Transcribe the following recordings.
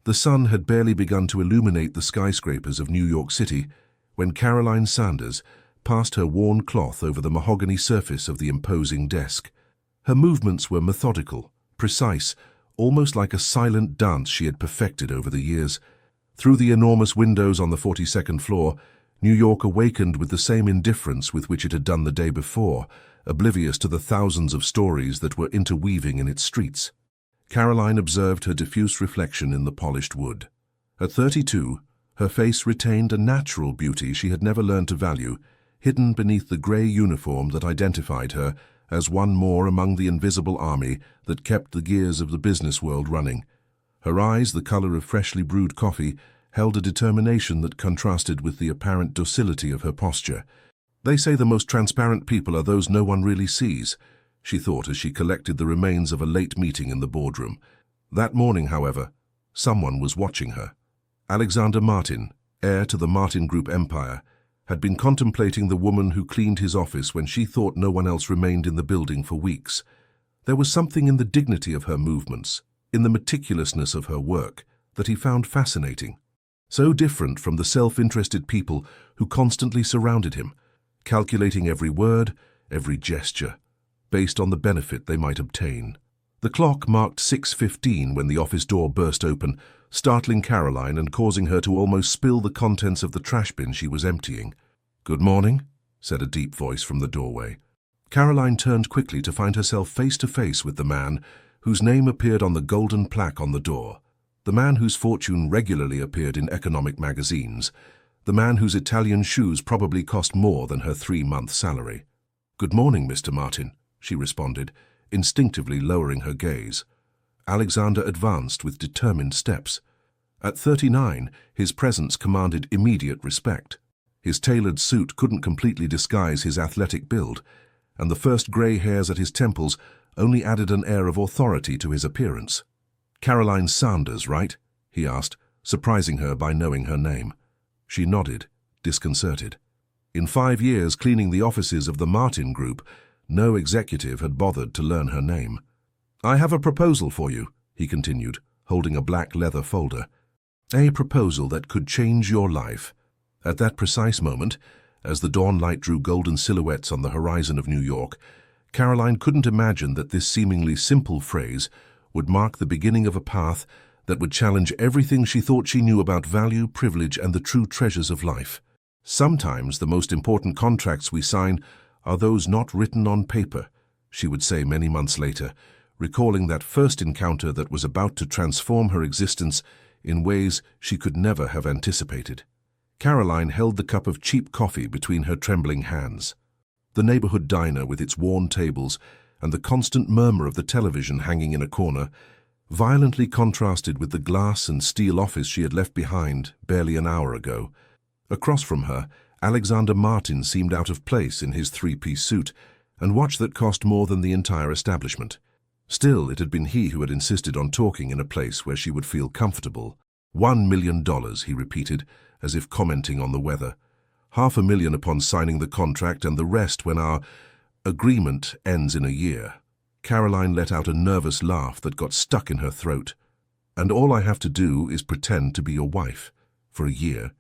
The sun had barely begun to illuminate the skyscrapers of New York City when Caroline Sanders passed her worn cloth over the mahogany surface of the imposing desk. Her movements were methodical, precise, almost like a silent dance she had perfected over the years. Through the enormous windows on the 42nd floor, New York awakened with the same indifference with which it had done the day before, oblivious to the thousands of stories that were interweaving in its streets. Caroline observed her diffuse reflection in the polished wood. At 32, her face retained a natural beauty she had never learned to value, hidden beneath the grey uniform that identified her as one more among the invisible army that kept the gears of the business world running. Her eyes, the colour of freshly brewed coffee, held a determination that contrasted with the apparent docility of her posture. They say the most transparent people are those no one really sees, she thought as she collected the remains of a late meeting in the boardroom. That morning, however, someone was watching her. Alexander Martin, heir to the Martin Group empire, had been contemplating the woman who cleaned his office when she thought no one else remained in the building for weeks. There was something in the dignity of her movements, in the meticulousness of her work, that he found fascinating. So different from the self-interested people who constantly surrounded him, calculating every word, every gesture, based on the benefit they might obtain. The clock marked 6:15 when the office door burst open, startling Caroline and causing her to almost spill the contents of the trash bin she was emptying. "Good morning," said a deep voice from the doorway. Caroline turned quickly to find herself face to face with the man whose name appeared on the golden plaque on the door, the man whose fortune regularly appeared in economic magazines, the man whose Italian shoes probably cost more than her 3-month salary. "Good morning, Mr. Martin," she responded, instinctively lowering her gaze. Alexander advanced with determined steps. At 39, his presence commanded immediate respect. His tailored suit couldn't completely disguise his athletic build, and the first grey hairs at his temples only added an air of authority to his appearance. "Caroline Sanders, right?" he asked, surprising her by knowing her name. She nodded, disconcerted. In 5 years cleaning the offices of the Martin Group, no executive had bothered to learn her name. "I have a proposal for you," he continued, holding a black leather folder. "A proposal that could change your life." At that precise moment, as the dawn light drew golden silhouettes on the horizon of New York, Caroline couldn't imagine that this seemingly simple phrase would mark the beginning of a path that would challenge everything she thought she knew about value, privilege, and the true treasures of life. "Sometimes the most important contracts we sign are those not written on paper," she would say many months later, recalling that first encounter that was about to transform her existence in ways she could never have anticipated. Caroline held the cup of cheap coffee between her trembling hands. The neighborhood diner, with its worn tables and the constant murmur of the television hanging in a corner, violently contrasted with the glass and steel office she had left behind barely an hour ago. Across from her, Alexander Martin seemed out of place in his 3-piece suit and watch that cost more than the entire establishment. Still, it had been he who had insisted on talking in a place where she would feel comfortable. $1 million, he repeated, as if commenting on the weather. $500,000 upon signing the contract, and the rest when our agreement ends in a year. Caroline let out a nervous laugh that got stuck in her throat. "And all I have to do is pretend to be your wife. For a year."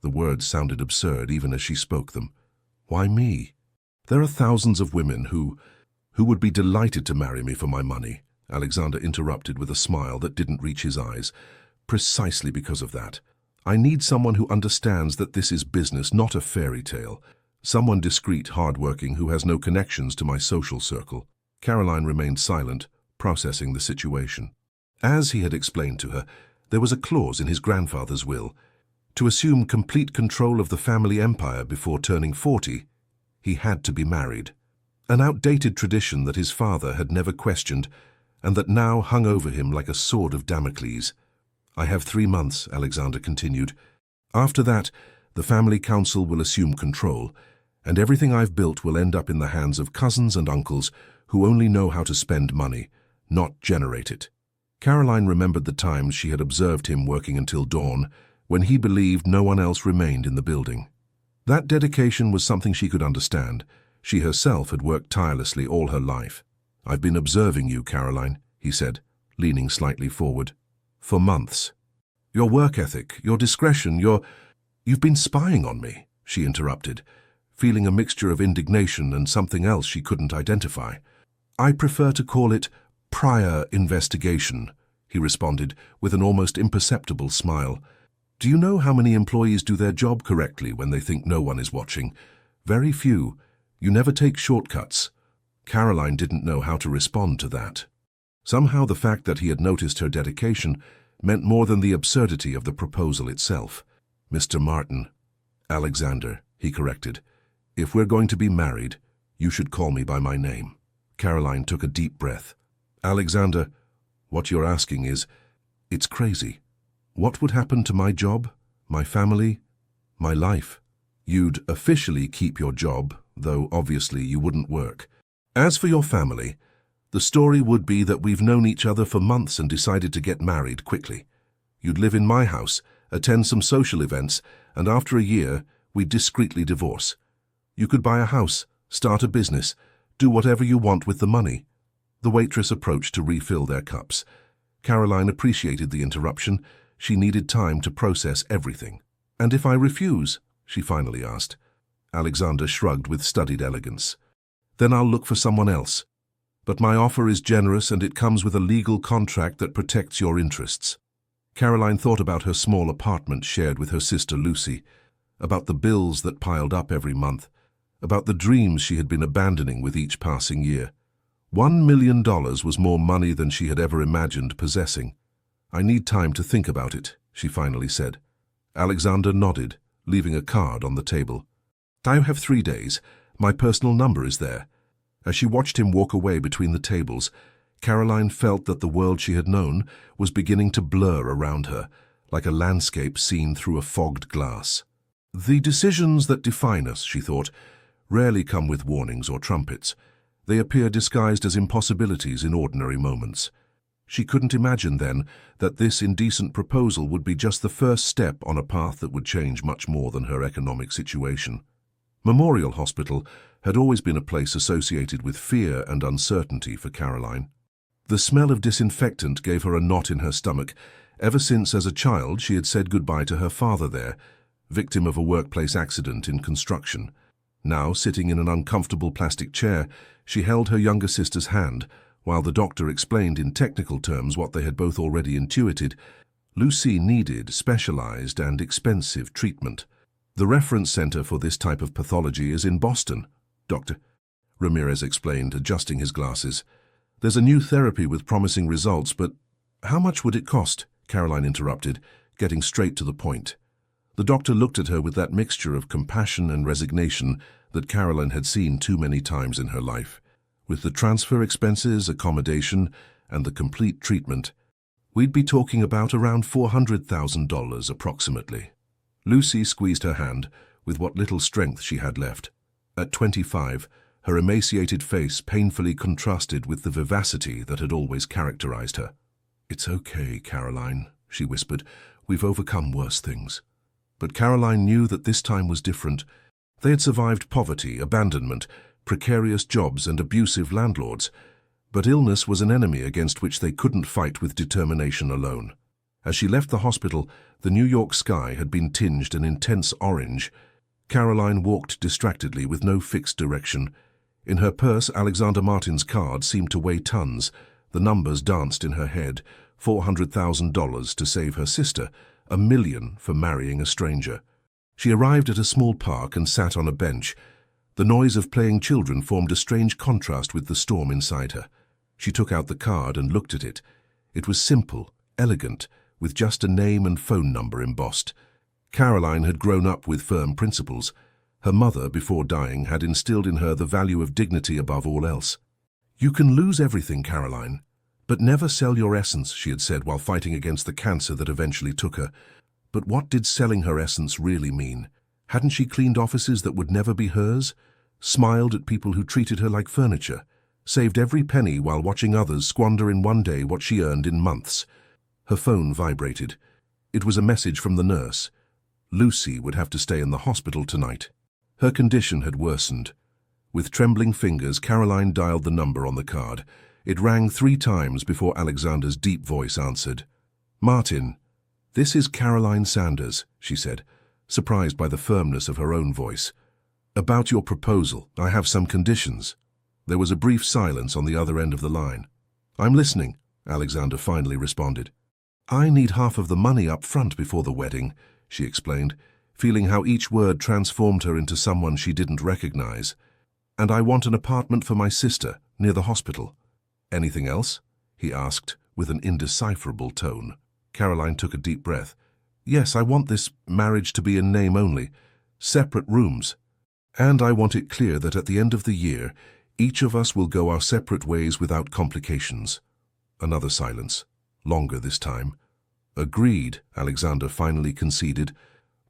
The words sounded absurd even as she spoke them. "Why me? There are thousands of women who would be delighted to marry me for my money," Alexander interrupted with a smile that didn't reach his eyes. "Precisely because of that. I need someone who understands that this is business, not a fairy tale. Someone discreet, hard-working, who has no connections to my social circle." Caroline remained silent, processing the situation. As he had explained to her, there was a clause in his grandfather's will. To assume complete control of the family empire before turning 40, he had to be married. An outdated tradition that his father had never questioned, and that now hung over him like a sword of Damocles. "I have 3 months," Alexander continued. "After that, the family council will assume control, and everything I've built will end up in the hands of cousins and uncles who only know how to spend money, not generate it." Caroline remembered the times she had observed him working until dawn, when he believed no one else remained in the building. That dedication was something she could understand. She herself had worked tirelessly all her life. "I've been observing you, Caroline," he said, leaning slightly forward. "For months. Your work ethic, your discretion, You've been spying on me, she interrupted, feeling a mixture of indignation and something else she couldn't identify. I prefer to call it prior investigation, he responded with an almost imperceptible smile. Do you know how many employees do their job correctly when they think no one is watching? Very few. You never take shortcuts. Caroline didn't know how to respond to that. Somehow the fact that he had noticed her dedication meant more than the absurdity of the proposal itself. Mr. Martin. Alexander, he corrected. If we're going to be married, you should call me by my name. Caroline took a deep breath. Alexander, what you're asking is, it's crazy. What would happen to my job, my family, my life? You'd officially keep your job, though obviously you wouldn't work. As for your family, the story would be that we've known each other for months and decided to get married quickly. You'd live in my house, attend some social events, and after a year, we'd discreetly divorce. You could buy a house, start a business, do whatever you want with the money. The waitress approached to refill their cups. Caroline appreciated the interruption. She needed time to process everything. And if I refuse? She finally asked. Alexander shrugged with studied elegance. Then I'll look for someone else. But my offer is generous and it comes with a legal contract that protects your interests. Caroline thought about her small apartment shared with her sister Lucy, about the bills that piled up every month, about the dreams she had been abandoning with each passing year. $1 million was more money than she had ever imagined possessing. I need time to think about it, she finally said. Alexander nodded, leaving a card on the table. I have 3 days. My personal number is there. As she watched him walk away between the tables, Caroline felt that the world she had known was beginning to blur around her, like a landscape seen through a fogged glass. The decisions that define us, she thought, rarely come with warnings or trumpets. They appear disguised as impossibilities in ordinary moments. She couldn't imagine then that this indecent proposal would be just the first step on a path that would change much more than her economic situation. Memorial Hospital had always been a place associated with fear and uncertainty for Caroline. The smell of disinfectant gave her a knot in her stomach. Ever since, as a child, she had said goodbye to her father there, victim of a workplace accident in construction. Now, sitting in an uncomfortable plastic chair, she held her younger sister's hand, while the doctor explained in technical terms what they had both already intuited. Lucy needed specialized and expensive treatment. The reference center for this type of pathology is in Boston, Dr. Ramirez explained, adjusting his glasses. There's a new therapy with promising results, but how much would it cost? Caroline interrupted, getting straight to the point. The doctor looked at her with that mixture of compassion and resignation that Caroline had seen too many times in her life. With the transfer expenses, accommodation, and the complete treatment, we'd be talking about around $400,000 approximately. Lucy squeezed her hand with what little strength she had left. At 25, her emaciated face painfully contrasted with the vivacity that had always characterized her. It's okay, Caroline, she whispered. We've overcome worse things. But Caroline knew that this time was different. They had survived poverty, abandonment, precarious jobs, and abusive landlords. But illness was an enemy against which they couldn't fight with determination alone. As she left the hospital, the New York sky had been tinged an intense orange. Caroline walked distractedly with no fixed direction. In her purse, Alexander Martin's card seemed to weigh tons. The numbers danced in her head. $400,000 to save her sister, $1 million for marrying a stranger. She arrived at a small park and sat on a bench. The noise of playing children formed a strange contrast with the storm inside her. She took out the card and looked at it. It was simple, elegant, with just a name and phone number embossed. Caroline had grown up with firm principles. Her mother, before dying, had instilled in her the value of dignity above all else. You can lose everything, Caroline, but never sell your essence, she had said while fighting against the cancer that eventually took her. But what did selling her essence really mean? Hadn't she cleaned offices that would never be hers? Smiled at people who treated her like furniture? Saved every penny while watching others squander in one day what she earned in months? Her phone vibrated. It was a message from the nurse. Lucy would have to stay in the hospital tonight. Her condition had worsened. With trembling fingers, Caroline dialed the number on the card. It rang 3 times before Alexander's deep voice answered. Martin, "This is Caroline Sanders," she said, surprised by the firmness of her own voice. "About your proposal, I have some conditions." There was a brief silence on the other end of the line. "I'm listening," Alexander finally responded. "I need half of the money up front before the wedding," she explained, feeling how each word transformed her into someone she didn't recognize. "And I want an apartment for my sister, near the hospital." "Anything else?" he asked, with an indecipherable tone. Caroline took a deep breath. "Yes, I want this marriage to be in name only. Separate rooms. And I want it clear that at the end of the year, each of us will go our separate ways without complications." Another silence, longer this time. "Agreed," Alexander finally conceded,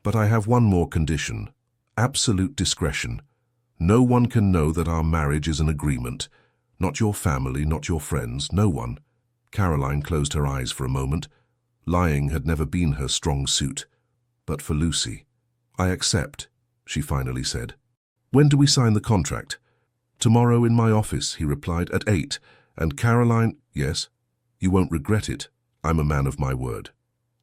"but I have one more condition. Absolute discretion. No one can know that our marriage is an agreement. Not your family, not your friends, no one." Caroline closed her eyes for a moment. Lying had never been her strong suit. But for Lucy, "I accept," she finally said. "When do we sign the contract?" "Tomorrow in my office," he replied, "at 8. And Caroline—" "Yes?" "You won't regret it. I'm a man of my word."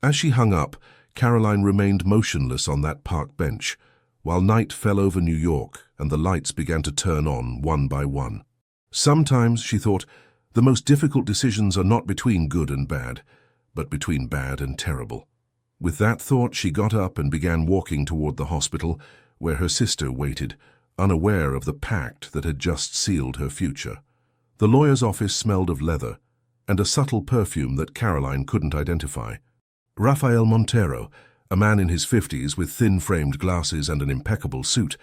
As she hung up, Caroline remained motionless on that park bench, while night fell over New York and the lights began to turn on one by one. Sometimes, she thought, the most difficult decisions are not between good and bad, but between bad and terrible. With that thought, she got up and began walking toward the hospital, where her sister waited, unaware of the pact that had just sealed her future. The lawyer's office smelled of leather, and a subtle perfume that Caroline couldn't identify. Rafael Montero, a man in his 50s with thin-framed glasses and an impeccable suit,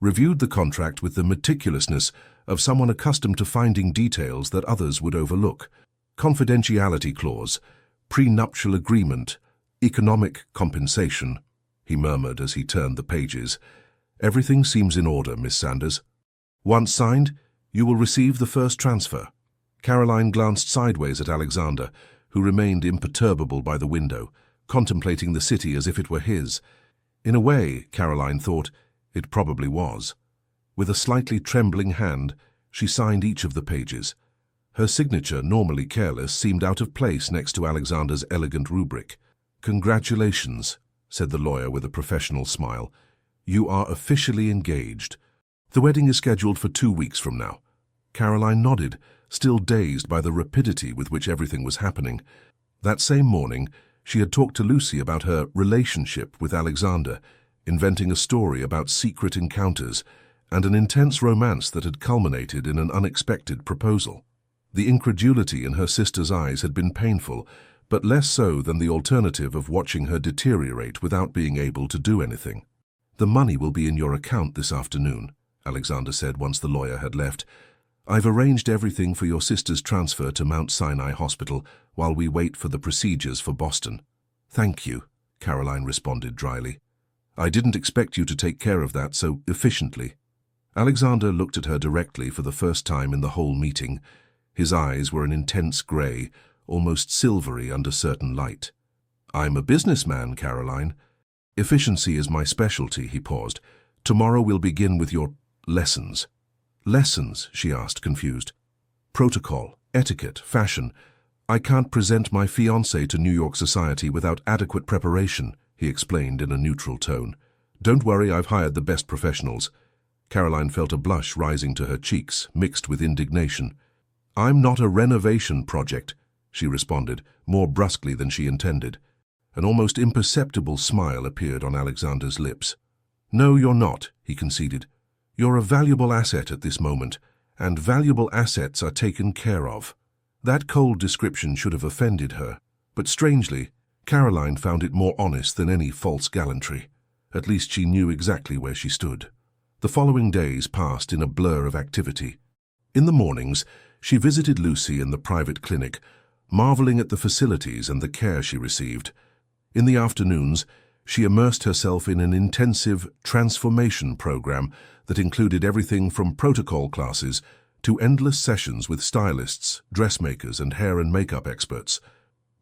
reviewed the contract with the meticulousness of someone accustomed to finding details that others would overlook. Confidentiality clause, prenuptial agreement, economic compensation, he murmured as he turned the pages. "Everything seems in order, Miss Sanders. Once signed, you will receive the first transfer." Caroline glanced sideways at Alexander, who remained imperturbable by the window, contemplating the city as if it were his. In a way, Caroline thought, it probably was. With a slightly trembling hand, she signed each of the pages. Her signature, normally careless, seemed out of place next to Alexander's elegant rubric. "Congratulations," said the lawyer with a professional smile. "You are officially engaged. The wedding is scheduled for 2 weeks from now." Caroline nodded, still dazed by the rapidity with which everything was happening. That same morning, she had talked to Lucy about her relationship with Alexander, inventing a story about secret encounters and an intense romance that had culminated in an unexpected proposal. The incredulity in her sister's eyes had been painful, but less so than the alternative of watching her deteriorate without being able to do anything. "The money will be in your account this afternoon," Alexander said once the lawyer had left. "I've arranged everything for your sister's transfer to Mount Sinai Hospital while we wait for the procedures for Boston." "Thank you," Caroline responded dryly. "I didn't expect you to take care of that so efficiently." Alexander looked at her directly for the first time in the whole meeting. His eyes were an intense grey, almost silvery under certain light. "I'm a businessman, Caroline. Efficiency is my specialty," he paused. "Tomorrow we'll begin with your lessons." "Lessons?" she asked, confused. "Protocol, etiquette, fashion. I can't present my fiancé to New York society without adequate preparation," he explained in a neutral tone. "Don't worry, I've hired the best professionals." Caroline felt a blush rising to her cheeks, mixed with indignation. "I'm not a renovation project," she responded, more brusquely than she intended. An almost imperceptible smile appeared on Alexander's lips. "No, you're not," he conceded. "You're a valuable asset at this moment, and valuable assets are taken care of." That cold description should have offended her, but strangely, Caroline found it more honest than any false gallantry. At least she knew exactly where she stood. The following days passed in a blur of activity. In the mornings, she visited Lucy in the private clinic, marveling at the facilities and the care she received. In the afternoons, she immersed herself in an intensive transformation program that included everything from protocol classes to endless sessions with stylists, dressmakers, and hair and makeup experts.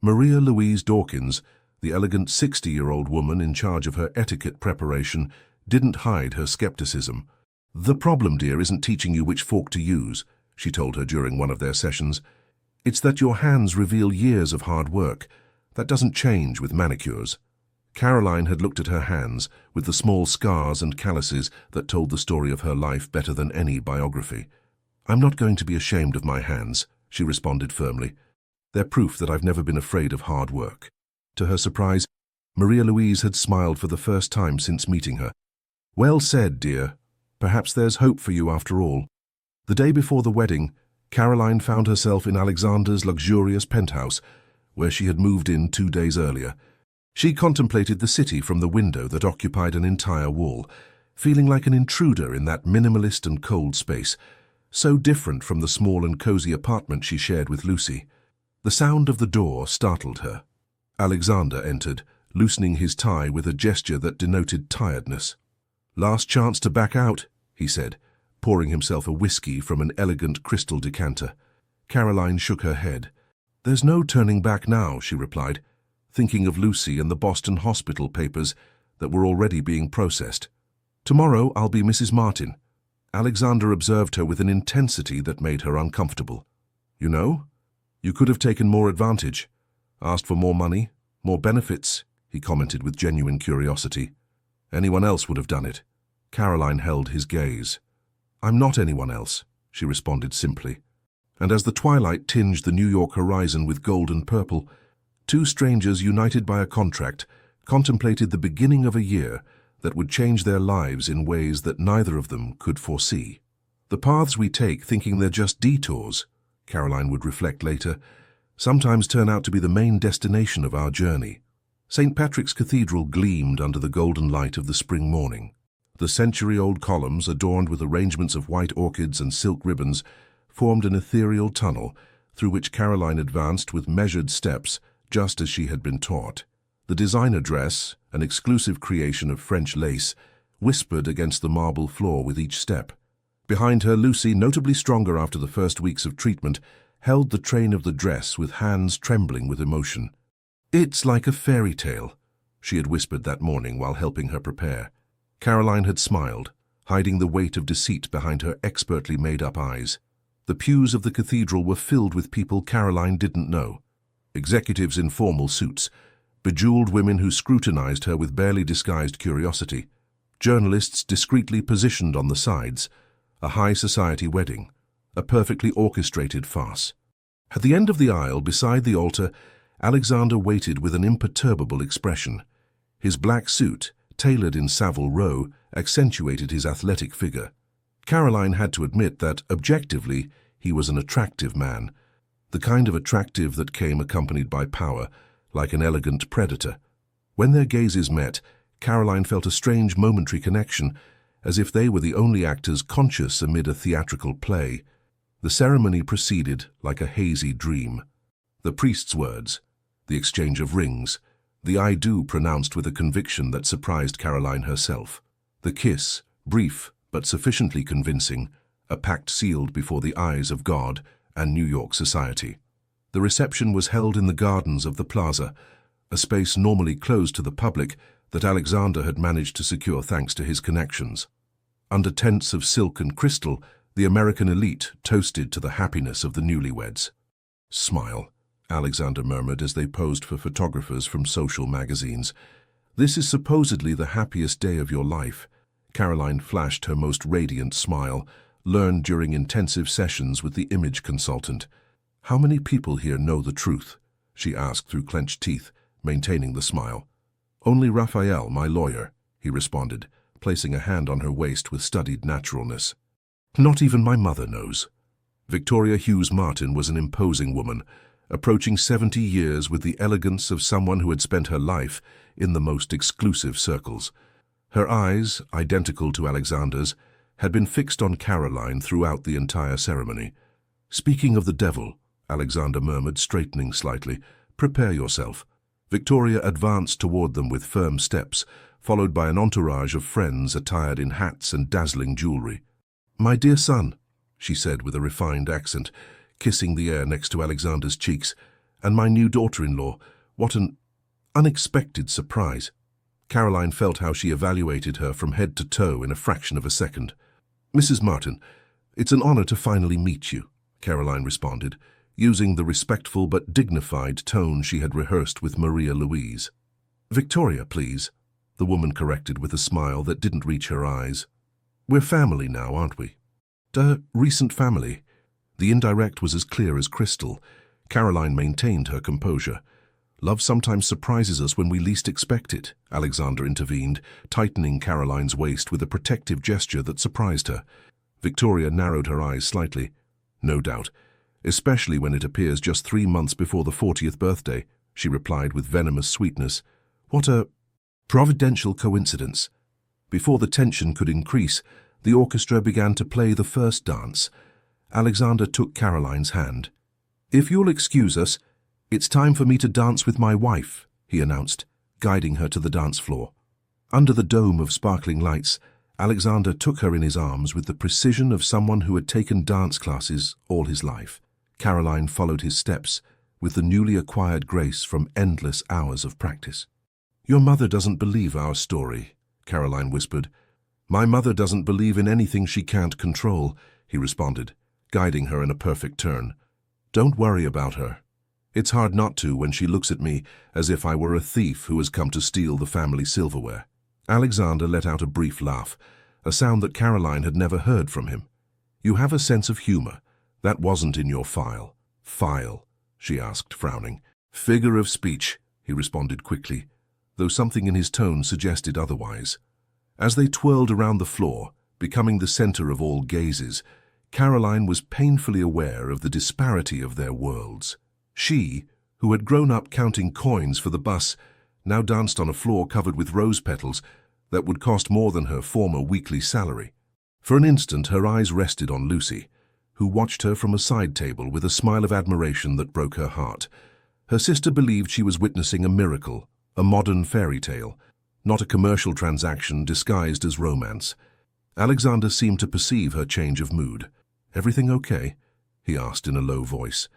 Maria Louise Dawkins, the elegant 60-year-old woman in charge of her etiquette preparation, didn't hide her skepticism. "The problem, dear, isn't teaching you which fork to use," she told her during one of their sessions. "It's that your hands reveal years of hard work. That doesn't change with manicures. Caroline had looked at her hands, with the small scars and calluses that told the story of her life better than any biography. "I'm not going to be ashamed of my hands," she responded firmly. "They're proof that I've never been afraid of hard work." To her surprise, Maria Louise had smiled for the first time since meeting her. "Well said, dear. Perhaps there's hope for you after all." The day before the wedding, Caroline found herself in Alexander's luxurious penthouse, where she had moved in 2 days earlier. She contemplated the city from the window that occupied an entire wall, feeling like an intruder in that minimalist and cold space, so different from the small and cozy apartment she shared with Lucy. The sound of the door startled her. Alexander entered, loosening his tie with a gesture that denoted tiredness. "Last chance to back out," he said, pouring himself a whiskey from an elegant crystal decanter. Caroline shook her head. "There's no turning back now," she replied, thinking of Lucy and the Boston hospital papers that were already being processed. "Tomorrow I'll be Mrs. Martin." Alexander observed her with an intensity that made her uncomfortable. "You know, you could have taken more advantage, asked for more money, more benefits," he commented with genuine curiosity. "Anyone else would have done it." Caroline held his gaze. "I'm not anyone else," she responded simply. And as the twilight tinged the New York horizon with gold and purple, two strangers united by a contract contemplated the beginning of a year that would change their lives in ways that neither of them could foresee. "The paths we take thinking they're just detours," Caroline would reflect later, "sometimes turn out to be the main destination of our journey." St. Patrick's Cathedral gleamed under the golden light of the spring morning. The century-old columns, adorned with arrangements of white orchids and silk ribbons, formed an ethereal tunnel through which Caroline advanced with measured steps, just as she had been taught. The designer dress, an exclusive creation of French lace, whispered against the marble floor with each step. Behind her, Lucy, notably stronger after the first weeks of treatment, held the train of the dress with hands trembling with emotion. "It's like a fairy tale," she had whispered that morning while helping her prepare. Caroline had smiled, hiding the weight of deceit behind her expertly made-up eyes. The pews of the cathedral were filled with people Caroline didn't know. Executives in formal suits, bejeweled women who scrutinized her with barely disguised curiosity, journalists discreetly positioned on the sides, a high society wedding, a perfectly orchestrated farce. At the end of the aisle, beside the altar, Alexander waited with an imperturbable expression. His black suit, tailored in Savile Row, accentuated his athletic figure. Caroline had to admit that, objectively, he was an attractive man, the kind of attractive that came accompanied by power, like an elegant predator. When their gazes met, Caroline felt a strange momentary connection, as if they were the only actors conscious amid a theatrical play. The ceremony proceeded like a hazy dream. The priest's words, the exchange of rings, the "I do" pronounced with a conviction that surprised Caroline herself. The kiss, brief but sufficiently convincing, a pact sealed before the eyes of God and New York society. The reception was held in the gardens of the plaza, a space normally closed to the public that Alexander had managed to secure thanks to his connections. Under tents of silk and crystal, the American elite toasted to the happiness of the newlyweds. "Smile," Alexander murmured as they posed for photographers from social magazines. "This is supposedly the happiest day of your life." Caroline flashed her most radiant smile, learned during intensive sessions with the image consultant. "How many people here know the truth?" she asked through clenched teeth, maintaining the smile. "Only Raphael, my lawyer," he responded, placing a hand on her waist with studied naturalness. "Not even my mother knows." Victoria Hughes Martin was an imposing woman, approaching 70 years with the elegance of someone who had spent her life in the most exclusive circles. Her eyes, identical to Alexander's, had been fixed on Caroline throughout the entire ceremony. "Speaking of the devil," Alexander murmured, straightening slightly, "prepare yourself." Victoria advanced toward them with firm steps, followed by an entourage of friends attired in hats and dazzling jewelry. "My dear son," she said with a refined accent, kissing the air next to Alexander's cheeks, "and my new daughter-in-law, what an unexpected surprise." Caroline felt how she evaluated her from head to toe in a fraction of a second. "Mrs. Martin, it's an honor to finally meet you," Caroline responded, using the respectful but dignified tone she had rehearsed with Maria Louise. "Victoria, please," the woman corrected with a smile that didn't reach her eyes. "We're family now, aren't we?" Recent family." The indirect was as clear as crystal. Caroline maintained her composure. "Love sometimes surprises us when we least expect it," Alexander intervened, tightening Caroline's waist with a protective gesture that surprised her. Victoria narrowed her eyes slightly. "No doubt, especially when it appears just 3 months before the 40th birthday," she replied with venomous sweetness. "What a providential coincidence." Before the tension could increase, the orchestra began to play the first dance. Alexander took Caroline's hand. "If you'll excuse us, it's time for me to dance with my wife," he announced, guiding her to the dance floor. Under the dome of sparkling lights, Alexander took her in his arms with the precision of someone who had taken dance classes all his life. Caroline followed his steps with the newly acquired grace from endless hours of practice. "Your mother doesn't believe our story," Caroline whispered. "My mother doesn't believe in anything she can't control," he responded, guiding her in a perfect turn. "Don't worry about her. It's hard not to when she looks at me as if I were a thief who has come to steal the family silverware." Alexander let out a brief laugh, a sound that Caroline had never heard from him. "You have a sense of humor. That wasn't in your file." "File?" she asked, frowning. "Figure of speech," he responded quickly, though something in his tone suggested otherwise. As they twirled around the floor, becoming the center of all gazes, Caroline was painfully aware of the disparity of their worlds. She, who had grown up counting coins for the bus, now danced on a floor covered with rose petals that would cost more than her former weekly salary. For an instant, her eyes rested on Lucy, who watched her from a side table with a smile of admiration that broke her heart. Her sister believed she was witnessing a miracle, a modern fairy tale, not a commercial transaction disguised as romance. Alexander seemed to perceive her change of mood. "Everything okay?" he asked in a low voice.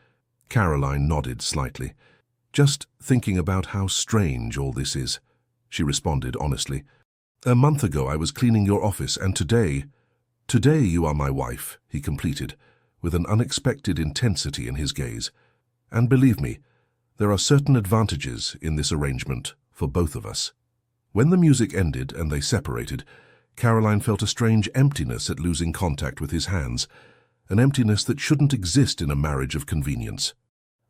Caroline nodded slightly. "Just thinking about how strange all this is," she responded honestly. "A month ago I was cleaning your office, and today you are my wife," he completed, with an unexpected intensity in his gaze. "And believe me, there are certain advantages in this arrangement for both of us." When the music ended and they separated, Caroline felt a strange emptiness at losing contact with his hands, an emptiness that shouldn't exist in a marriage of convenience.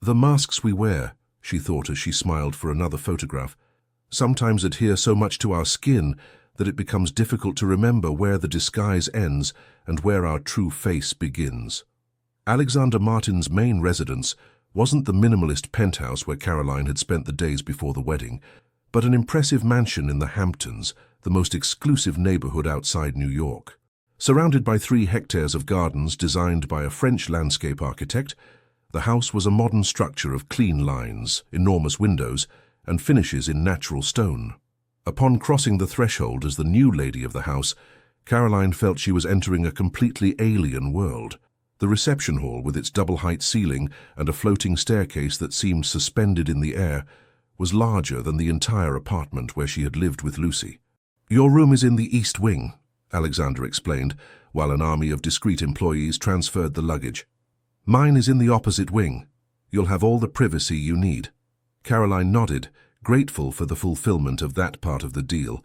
"The masks we wear," she thought as she smiled for another photograph, "sometimes adhere so much to our skin that it becomes difficult to remember where the disguise ends and where our true face begins." Alexander Martin's main residence wasn't the minimalist penthouse where Caroline had spent the days before the wedding, but an impressive mansion in the Hamptons, the most exclusive neighborhood outside New York. Surrounded by 3 hectares of gardens designed by a French landscape architect, the house was a modern structure of clean lines, enormous windows, and finishes in natural stone. Upon crossing the threshold as the new lady of the house, Caroline felt she was entering a completely alien world. The reception hall, with its double-height ceiling and a floating staircase that seemed suspended in the air, was larger than the entire apartment where she had lived with Lucy. "Your room is in the East Wing," Alexander explained, while an army of discreet employees transferred the luggage. "Mine is in the opposite wing. You'll have all the privacy you need." Caroline nodded, grateful for the fulfillment of that part of the deal,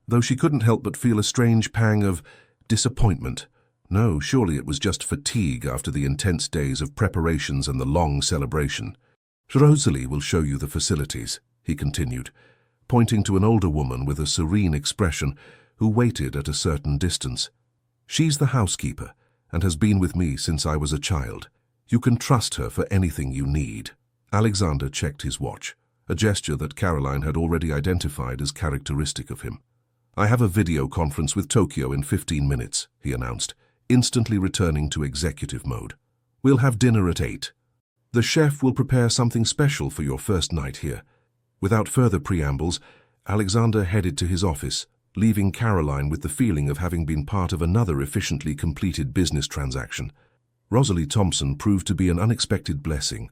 though she couldn't help but feel a strange pang of disappointment. No, surely it was just fatigue after the intense days of preparations and the long celebration. "Rosalie will show you the facilities," he continued, pointing to an older woman with a serene expression who waited at a certain distance. "She's the housekeeper and has been with me since I was a child. You can trust her for anything you need." Alexander checked his watch, a gesture that Caroline had already identified as characteristic of him. "I have a video conference with Tokyo in 15 minutes, he announced, instantly returning to executive mode. "We'll have dinner at 8. The chef will prepare something special for your first night here." Without further preambles, Alexander headed to his office, leaving Caroline with the feeling of having been part of another efficiently completed business transaction. Rosalie Thompson proved to be an unexpected blessing.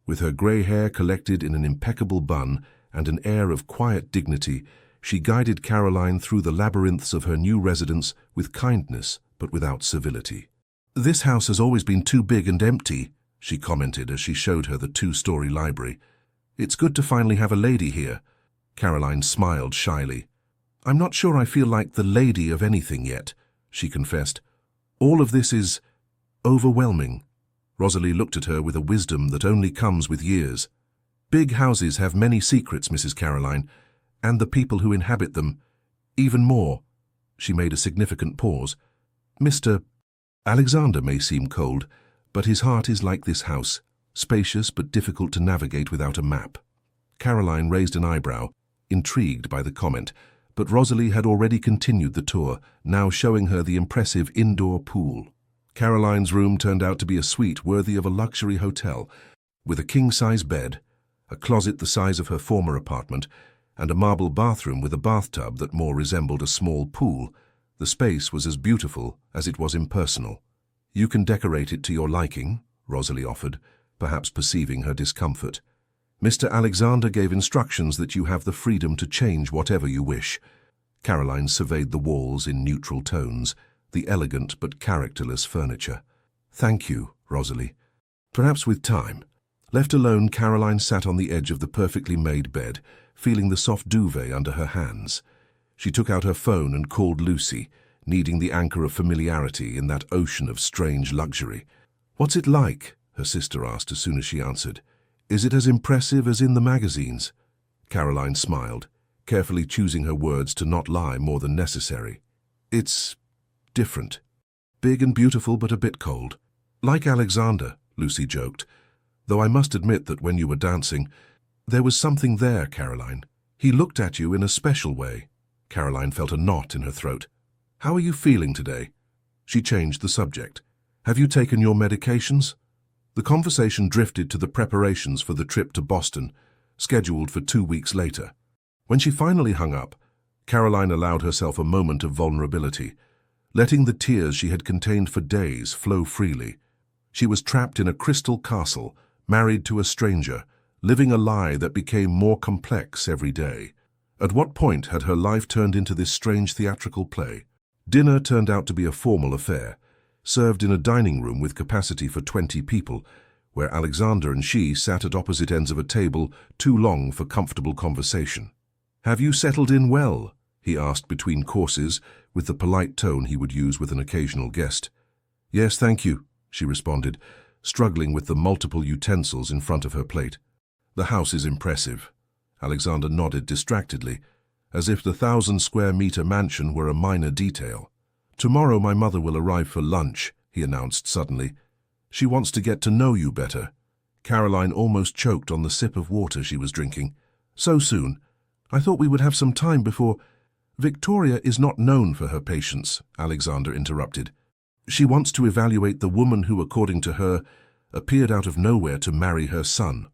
With her grey hair collected in an impeccable bun and an air of quiet dignity, she guided Caroline through the labyrinths of her new residence with kindness but without civility. "This house has always been too big and empty," she commented as she showed her the two-story library. "It's good to finally have a lady here." Caroline smiled shyly. "I'm not sure I feel like the lady of anything yet," she confessed. "All of this is overwhelming." Rosalie looked at her with a wisdom that only comes with years. "Big houses have many secrets, Mrs. Caroline, and the people who inhabit them, even more." She made a significant pause. "Mr. Alexander may seem cold, but his heart is like this house, spacious but difficult to navigate without a map." Caroline raised an eyebrow, intrigued by the comment, but Rosalie had already continued the tour, now showing her the impressive indoor pool. Caroline's room turned out to be a suite worthy of a luxury hotel, with a king-size bed, a closet the size of her former apartment, and a marble bathroom with a bathtub that more resembled a small pool. The space was as beautiful as it was impersonal. "You can decorate it to your liking," Rosalie offered, perhaps perceiving her discomfort. "Mr. Alexander gave instructions that you have the freedom to change whatever you wish." Caroline surveyed the walls in neutral tones, the elegant but characterless furniture. "Thank you, Rosalie." Perhaps with time. Left alone, Caroline sat on the edge of the perfectly made bed, feeling the soft duvet under her hands. She took out her phone and called Lucy, needing the anchor of familiarity in that ocean of strange luxury. "What's it like?" her sister asked as soon as she answered. "Is it as impressive as in the magazines?" Caroline smiled, carefully choosing her words to not lie more than necessary. "It's different. Big and beautiful, but a bit cold. Like Alexander," Lucy joked. "Though I must admit that when you were dancing, there was something there, Caroline. He looked at you in a special way." Caroline felt a knot in her throat. "How are you feeling today?" She changed the subject. "Have you taken your medications?" The conversation drifted to the preparations for the trip to Boston, scheduled for 2 weeks later. When she finally hung up, Caroline allowed herself a moment of vulnerability, letting the tears she had contained for days flow freely. She was trapped in a crystal castle, married to a stranger, living a lie that became more complex every day. At what point had her life turned into this strange theatrical play? Dinner turned out to be a formal affair, served in a dining room with capacity for 20 people, where Alexander and she sat at opposite ends of a table too long for comfortable conversation. "Have you settled in well?" he asked between courses, with the polite tone he would use with an occasional guest. "Yes, thank you," she responded, struggling with the multiple utensils in front of her plate. "The house is impressive." Alexander nodded distractedly, as if the 1,000-square-meter mansion were a minor detail. "Tomorrow my mother will arrive for lunch," he announced suddenly. "She wants to get to know you better." Caroline almost choked on the sip of water she was drinking. "So soon? I thought we would have some time before—" "Victoria is not known for her patience," Alexander interrupted. "She wants to evaluate the woman who, according to her, appeared out of nowhere to marry her son."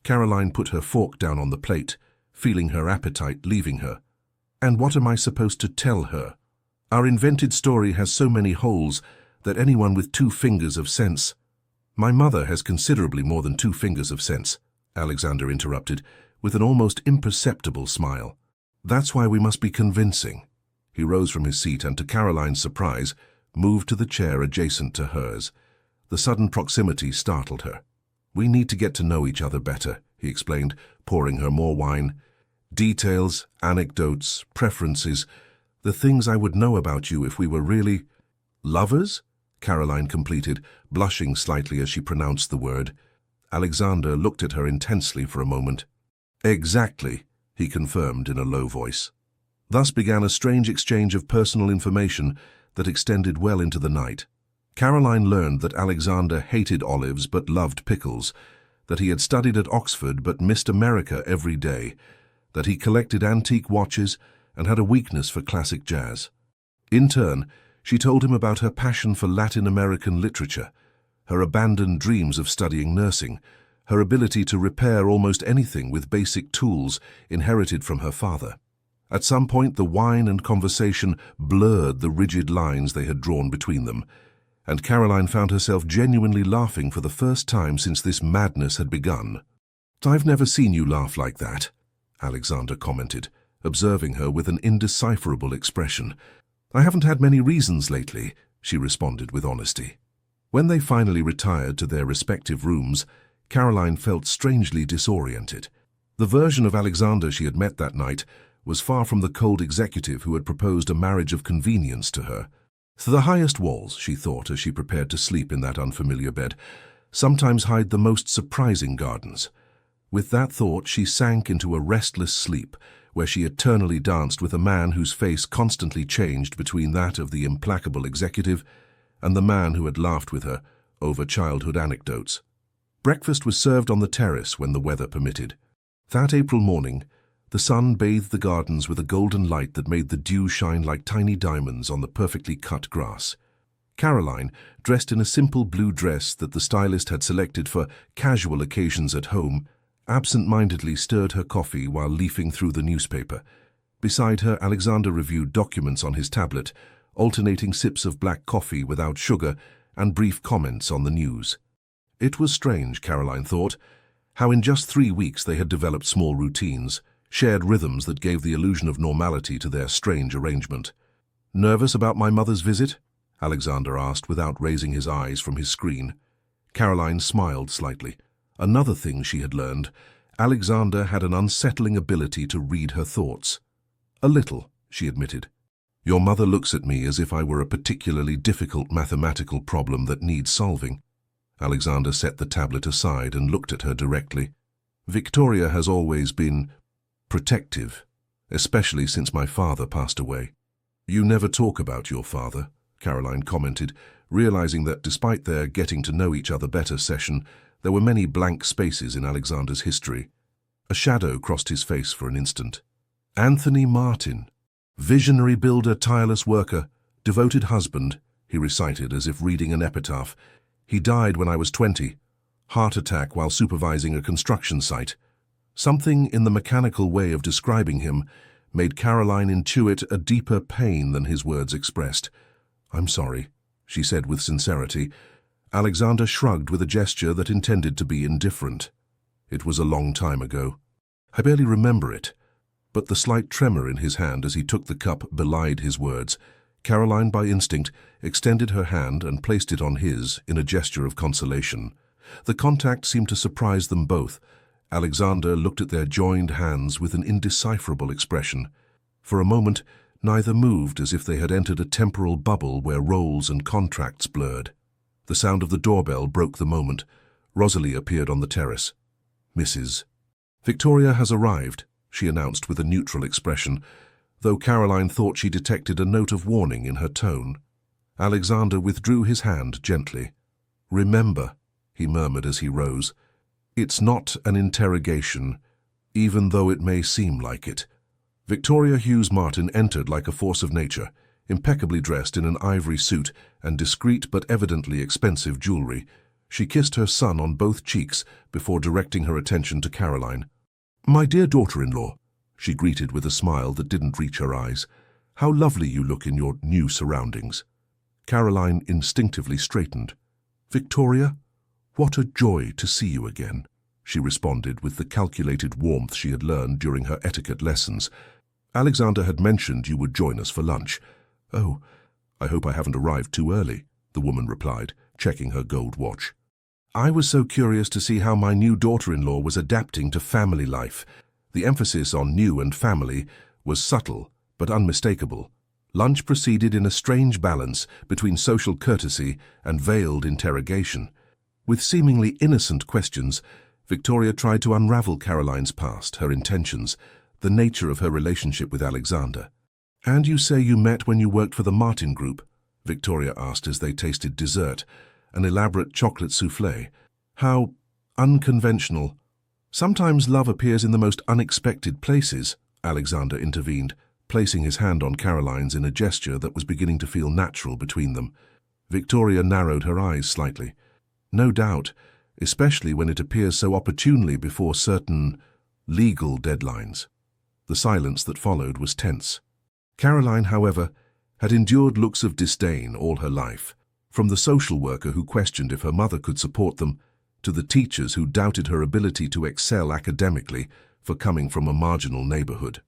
Caroline put her fork down on the plate, feeling her appetite leaving her. "And what am I supposed to tell her? Our invented story has so many holes that anyone with 2 fingers of sense—" "My mother has considerably more than 2 fingers of sense," Alexander interrupted, with an almost imperceptible smile. "That's why we must be convincing." He rose from his seat and, to Caroline's surprise, moved to the chair adjacent to hers. The sudden proximity startled her. "We need to get to know each other better," he explained, pouring her more wine. "Details, anecdotes, preferences, the things I would know about you if we were really—" "Lovers?" Caroline completed, blushing slightly as she pronounced the word. Alexander looked at her intensely for a moment. "Exactly," he confirmed in a low voice. Thus began a strange exchange of personal information that extended well into the night. Caroline learned that Alexander hated olives but loved pickles, that he had studied at Oxford but missed America every day, that he collected antique watches and had a weakness for classic jazz. In turn, she told him about her passion for Latin American literature, her abandoned dreams of studying nursing, her ability to repair almost anything with basic tools inherited from her father. At some point, the wine and conversation blurred the rigid lines they had drawn between them, and Caroline found herself genuinely laughing for the first time since this madness had begun. "I've never seen you laugh like that," Alexander commented, observing her with an indecipherable expression. "I haven't had many reasons lately," she responded with honesty. When they finally retired to their respective rooms, Caroline felt strangely disoriented. The version of Alexander she had met that night was far from the cold executive who had proposed a marriage of convenience to her. The highest walls, she thought as she prepared to sleep in that unfamiliar bed, sometimes hide the most surprising gardens. With that thought, she sank into a restless sleep, where she eternally danced with a man whose face constantly changed between that of the implacable executive and the man who had laughed with her over childhood anecdotes. Breakfast was served on the terrace when the weather permitted. That April morning, the sun bathed the gardens with a golden light that made the dew shine like tiny diamonds on the perfectly cut grass. Caroline, dressed in a simple blue dress that the stylist had selected for casual occasions at home, absent-mindedly stirred her coffee while leafing through the newspaper. Beside her, Alexander reviewed documents on his tablet, alternating sips of black coffee without sugar and brief comments on the news. It was strange, Caroline thought, how in just 3 weeks they had developed small routines, shared rhythms that gave the illusion of normality to their strange arrangement. "Nervous about my mother's visit?" Alexander asked without raising his eyes from his screen. Caroline smiled slightly. Another thing she had learned, Alexander had an unsettling ability to read her thoughts. "A little," she admitted. "Your mother looks at me as if I were a particularly difficult mathematical problem that needs solving." Alexander set the tablet aside and looked at her directly. "Victoria has always been protective, especially since my father passed away." "You never talk about your father," Caroline commented, realizing that despite their getting-to-know-each-other-better session, there were many blank spaces in Alexander's history. A shadow crossed his face for an instant. "Anthony Martin, visionary builder, tireless worker, devoted husband," he recited as if reading an epitaph. "He died when I was 20, heart attack while supervising a construction site." Something in the mechanical way of describing him made Caroline intuit a deeper pain than his words expressed. "I'm sorry," she said with sincerity. Alexander shrugged with a gesture that intended to be indifferent. "It was a long time ago. I barely remember it." But the slight tremor in his hand as he took the cup belied his words. Caroline, by instinct, extended her hand and placed it on his in a gesture of consolation. The contact seemed to surprise them both. Alexander looked at their joined hands with an indecipherable expression. For a moment, neither moved, as if they had entered a temporal bubble where roles and contracts blurred. The sound of the doorbell broke the moment. Rosalie appeared on the terrace. "Mrs. Victoria has arrived," she announced with a neutral expression, though Caroline thought she detected a note of warning in her tone. Alexander withdrew his hand gently. "Remember," he murmured as he rose, "it's not an interrogation, even though it may seem like it." Victoria Hughes Martin entered like a force of nature, impeccably dressed in an ivory suit and discreet but evidently expensive jewelry. She kissed her son on both cheeks before directing her attention to Caroline. "My dear daughter-in-law," she greeted with a smile that didn't reach her eyes. "How lovely you look in your new surroundings." Caroline instinctively straightened. "Victoria, what a joy to see you again," she responded with the calculated warmth she had learned during her etiquette lessons. "Alexander had mentioned you would join us for lunch." "Oh, I hope I haven't arrived too early," the woman replied, checking her gold watch. "I was so curious to see how my new daughter-in-law was adapting to family life." The emphasis on new and family was subtle but unmistakable. Lunch proceeded in a strange balance between social courtesy and veiled interrogation. With seemingly innocent questions, Victoria tried to unravel Caroline's past, her intentions, the nature of her relationship with Alexander. "And you say you met when you worked for the Martin Group?" Victoria asked as they tasted dessert, an elaborate chocolate soufflé. "How unconventional." "Sometimes love appears in the most unexpected places," Alexander intervened, placing his hand on Caroline's in a gesture that was beginning to feel natural between them. Victoria narrowed her eyes slightly. "No doubt, especially when it appears so opportunely before certain legal deadlines." The silence that followed was tense. Caroline, however, had endured looks of disdain all her life, from the social worker who questioned if her mother could support them, to the teachers who doubted her ability to excel academically for coming from a marginal neighborhood.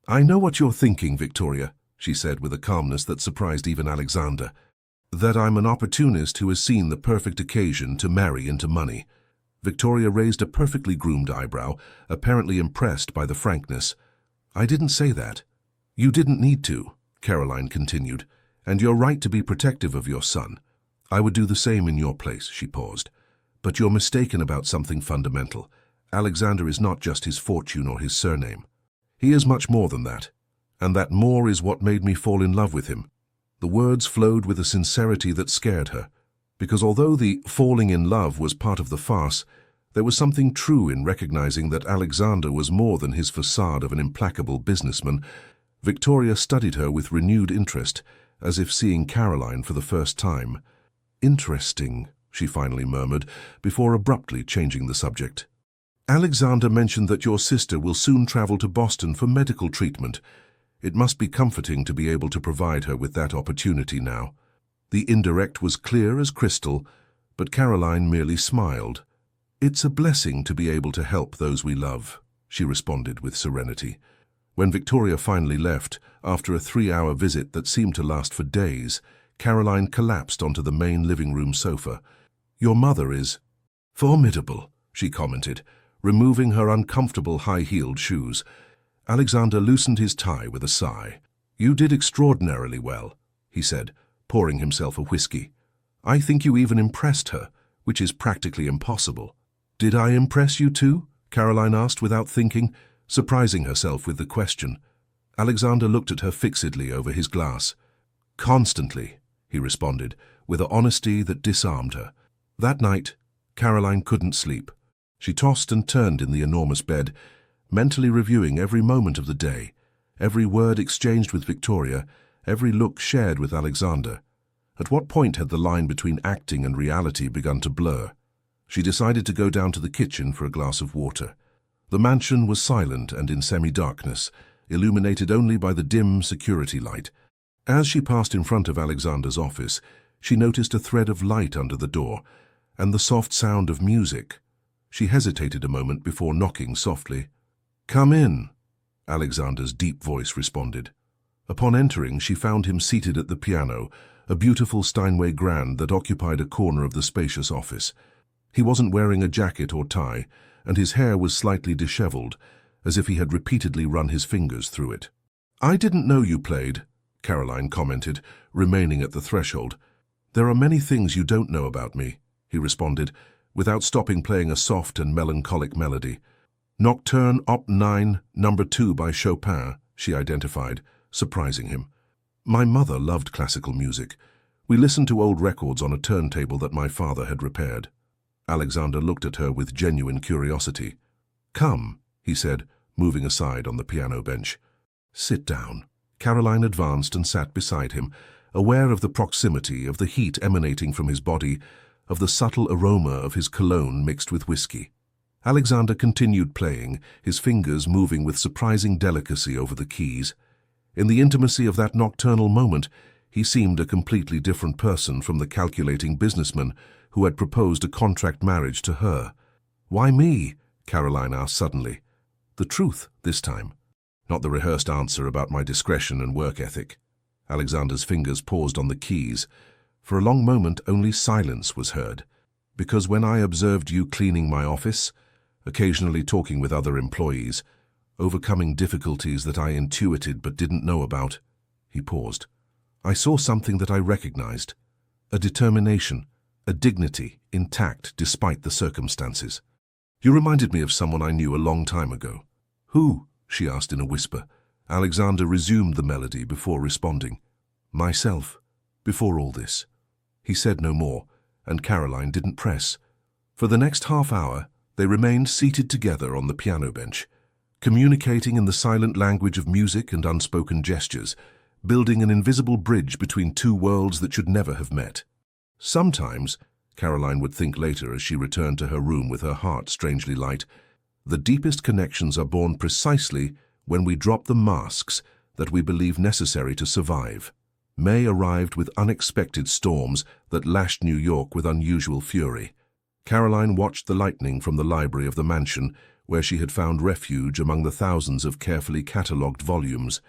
"I know what you're thinking, Victoria," she said with a calmness that surprised even Alexander. That I'm an opportunist who has seen the perfect occasion to marry into money. Victoria raised a perfectly groomed eyebrow, apparently impressed by the frankness. I didn't say that. You didn't need to, Caroline continued, and you're right to be protective of your son. I would do the same in your place, she paused. But you're mistaken about something fundamental. Alexander is not just his fortune or his surname. He is much more than that. And that more is what made me fall in love with him. The words flowed with a sincerity that scared her, because although the falling in love was part of the farce, there was something true in recognizing that Alexander was more than his facade of an implacable businessman. Victoria studied her with renewed interest, as if seeing Caroline for the first time. Interesting, she finally murmured, before abruptly changing the subject. Alexander mentioned that your sister will soon travel to Boston for medical treatment. It must be comforting to be able to provide her with that opportunity now. The indirect was clear as crystal, but Caroline merely smiled. It's a blessing to be able to help those we love, she responded with serenity. When Victoria finally left, after a 3-hour visit that seemed to last for days, Caroline collapsed onto the main living room sofa. Your mother is formidable, she commented, removing her uncomfortable high-heeled shoes. Alexander loosened his tie with a sigh. You did extraordinarily well, he said, pouring himself a whiskey. I think you even impressed her, which is practically impossible. Did I impress you too? Caroline asked without thinking, surprising herself with the question. Alexander looked at her fixedly over his glass. Constantly, he responded, with an honesty that disarmed her. That night, Caroline couldn't sleep. She tossed and turned in the enormous bed, mentally reviewing every moment of the day, every word exchanged with Victoria, every look shared with Alexander. At what point had the line between acting and reality begun to blur? She decided to go down to the kitchen for a glass of water. The mansion was silent and in semi-darkness, illuminated only by the dim security light. As she passed in front of Alexander's office, she noticed a thread of light under the door, and the soft sound of music. She hesitated a moment before knocking softly. Come in, Alexander's deep voice responded. Upon entering, she found him seated at the piano, a beautiful Steinway grand that occupied a corner of the spacious office. He wasn't wearing a jacket or tie, and his hair was slightly disheveled, as if he had repeatedly run his fingers through it. I didn't know you played, Caroline commented, remaining at the threshold. There are many things you don't know about me, he responded, without stopping playing a soft and melancholic melody. Nocturne Op. 9, No. 2 by Chopin, she identified, surprising him. My mother loved classical music. We listened to old records on a turntable that my father had repaired. Alexander looked at her with genuine curiosity. Come, he said, moving aside on the piano bench. Sit down. Caroline advanced and sat beside him, aware of the proximity, of the heat emanating from his body, of the subtle aroma of his cologne mixed with whiskey. Alexander continued playing, his fingers moving with surprising delicacy over the keys. In the intimacy of that nocturnal moment, he seemed a completely different person from the calculating businessman who had proposed a contract marriage to her. Why me? Caroline asked suddenly. The truth, this time. Not the rehearsed answer about my discretion and work ethic. Alexander's fingers paused on the keys. For a long moment, only silence was heard. Because when I observed you cleaning my office, occasionally talking with other employees, overcoming difficulties that I intuited but didn't know about, he paused. I saw something that I recognized. A determination, a dignity, intact despite the circumstances. You reminded me of someone I knew a long time ago. Who? She asked in a whisper. Alexander resumed the melody before responding. Myself, before all this. He said no more, and Caroline didn't press. For the next half-hour, they remained seated together on the piano bench, communicating in the silent language of music and unspoken gestures, building an invisible bridge between two worlds that should never have met. Sometimes, Caroline would think later as she returned to her room with her heart strangely light, the deepest connections are born precisely when we drop the masks that we believe necessary to survive. May arrived with unexpected storms that lashed New York with unusual fury. Caroline watched the lightning from the library of the mansion, where she had found refuge among the thousands of carefully catalogued volumes.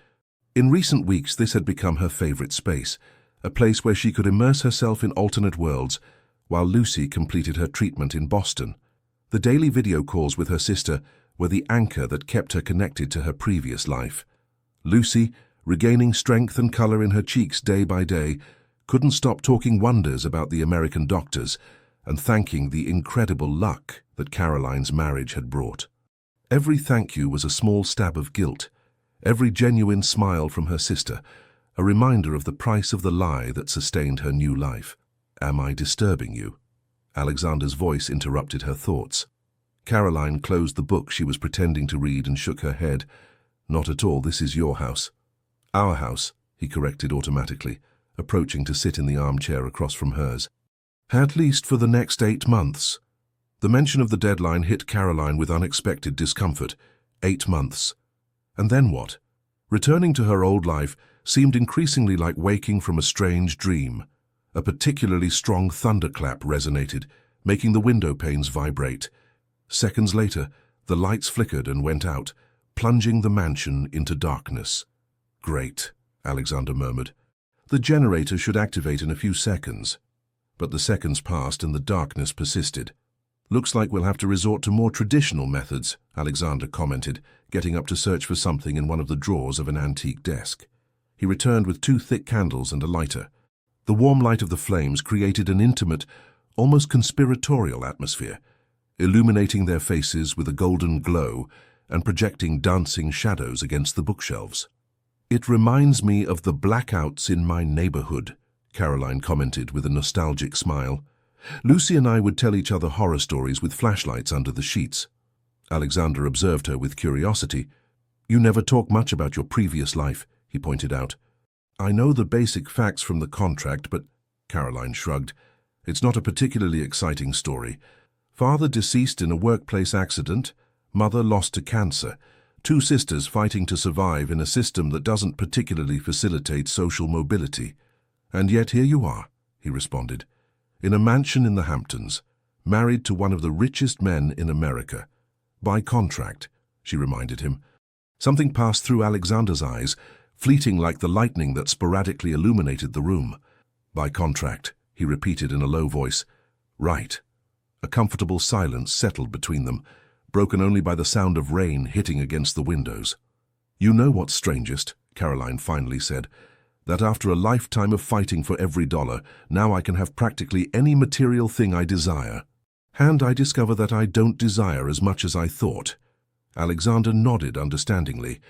In recent weeks, this had become her favorite space, a place where she could immerse herself in alternate worlds, while Lucy completed her treatment in Boston. The daily video calls with her sister were the anchor that kept her connected to her previous life. Lucy, regaining strength and color in her cheeks day by day, couldn't stop talking wonders about the American doctors and thanking the incredible luck that Caroline's marriage had brought. Every thank you was a small stab of guilt, every genuine smile from her sister, a reminder of the price of the lie that sustained her new life. "Am I disturbing you?" Alexander's voice interrupted her thoughts. Caroline closed the book she was pretending to read and shook her head. "Not at all, this is your house." "Our house," he corrected automatically, approaching to sit in the armchair across from hers. "At least for the next 8 months. The mention of the deadline hit Caroline with unexpected discomfort. 8 months. And then what? Returning to her old life seemed increasingly like waking from a strange dream. A particularly strong thunderclap resonated, making the window panes vibrate. Seconds later, the lights flickered and went out, plunging the mansion into darkness. "Great," Alexander murmured. "The generator should activate in a few seconds." But the seconds passed and the darkness persisted. "Looks like we'll have to resort to more traditional methods," Alexander commented, getting up to search for something in one of the drawers of an antique desk. He returned with 2 thick candles and a lighter. The warm light of the flames created an intimate, almost conspiratorial atmosphere, illuminating their faces with a golden glow and projecting dancing shadows against the bookshelves. "It reminds me of the blackouts in my neighborhood," Caroline commented with a nostalgic smile. "Lucy and I would tell each other horror stories with flashlights under the sheets." Alexander observed her with curiosity. "You never talk much about your previous life," he pointed out. "I know the basic facts from the contract, but—" Caroline shrugged. "It's not a particularly exciting story. Father deceased in a workplace accident, mother lost to cancer, 2 sisters fighting to survive in a system that doesn't particularly facilitate social mobility. And yet here you are," he responded, "in a mansion in the Hamptons, married to one of the richest men in America. By contract," she reminded him. Something passed through Alexander's eyes, fleeting like the lightning that sporadically illuminated the room. "By contract," he repeated in a low voice. "Right." A comfortable silence settled between them, broken only by the sound of rain hitting against the windows. "You know what's strangest," Caroline finally said, "that after a lifetime of fighting for every dollar, now I can have practically any material thing I desire. And I discover that I don't desire as much as I thought." Alexander nodded understandingly.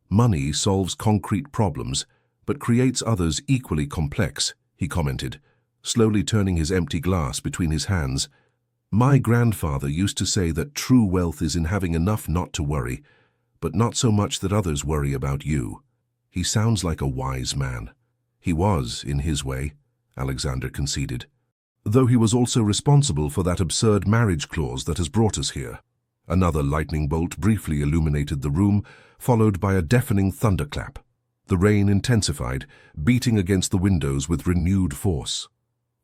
"Money solves concrete problems, but creates others equally complex," he commented, slowly turning his empty glass between his hands. "My grandfather used to say that true wealth is in having enough not to worry, but not so much that others worry about you." "He sounds like a wise man." "He was, in his way," Alexander conceded. "Though he was also responsible for that absurd marriage clause that has brought us here." Another lightning bolt briefly illuminated the room, followed by a deafening thunderclap. The rain intensified, beating against the windows with renewed force.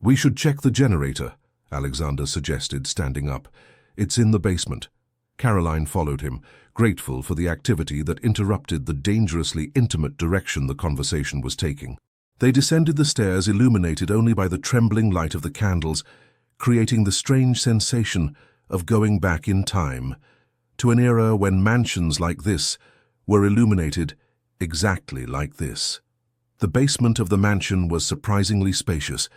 "We should check the generator," Alexander suggested, standing up. "It's in the basement." Caroline followed him, grateful for the activity that interrupted the dangerously intimate direction the conversation was taking. They descended the stairs illuminated only by the trembling light of the candles, creating the strange sensation of going back in time, to an era when mansions like this were illuminated exactly like this. The basement of the mansion was surprisingly spacious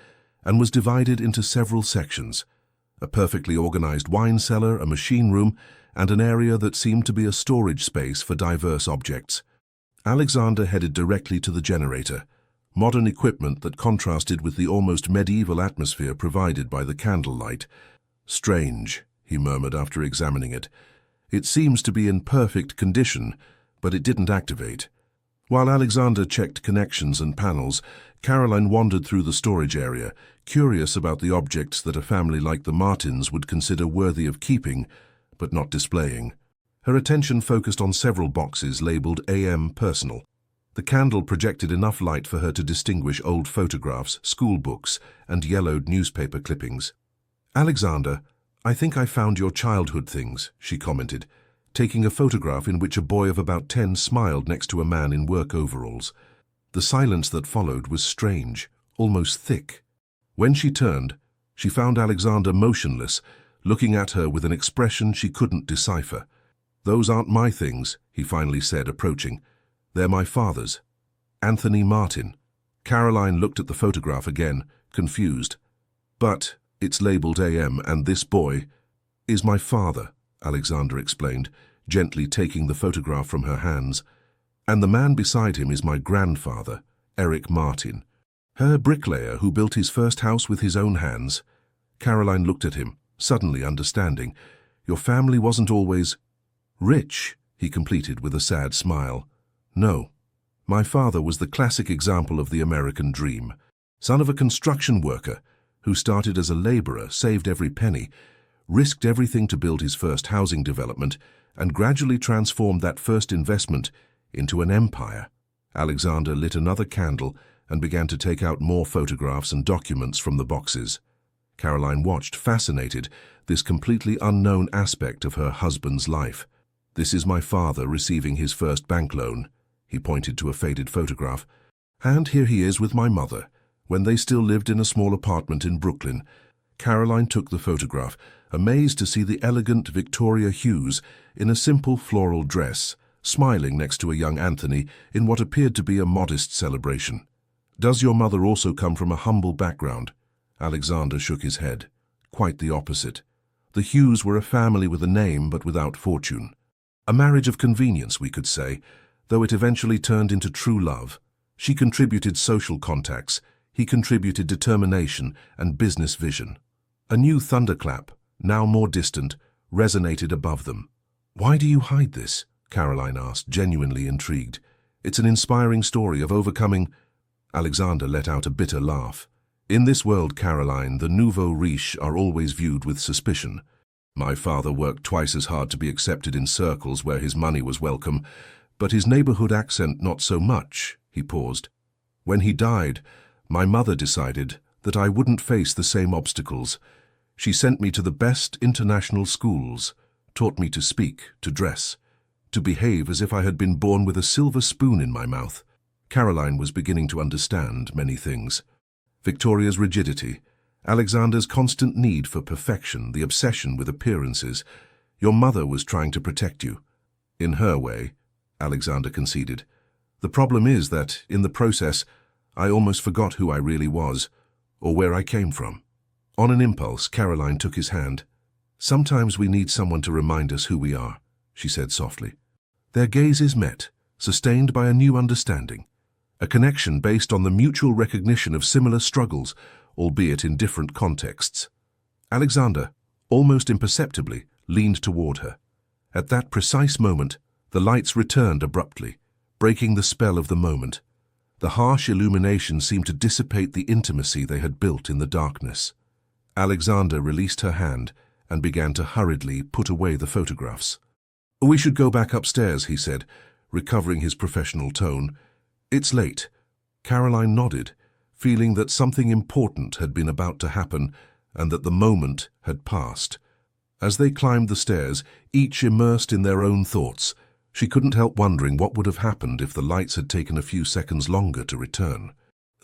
and was divided into several sections: a perfectly organized wine cellar, a machine room, and an area that seemed to be a storage space for diverse objects. Alexander headed directly to the generator, modern equipment that contrasted with the almost medieval atmosphere provided by the candlelight. "Strange," he murmured after examining it. "It seems to be in perfect condition, but it didn't activate." While Alexander checked connections and panels, Caroline wandered through the storage area, curious about the objects that a family like the Martins would consider worthy of keeping, but not displaying. Her attention focused on several boxes labeled AM Personal. The candle projected enough light for her to distinguish old photographs, school books, and yellowed newspaper clippings. "Alexander, I think I found your childhood things," she commented, taking a photograph in which a boy of about 10 smiled next to a man in work overalls. The silence that followed was strange, almost thick. When she turned, she found Alexander motionless, looking at her with an expression she couldn't decipher. "Those aren't my things," he finally said, approaching. "They're my father's. Anthony Martin." Caroline looked at the photograph again, confused. "But it's labeled AM, and this boy is my father," Alexander explained, gently taking the photograph from her hands. "And the man beside him is my grandfather, Eric Martin, her bricklayer who built his first house with his own hands." Caroline looked at him, suddenly understanding. "Your family wasn't always rich," he completed with a sad smile. "No. My father was the classic example of the American dream. Son of a construction worker who started as a laborer, saved every penny, risked everything to build his first housing development, and gradually transformed that first investment into an empire." Alexander lit another candle and began to take out more photographs and documents from the boxes. Caroline watched, fascinated, this completely unknown aspect of her husband's life. "This is my father receiving his first bank loan." He pointed to a faded photograph. "And here he is with my mother, when they still lived in a small apartment in Brooklyn." Caroline took the photograph, amazed to see the elegant Victoria Hughes in a simple floral dress, smiling next to a young Anthony in what appeared to be a modest celebration. "Does your mother also come from a humble background?" Alexander shook his head. "Quite the opposite. The Hughes were a family with a name but without fortune. A marriage of convenience, we could say, though it eventually turned into true love. She contributed social contacts, he contributed determination and business vision. A new thunderclap, now more distant, resonated above them." "Why do you hide this?" Caroline asked, genuinely intrigued. "It's an inspiring story of overcoming—" Alexander let out a bitter laugh. "In this world, Caroline, the nouveau riche are always viewed with suspicion. My father worked twice as hard to be accepted in circles where his money was welcome, but his neighborhood accent not so much." He paused. "When he died, my mother decided that I wouldn't face the same obstacles. She sent me to the best international schools, taught me to speak, to dress, to behave as if I had been born with a silver spoon in my mouth." Caroline was beginning to understand many things. Victoria's rigidity, Alexander's constant need for perfection, the obsession with appearances. "Your mother was trying to protect you." "In her way," Alexander conceded. "The problem is that, in the process, I almost forgot who I really was, or where I came from." On an impulse, Caroline took his hand. "Sometimes we need someone to remind us who we are," she said softly. Their gazes met, sustained by a new understanding, a connection based on the mutual recognition of similar struggles, albeit in different contexts. Alexander, almost imperceptibly, leaned toward her. At that precise moment, the lights returned abruptly, breaking the spell of the moment. The harsh illumination seemed to dissipate the intimacy they had built in the darkness. Alexander released her hand and began to hurriedly put away the photographs. "We should go back upstairs," he said, recovering his professional tone. "It's late." Caroline nodded, feeling that something important had been about to happen and that the moment had passed. As they climbed the stairs, each immersed in their own thoughts, she couldn't help wondering what would have happened if the lights had taken a few seconds longer to return.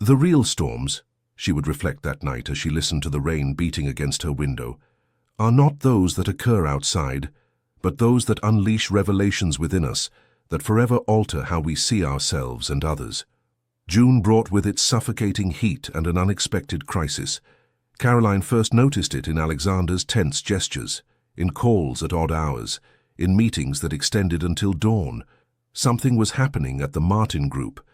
"The real storms," she would reflect that night as she listened to the rain beating against her window, "are not those that occur outside, but those that unleash revelations within us that forever alter how we see ourselves and others." June brought with it suffocating heat and an unexpected crisis. Caroline first noticed it in Alexander's tense gestures, in calls at odd hours, in meetings that extended until dawn. Something was happening at the Martin Group.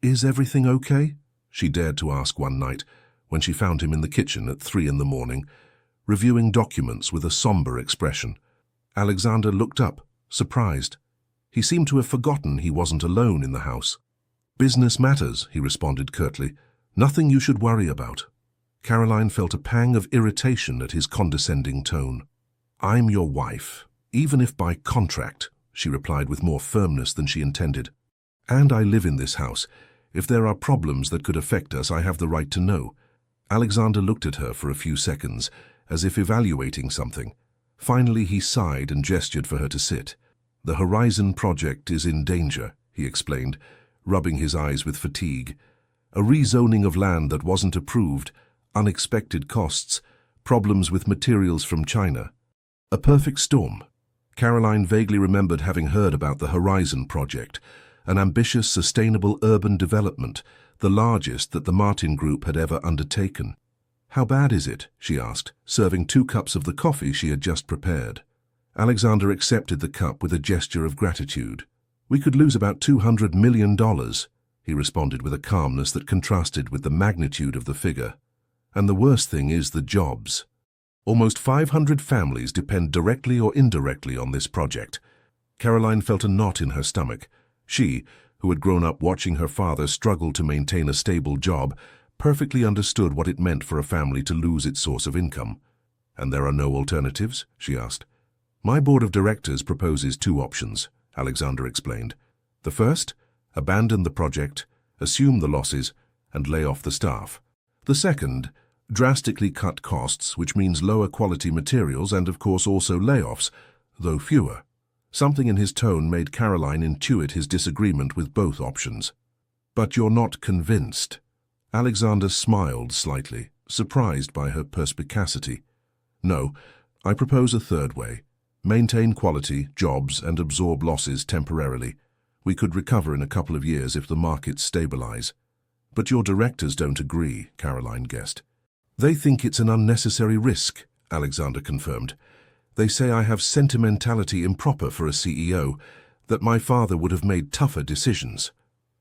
"Is everything okay?" she dared to ask one night, when she found him in the kitchen at 3 in the morning, reviewing documents with a somber expression. Alexander looked up, surprised. He seemed to have forgotten he wasn't alone in the house. "Business matters," he responded curtly. "Nothing you should worry about." Caroline felt a pang of irritation at his condescending tone. "I'm your wife, even if by contract," she replied with more firmness than she intended. "And I live in this house. If there are problems that could affect us, I have the right to know." Alexander looked at her for a few seconds, as if evaluating something. Finally, he sighed and gestured for her to sit. "The Horizon project is in danger," he explained, rubbing his eyes with fatigue. A rezoning of land that wasn't approved, unexpected costs, problems with materials from China. A perfect storm. Caroline vaguely remembered having heard about the Horizon project, an ambitious, sustainable urban development, the largest that the Martin Group had ever undertaken. "How bad is it?" she asked, serving 2 cups of the coffee she had just prepared. Alexander accepted the cup with a gesture of gratitude. "We could lose about $200 million, he responded with a calmness that contrasted with the magnitude of the figure. "And the worst thing is the jobs. Almost 500 families depend directly or indirectly on this project." Caroline felt a knot in her stomach. She, who had grown up watching her father struggle to maintain a stable job, perfectly understood what it meant for a family to lose its source of income. "And there are no alternatives?" she asked. "My board of directors proposes 2 options," Alexander explained. "The first, abandon the project, assume the losses, and lay off the staff. The second, drastically cut costs, which means lower quality materials and of course also layoffs, though fewer." Something in his tone made Caroline intuit his disagreement with both options. "But you're not convinced?" Alexander smiled slightly, surprised by her perspicacity. "No, I propose a third way. Maintain quality, jobs, and absorb losses temporarily. We could recover in a couple of years if the markets stabilize." "But your directors don't agree," Caroline guessed. "They think it's an unnecessary risk," Alexander confirmed. "They say I have sentimentality improper for a CEO, that my father would have made tougher decisions."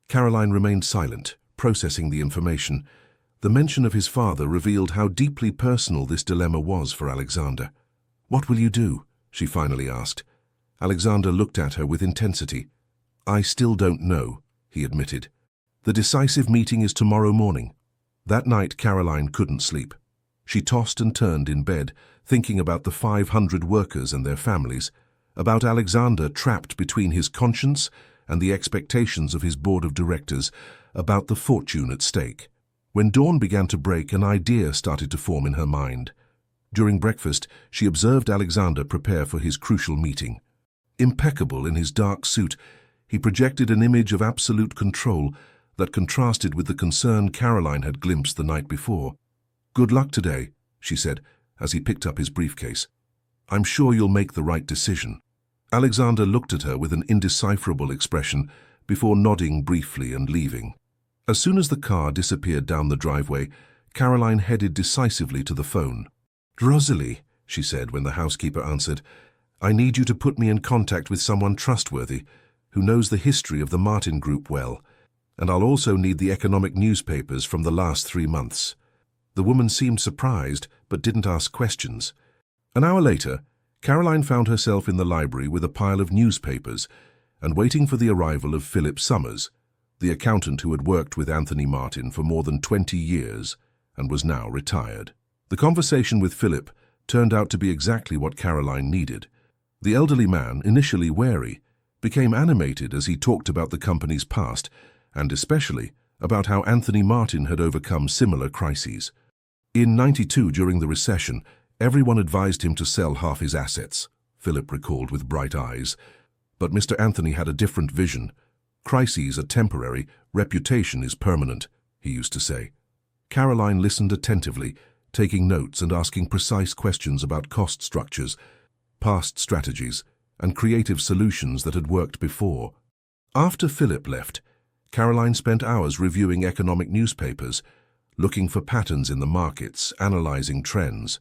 Caroline remained silent, processing the information. The mention of his father revealed how deeply personal this dilemma was for Alexander. "What will you do?" she finally asked. Alexander looked at her with intensity. "I still don't know," he admitted. "The decisive meeting is tomorrow morning." That night Caroline couldn't sleep. She tossed and turned in bed, thinking about the 500 workers and their families, about Alexander trapped between his conscience and the expectations of his board of directors, about the fortune at stake. When dawn began to break, an idea started to form in her mind. During breakfast, she observed Alexander prepare for his crucial meeting. Impeccable in his dark suit, he projected an image of absolute control that contrasted with the concern Caroline had glimpsed the night before. "Good luck today," she said, as he picked up his briefcase. "I'm sure you'll make the right decision." Alexander looked at her with an indecipherable expression before nodding briefly and leaving. As soon as the car disappeared down the driveway, Caroline headed decisively to the phone. "Rosalie," she said when the housekeeper answered, "I need you to put me in contact with someone trustworthy, who knows the history of the Martin Group well, and I'll also need the economic newspapers from the last 3 months." The woman seemed surprised, but didn't ask questions. An hour later, Caroline found herself in the library with a pile of newspapers and waiting for the arrival of Philip Summers, the accountant who had worked with Anthony Martin for more than 20 years and was now retired. The conversation with Philip turned out to be exactly what Caroline needed. The elderly man, initially wary, became animated as he talked about the company's past, and especially about how Anthony Martin had overcome similar crises. In '92, during the recession, everyone advised him to sell half his assets, Philip recalled with bright eyes. But Mr. Anthony had a different vision. "Crises are temporary, reputation is permanent," he used to say. Caroline listened attentively, taking notes and asking precise questions about cost structures, past strategies, and creative solutions that had worked before. After Philip left, Caroline spent hours reviewing economic newspapers, looking for patterns in the markets, analyzing trends.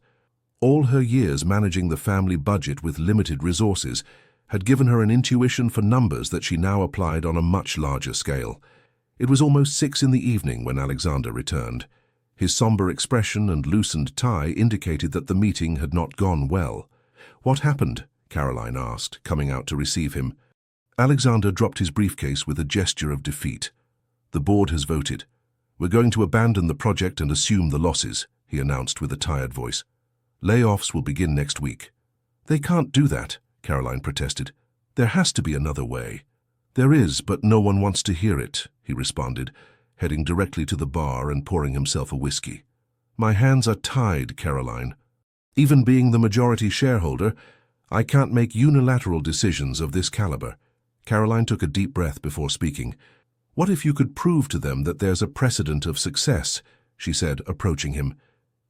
All her years managing the family budget with limited resources had given her an intuition for numbers that she now applied on a much larger scale. It was almost 6 in the evening when Alexander returned. His somber expression and loosened tie indicated that the meeting had not gone well. "What happened?" Caroline asked, coming out to receive him. Alexander dropped his briefcase with a gesture of defeat. "The board has voted. We're going to abandon the project and assume the losses," he announced with a tired voice. "Layoffs will begin next week." "They can't do that," Caroline protested. "There has to be another way." "There is, but no one wants to hear it," he responded, heading directly to the bar and pouring himself a whiskey. "My hands are tied, Caroline. Even being the majority shareholder, I can't make unilateral decisions of this caliber." Caroline took a deep breath before speaking. What if you could prove to them that there's a precedent of success, she said, approaching him.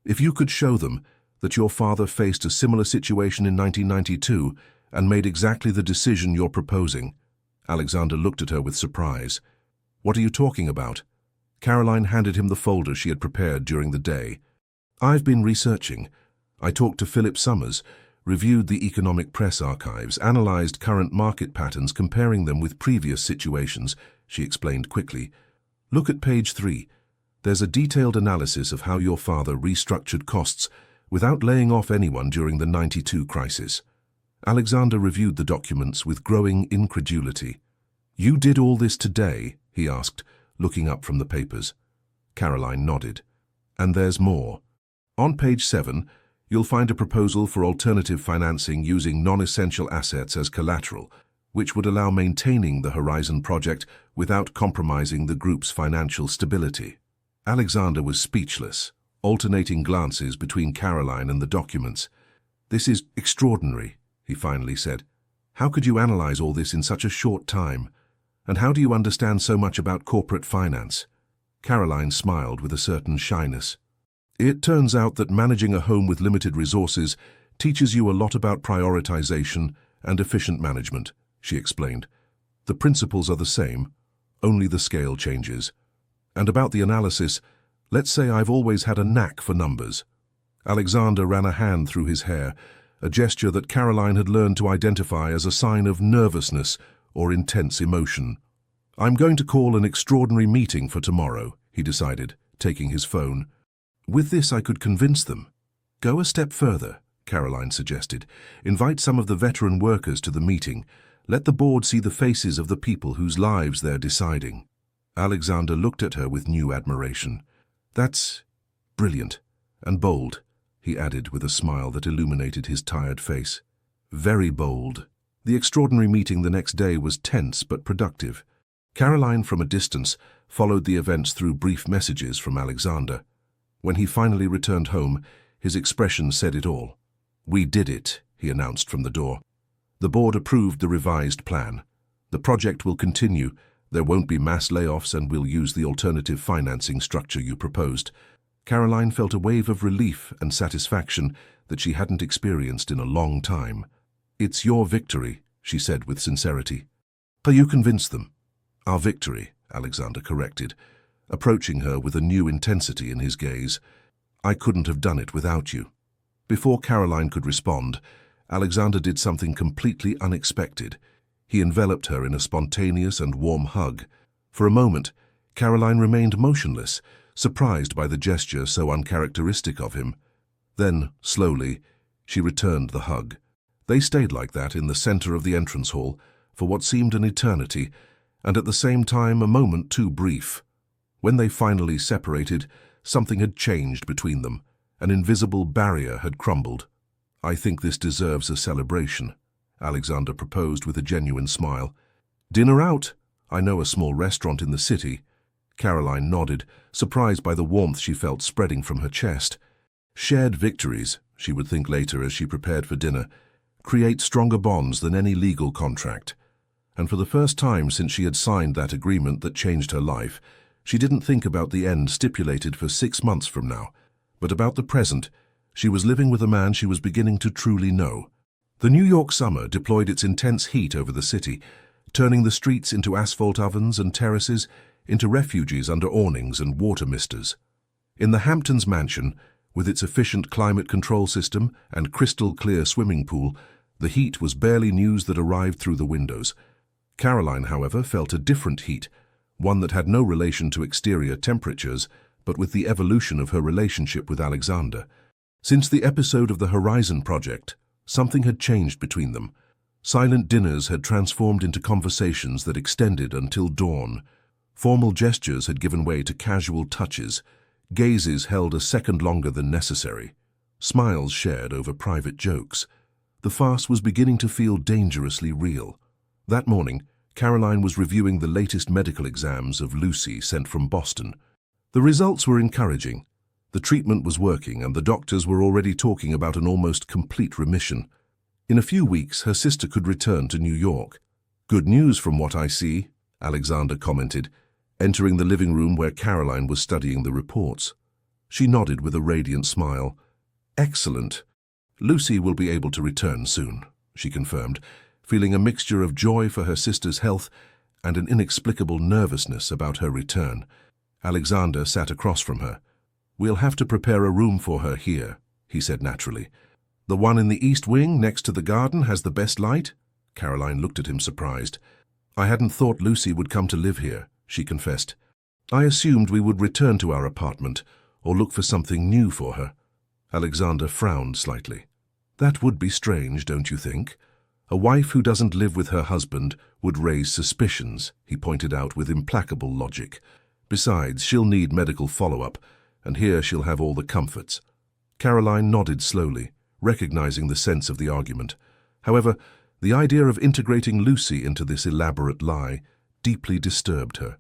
If you could show them that your father faced a similar situation in 1992 and made exactly the decision you're proposing. Alexander looked at her with surprise. What are you talking about? Caroline handed him the folder she had prepared during the day. I've been researching. I talked to Philip Summers, reviewed the economic press archives, analyzed current market patterns, comparing them with previous situations, she explained quickly. Look at page 3. There's a detailed analysis of how your father restructured costs without laying off anyone during the 92 crisis. Alexander reviewed the documents with growing incredulity. You did all this today? He asked, looking up from the papers. Caroline nodded. And there's more. On page 7, you'll find a proposal for alternative financing using non-essential assets as collateral, which would allow maintaining the Horizon project without compromising the group's financial stability. Alexander was speechless, alternating glances between Caroline and the documents. This is extraordinary, he finally said. How could you analyze all this in such a short time? And how do you understand so much about corporate finance? Caroline smiled with a certain shyness. It turns out that managing a home with limited resources teaches you a lot about prioritization and efficient management, she explained. The principles are the same, only the scale changes. And about the analysis, let's say I've always had a knack for numbers. Alexander ran a hand through his hair, a gesture that Caroline had learned to identify as a sign of nervousness or intense emotion. I'm going to call an extraordinary meeting for tomorrow, he decided, taking his phone. With this I could convince them. Go a step further, Caroline suggested. Invite some of the veteran workers to the meeting. Let the board see the faces of the people whose lives they're deciding. Alexander looked at her with new admiration. That's brilliant and bold, he added with a smile that illuminated his tired face. Very bold. The extraordinary meeting the next day was tense but productive. Caroline, from a distance, followed the events through brief messages from Alexander. When he finally returned home, his expression said it all. We did it, he announced from the door. The board approved the revised plan. The project will continue. There won't be mass layoffs and we'll use the alternative financing structure you proposed. Caroline felt a wave of relief and satisfaction that she hadn't experienced in a long time. It's your victory, she said with sincerity. But you convinced them. Our victory, Alexander corrected, approaching her with a new intensity in his gaze. I couldn't have done it without you. Before Caroline could respond, Alexander did something completely unexpected. He enveloped her in a spontaneous and warm hug. For a moment, Caroline remained motionless, surprised by the gesture so uncharacteristic of him. Then, slowly, she returned the hug. They stayed like that in the center of the entrance hall for what seemed an eternity, and at the same time a moment too brief. When they finally separated, something had changed between them. An invisible barrier had crumbled. I think this deserves a celebration, Alexander proposed with a genuine smile. Dinner out? I know a small restaurant in the city. Caroline nodded, surprised by the warmth she felt spreading from her chest. Shared victories, she would think later as she prepared for dinner, create stronger bonds than any legal contract. And for the first time since she had signed that agreement that changed her life, she didn't think about the end stipulated for 6 months from now, but about the present. She was living with a man she was beginning to truly know. The New York summer deployed its intense heat over the city, turning the streets into asphalt ovens and terraces, into refuges under awnings and water misters. In the Hamptons mansion, with its efficient climate control system and crystal-clear swimming pool, the heat was barely news that arrived through the windows. Caroline, however, felt a different heat, one that had no relation to exterior temperatures, but with the evolution of her relationship with Alexander. Since the episode of the Horizon project, something had changed between them. Silent dinners had transformed into conversations that extended until dawn. Formal gestures had given way to casual touches. Gazes held a second longer than necessary. Smiles shared over private jokes. The farce was beginning to feel dangerously real. That morning, Caroline was reviewing the latest medical exams of Lucy sent from Boston. The results were encouraging. The treatment was working and the doctors were already talking about an almost complete remission. In a few weeks, her sister could return to New York. Good news from what I see, Alexander commented. entering the living room where Caroline was studying the reports. She nodded with a radiant smile. "Excellent. Lucy will be able to return soon," she confirmed, feeling a mixture of joy for her sister's health and an inexplicable nervousness about her return. Alexander sat across from her. "We'll have to prepare a room for her here," he said naturally. "The one in the east wing next to the garden has the best light?" Caroline looked at him surprised. "I hadn't thought Lucy would come to live here," she confessed. "I assumed we would return to our apartment or look for something new for her." Alexander frowned slightly. "That would be strange, don't you think? A wife who doesn't live with her husband would raise suspicions," he pointed out with implacable logic. "Besides, she'll need medical follow-up, and here she'll have all the comforts." Caroline nodded slowly, recognizing the sense of the argument. However, the idea of integrating Lucy into this elaborate lie deeply disturbed her.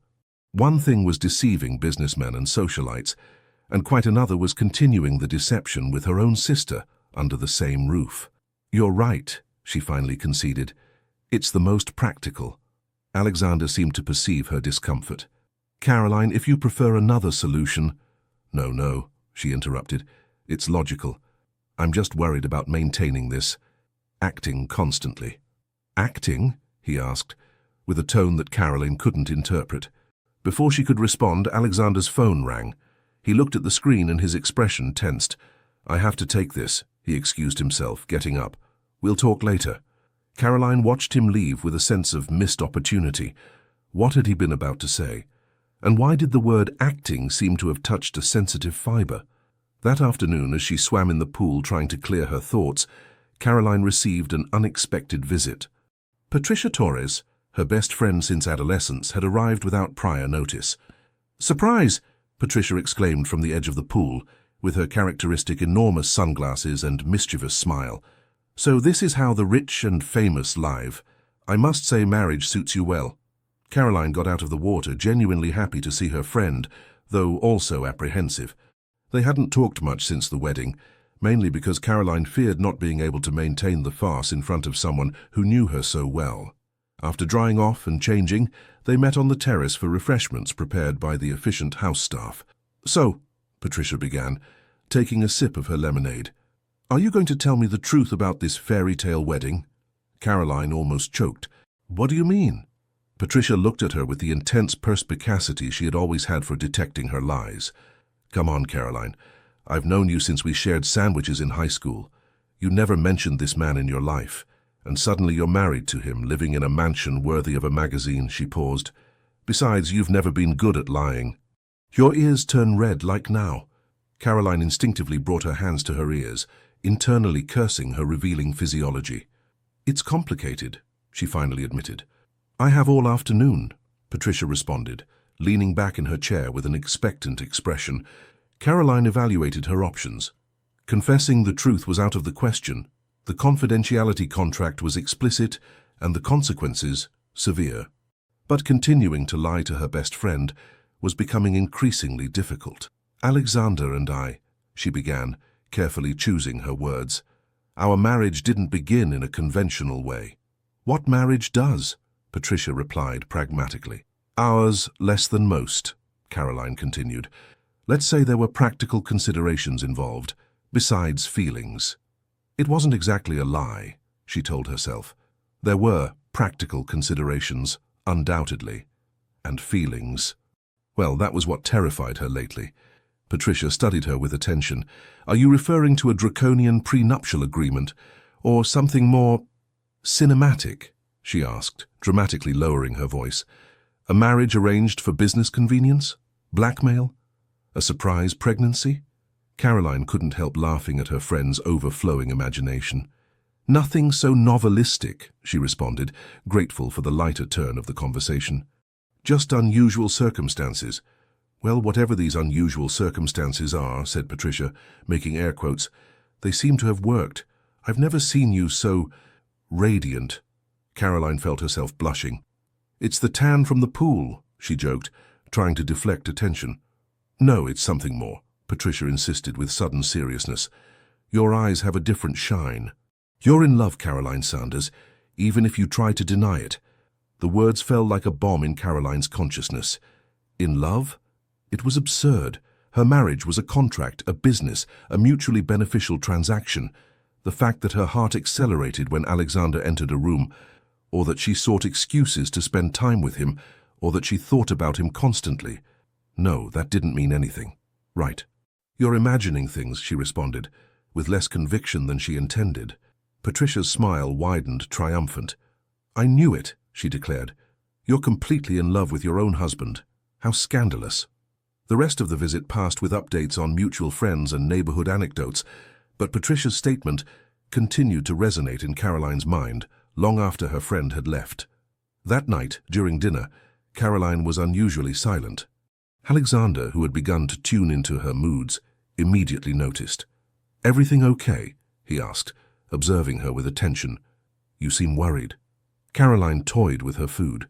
One thing was deceiving businessmen and socialites, and quite another was continuing the deception with her own sister under the same roof. "You're right," she finally conceded. "It's the most practical." Alexander seemed to perceive her discomfort. "Caroline, if you prefer another solution—" No, she interrupted. "It's logical. I'm just worried about maintaining this. Acting constantly." "Acting?" he asked, with a tone that Caroline couldn't interpret. Before she could respond, Alexander's phone rang. He looked at the screen and his expression tensed. "I have to take this," he excused himself, getting up. "We'll talk later." Caroline watched him leave with a sense of missed opportunity. What had he been about to say? And why did the word acting seem to have touched a sensitive fiber? That afternoon, as she swam in the pool trying to clear her thoughts, Caroline received an unexpected visit. Patricia Torres, her best friend since adolescence, had arrived without prior notice. "Surprise!" Patricia exclaimed from the edge of the pool, with her characteristic enormous sunglasses and mischievous smile. "So this is how the rich and famous live. I must say marriage suits you well." Caroline got out of the water, genuinely happy to see her friend, though also apprehensive. They hadn't talked much since the wedding, mainly because Caroline feared not being able to maintain the farce in front of someone who knew her so well. After drying off and changing, they met on the terrace for refreshments prepared by the efficient house staff. "So," Patricia began, taking a sip of her lemonade, "are you going to tell me the truth about this fairy tale wedding?" Caroline almost choked. "What do you mean?" Patricia looked at her with the intense perspicacity she had always had for detecting her lies. "Come on, Caroline. I've known you since we shared sandwiches in high school. You never mentioned this man in your life, and suddenly you're married to him, living in a mansion worthy of a magazine," she paused. "Besides, you've never been good at lying." Your ears turn red like now. Caroline instinctively brought her hands to her ears, internally cursing her revealing physiology. "It's complicated," she finally admitted. "I have all afternoon," Patricia responded, leaning back in her chair with an expectant expression. Caroline evaluated her options. Confessing the truth was out of the question. The confidentiality contract was explicit and the consequences severe. But continuing to lie to her best friend was becoming increasingly difficult. "Alexander and I," she began, carefully choosing her words. "Our marriage didn't begin in a conventional way." "What marriage does?" Patricia replied pragmatically. "Ours less than most," Caroline continued. "Let's say there were practical considerations involved, besides feelings." It wasn't exactly a lie, she told herself. There were practical considerations, undoubtedly, and feelings. Well, that was what terrified her lately. Patricia studied her with attention. "Are you referring to a draconian prenuptial agreement, or something more cinematic?" she asked, dramatically lowering her voice. "A marriage arranged for business convenience? Blackmail? A surprise pregnancy?" Caroline couldn't help laughing at her friend's overflowing imagination. "Nothing so novelistic," she responded, grateful for the lighter turn of the conversation. "Just unusual circumstances." "Well, whatever these unusual circumstances are," said Patricia, making air quotes, "they seem to have worked. I've never seen you so radiant." Caroline felt herself blushing. "It's the tan from the pool," she joked, trying to deflect attention. "No, it's something more," Patricia insisted with sudden seriousness. "Your eyes have a different shine. You're in love, Caroline Sanders, even if you try to deny it." The words fell like a bomb in Caroline's consciousness. In love? It was absurd. Her marriage was a contract, a business, a mutually beneficial transaction. The fact that her heart accelerated when Alexander entered a room, or that she sought excuses to spend time with him, or that she thought about him constantly. No, that didn't mean anything. Right. You're imagining things, she responded, with less conviction than she intended. Patricia's smile widened, triumphant. I knew it, she declared. You're completely in love with your own husband. How scandalous. The rest of the visit passed with updates on mutual friends and neighborhood anecdotes, but Patricia's statement continued to resonate in Caroline's mind long after her friend had left. That night, during dinner, Caroline was unusually silent. Alexander, who had begun to tune into her moods, immediately noticed. Everything okay? He asked, observing her with attention. You seem worried. Caroline toyed with her food.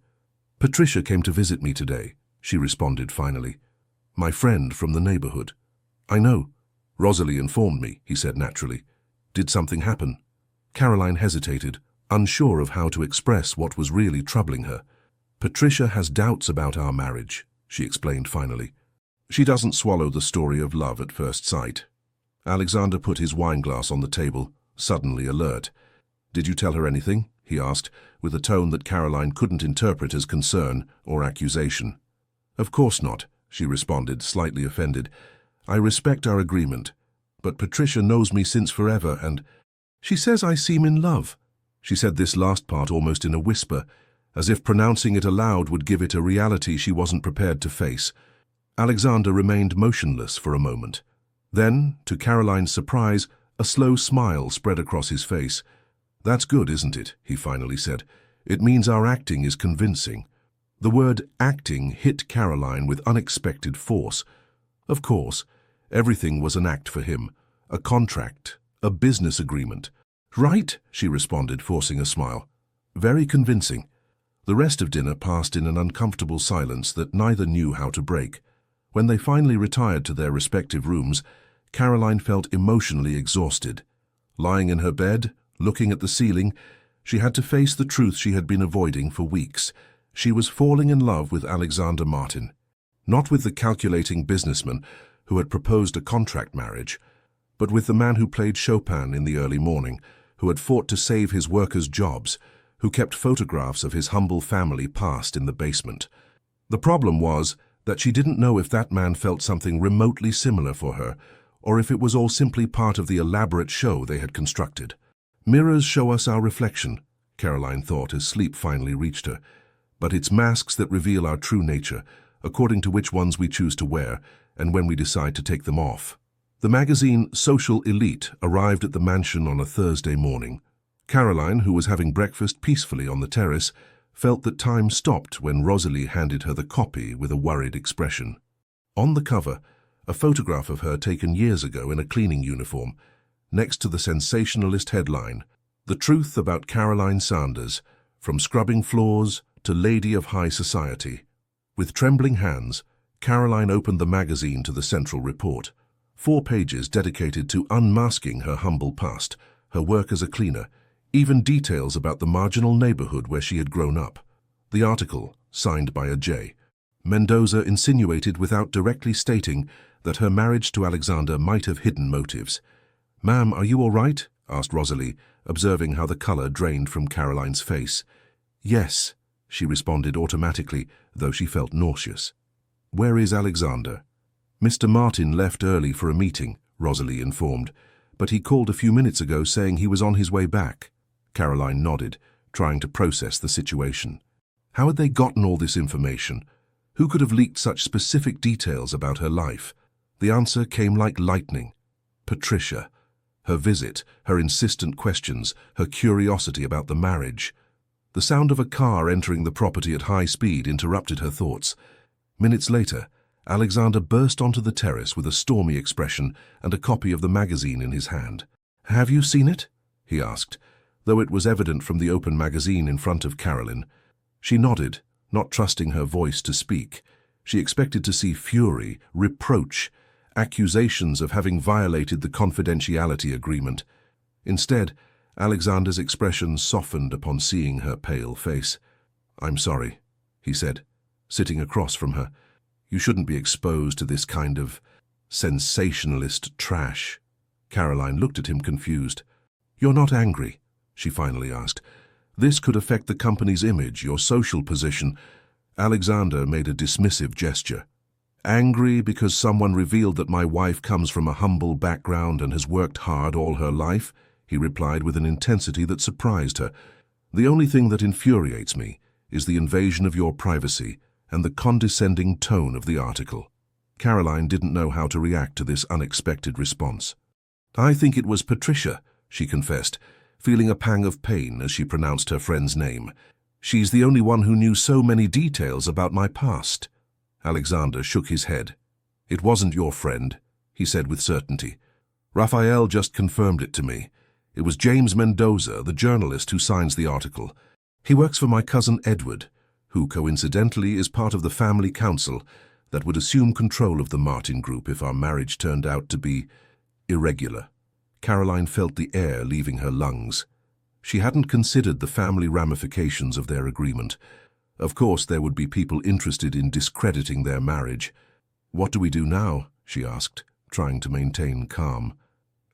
Patricia came to visit me today, she responded finally. My friend from the neighborhood. I know. Rosalie informed me, he said naturally. Did something happen? Caroline hesitated, unsure of how to express what was really troubling her. Patricia has doubts about our marriage, she explained finally. She doesn't swallow the story of love at first sight. Alexander put his wineglass on the table, suddenly alert. Did you tell her anything? He asked, with a tone that Caroline couldn't interpret as concern or accusation. Of course not, she responded, slightly offended. I respect our agreement, but Patricia knows me since forever and she says I seem in love. She said this last part almost in a whisper, as if pronouncing it aloud would give it a reality she wasn't prepared to face. Alexander remained motionless for a moment. Then, to Caroline's surprise, a slow smile spread across his face. That's good, isn't it? He finally said. It means our acting is convincing. The word acting hit Caroline with unexpected force. Of course, everything was an act for him, a contract, a business agreement. Right, she responded, forcing a smile. Very convincing. The rest of dinner passed in an uncomfortable silence that neither knew how to break. When they finally retired to their respective rooms, Caroline felt emotionally exhausted. Lying in her bed, looking at the ceiling, she had to face the truth she had been avoiding for weeks. She was falling in love with Alexander Martin. Not with the calculating businessman who had proposed a contract marriage, but with the man who played Chopin in the early morning, who had fought to save his workers' jobs, who kept photographs of his humble family past in the basement. The problem was that she didn't know if that man felt something remotely similar for her, or if it was all simply part of the elaborate show they had constructed. Mirrors show us our reflection, Caroline thought as sleep finally reached her, but it's masks that reveal our true nature, according to which ones we choose to wear and when we decide to take them off. The magazine Social Elite arrived at the mansion on a Thursday morning. Caroline, who was having breakfast peacefully on the terrace, felt that time stopped when Rosalie handed her the copy with a worried expression. On the cover, a photograph of her taken years ago in a cleaning uniform, next to the sensationalist headline, The Truth About Caroline Sanders, From Scrubbing Floors to Lady of High Society. With trembling hands, Caroline opened the magazine to the central report. 4 pages dedicated to unmasking her humble past, her work as a cleaner, even details about the marginal neighborhood where she had grown up. The article, signed by a J. Mendoza, insinuated without directly stating that her marriage to Alexander might have hidden motives. "Ma'am, are you all right?" asked Rosalie, observing how the color drained from Caroline's face. "Yes," she responded automatically, though she felt nauseous. "Where is Alexander?" "Mr. Martin left early for a meeting," Rosalie informed, "but he called a few minutes ago saying he was on his way back." Caroline nodded, trying to process the situation. How had they gotten all this information? Who could have leaked such specific details about her life? The answer came like lightning. Patricia. Her visit, her insistent questions, her curiosity about the marriage. The sound of a car entering the property at high speed interrupted her thoughts. Minutes later, Alexander burst onto the terrace with a stormy expression and a copy of the magazine in his hand. "Have you seen it?" he asked, though it was evident from the open magazine in front of Caroline. She nodded, not trusting her voice to speak. She expected to see fury, reproach, accusations of having violated the confidentiality agreement. Instead, Alexander's expression softened upon seeing her pale face. "I'm sorry," he said, sitting across from her. You shouldn't be exposed to this kind of sensationalist trash. Caroline looked at him confused. You're not angry, she finally asked. This could affect the company's image, your social position. Alexander made a dismissive gesture. Angry because someone revealed that my wife comes from a humble background and has worked hard all her life, he replied with an intensity that surprised her. The only thing that infuriates me is the invasion of your privacy and the condescending tone of the article. Caroline didn't know how to react to this unexpected response. I think it was Patricia, she confessed, feeling a pang of pain as she pronounced her friend's name. She's the only one who knew so many details about my past. Alexander shook his head. It wasn't your friend, he said with certainty. Raphael just confirmed it to me. It was James Mendoza, the journalist who signs the article. He works for my cousin Edward, who coincidentally is part of the family council that would assume control of the Martin Group if our marriage turned out to be irregular. Caroline felt the air leaving her lungs. She hadn't considered the family ramifications of their agreement. Of course, there would be people interested in discrediting their marriage. What do we do now? She asked, trying to maintain calm.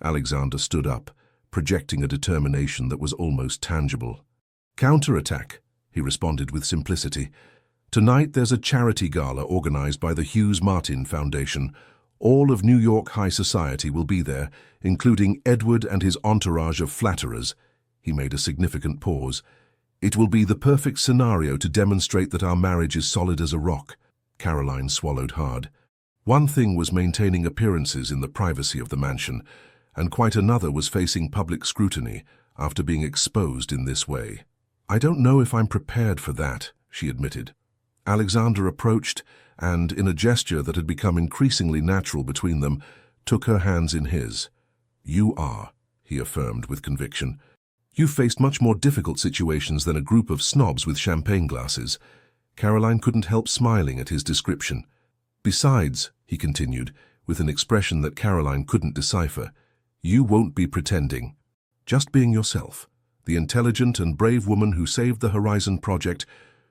Alexander stood up, projecting a determination that was almost tangible. Counterattack, he responded with simplicity. Tonight there's a charity gala organized by the Hughes Martin Foundation. All of New York high society will be there, including Edward and his entourage of flatterers. He made a significant pause. It will be the perfect scenario to demonstrate that our marriage is solid as a rock. Caroline swallowed hard. One thing was maintaining appearances in the privacy of the mansion, and quite another was facing public scrutiny after being exposed in this way. I don't know if I'm prepared for that, she admitted. Alexander approached and, in a gesture that had become increasingly natural between them, took her hands in his. You are, he affirmed with conviction. You've faced much more difficult situations than a group of snobs with champagne glasses. Caroline couldn't help smiling at his description. Besides, he continued, with an expression that Caroline couldn't decipher, you won't be pretending. Just being yourself, the intelligent and brave woman who saved the Horizon Project,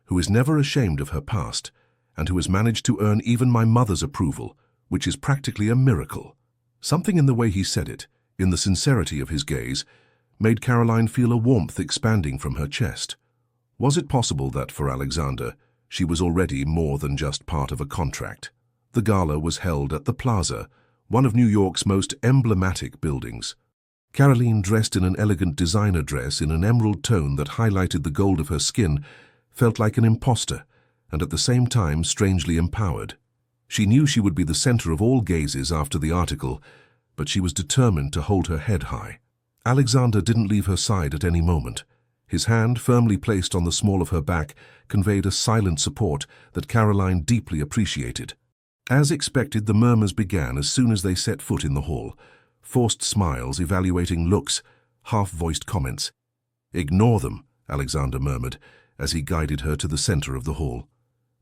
who is never ashamed of her past, and who has managed to earn even my mother's approval, which is practically a miracle. Something in the way he said it, in the sincerity of his gaze, made Caroline feel a warmth expanding from her chest. Was it possible that, for Alexander, she was already more than just part of a contract? The gala was held at the Plaza, one of New York's most emblematic buildings. Caroline, dressed in an elegant designer dress in an emerald tone that highlighted the gold of her skin, felt like an imposter, and at the same time strangely empowered. She knew she would be the center of all gazes after the article, but she was determined to hold her head high. Alexander didn't leave her side at any moment. His hand, firmly placed on the small of her back, conveyed a silent support that Caroline deeply appreciated. As expected, the murmurs began as soon as they set foot in the hall. Forced smiles, evaluating looks, half-voiced comments. Ignore them, Alexander murmured, as he guided her to the center of the hall.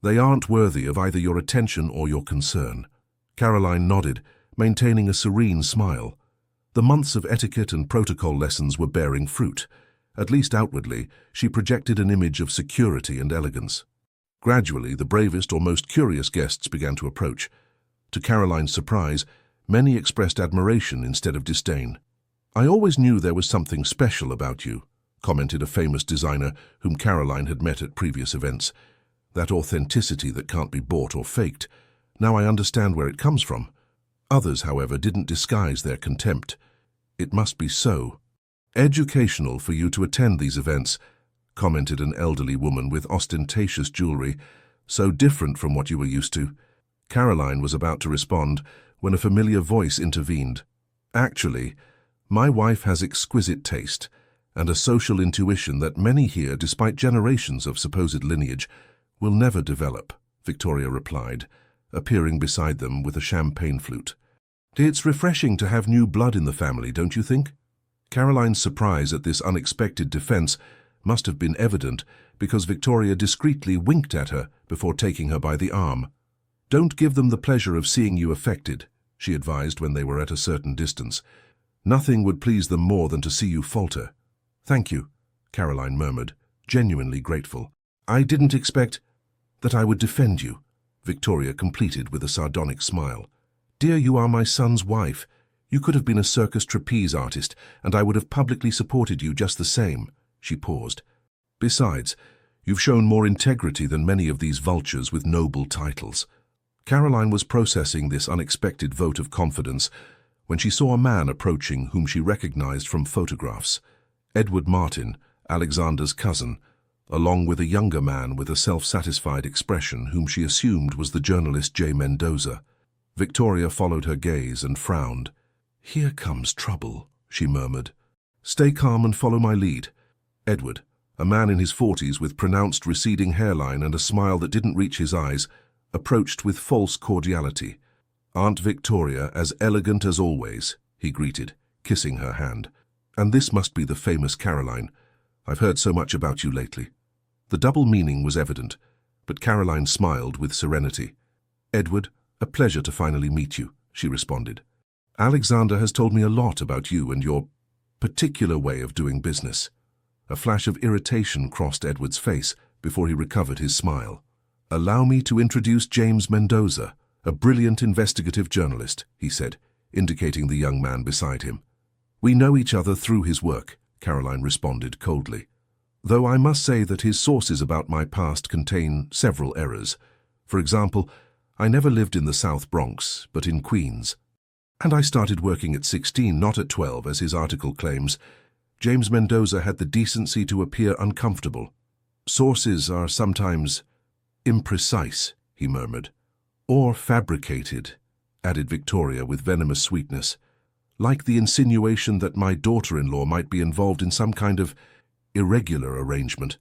They aren't worthy of either your attention or your concern. Caroline nodded, maintaining a serene smile. The months of etiquette and protocol lessons were bearing fruit. At least outwardly, she projected an image of security and elegance. Gradually, the bravest or most curious guests began to approach. To Caroline's surprise, many expressed admiration instead of disdain. I always knew there was something special about you, commented a famous designer whom Caroline had met at previous events. That authenticity that can't be bought or faked. Now I understand where it comes from. Others, however, didn't disguise their contempt. It must be so. Educational for you to attend these events, commented an elderly woman with ostentatious jewelry, so different from what you were used to. Caroline was about to respond when a familiar voice intervened. Actually, my wife has exquisite taste and a social intuition that many here, despite generations of supposed lineage, will never develop, Victoria replied, appearing beside them with a champagne flute. It's refreshing to have new blood in the family, don't you think? Caroline's surprise at this unexpected defense must have been evident because Victoria discreetly winked at her before taking her by the arm. Don't give them the pleasure of seeing you affected, she advised when they were at a certain distance. Nothing would please them more than to see you falter. Thank you, Caroline murmured, genuinely grateful. I didn't expect that I would defend you, Victoria completed with a sardonic smile. "Dear, you are my son's wife. You could have been a circus trapeze artist, and I would have publicly supported you just the same." She paused. "Besides, you've shown more integrity than many of these vultures with noble titles." Caroline was processing this unexpected vote of confidence when she saw a man approaching whom she recognized from photographs. Edward Martin, Alexander's cousin, along with a younger man with a self-satisfied expression whom she assumed was the journalist J. Mendoza. Victoria followed her gaze and frowned. "Here comes trouble," she murmured. "Stay calm and follow my lead." Edward, a man in his 40s with pronounced receding hairline and a smile that didn't reach his eyes, approached with false cordiality. "Aunt Victoria, as elegant as always," he greeted, kissing her hand. "And this must be the famous Caroline. I've heard so much about you lately." The double meaning was evident, but Caroline smiled with serenity. "Edward, a pleasure to finally meet you," she responded. "Alexander has told me a lot about you and your particular way of doing business." A flash of irritation crossed Edward's face before he recovered his smile. "Allow me to introduce James Mendoza, a brilliant investigative journalist," he said, indicating the young man beside him. "We know each other through his work," Caroline responded coldly. "Though I must say that his sources about my past contain several errors. For example, I never lived in the South Bronx, but in Queens. And I started working at 16, not at 12, as his article claims." James Mendoza had the decency to appear uncomfortable. "Sources are sometimes imprecise," he murmured. "Or fabricated," added Victoria with venomous sweetness. "Like the insinuation that my daughter-in-law might be involved in some kind of irregular arrangement.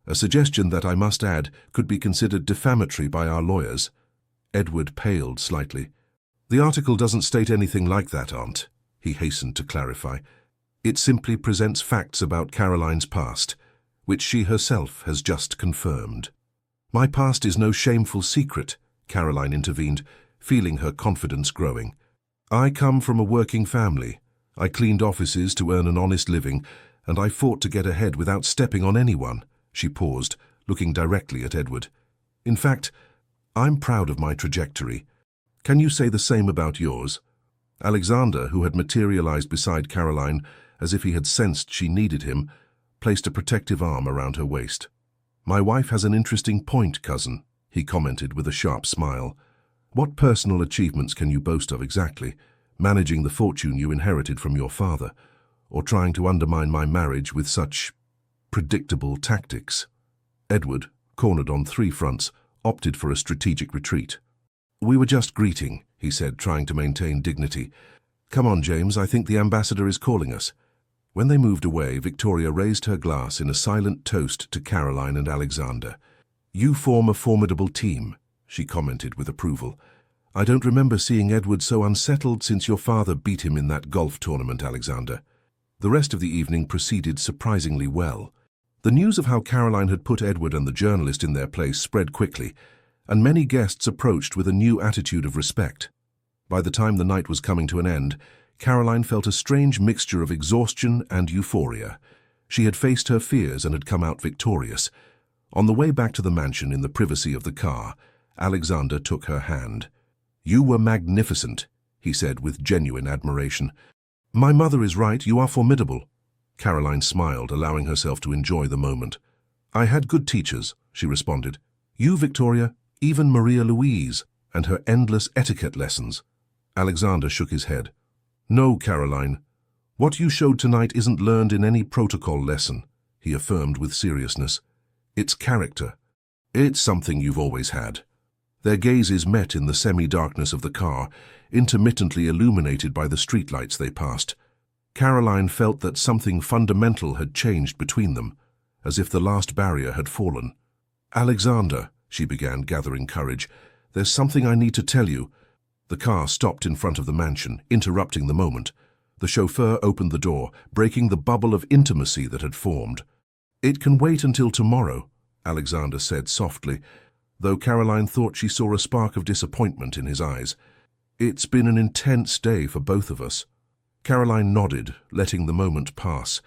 A suggestion that, I must add, could be considered defamatory by our lawyers." Edward paled slightly. "The article doesn't state anything like that, Aunt," he hastened to clarify. "It simply presents facts about Caroline's past, which she herself has just confirmed." "My past is no shameful secret," Caroline intervened, feeling her confidence growing. "I come from a working family. I cleaned offices to earn an honest living, and I fought to get ahead without stepping on anyone." She paused, looking directly at Edward. "In fact, I'm proud of my trajectory. Can you say the same about yours?" Alexander, who had materialized beside Caroline as if he had sensed she needed him, placed a protective arm around her waist. "My wife has an interesting point, cousin," he commented with a sharp smile. "What personal achievements can you boast of exactly? Managing the fortune you inherited from your father, or trying to undermine my marriage with such predictable tactics?" Edward, cornered on 3 fronts, opted for a strategic retreat. "We were just greeting," he said, trying to maintain dignity. "Come on, James, I think the ambassador is calling us." When they moved away, Victoria raised her glass in a silent toast to Caroline and Alexander. "You form a formidable team," she commented with approval. "I don't remember seeing Edward so unsettled since your father beat him in that golf tournament, Alexander." The rest of the evening proceeded surprisingly well. The news of how Caroline had put Edward and the journalist in their place spread quickly, and many guests approached with a new attitude of respect. By the time the night was coming to an end, Caroline felt a strange mixture of exhaustion and euphoria. She had faced her fears and had come out victorious. On the way back to the mansion in the privacy of the car, Alexander took her hand. "You were magnificent," he said with genuine admiration. "My mother is right, you are formidable." Caroline smiled, allowing herself to enjoy the moment. "I had good teachers," she responded. "You, Victoria, even Maria Louise, and her endless etiquette lessons." Alexander shook his head. "No, Caroline. What you showed tonight isn't learned in any protocol lesson," he affirmed with seriousness. "It's character. It's something you've always had." Their gazes met in the semi-darkness of the car, intermittently illuminated by the streetlights they passed. Caroline felt that something fundamental had changed between them, as if the last barrier had fallen. "Alexander," she began, gathering courage, "there's something I need to tell you." The car stopped in front of the mansion, interrupting the moment. The chauffeur opened the door, breaking the bubble of intimacy that had formed. "It can wait until tomorrow," Alexander said softly, though Caroline thought she saw a spark of disappointment in his eyes. "It's been an intense day for both of us." Caroline nodded, letting the moment pass.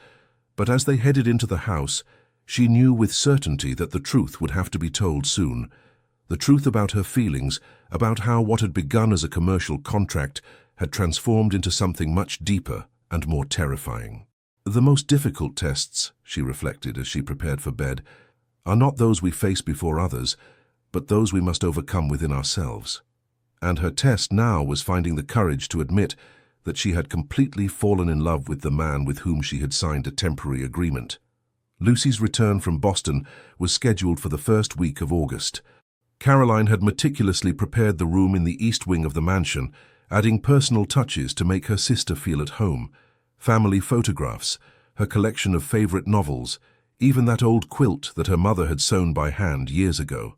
But as they headed into the house, she knew with certainty that the truth would have to be told soon. The truth about her feelings, about how what had begun as a commercial contract had transformed into something much deeper and more terrifying. The most difficult tests, she reflected as she prepared for bed, are not those we face before others, but those we must overcome within ourselves. And her test now was finding the courage to admit that she had completely fallen in love with the man with whom she had signed a temporary agreement. Lucy's return from Boston was scheduled for the first week of August. Caroline had meticulously prepared the room in the east wing of the mansion, adding personal touches to make her sister feel at home. Family photographs, her collection of favorite novels, even that old quilt that her mother had sewn by hand years ago.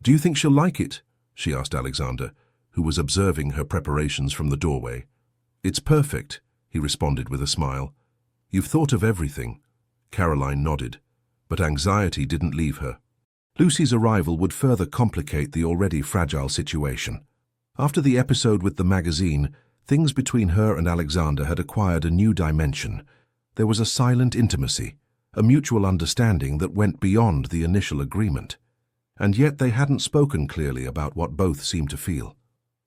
"Do you think she'll like it?" she asked Alexander, who was observing her preparations from the doorway. "It's perfect," he responded with a smile. "You've thought of everything." Caroline nodded, but anxiety didn't leave her. Lucy's arrival would further complicate the already fragile situation. After the episode with the magazine, things between her and Alexander had acquired a new dimension. There was a silent intimacy, a mutual understanding that went beyond the initial agreement. And yet they hadn't spoken clearly about what both seemed to feel.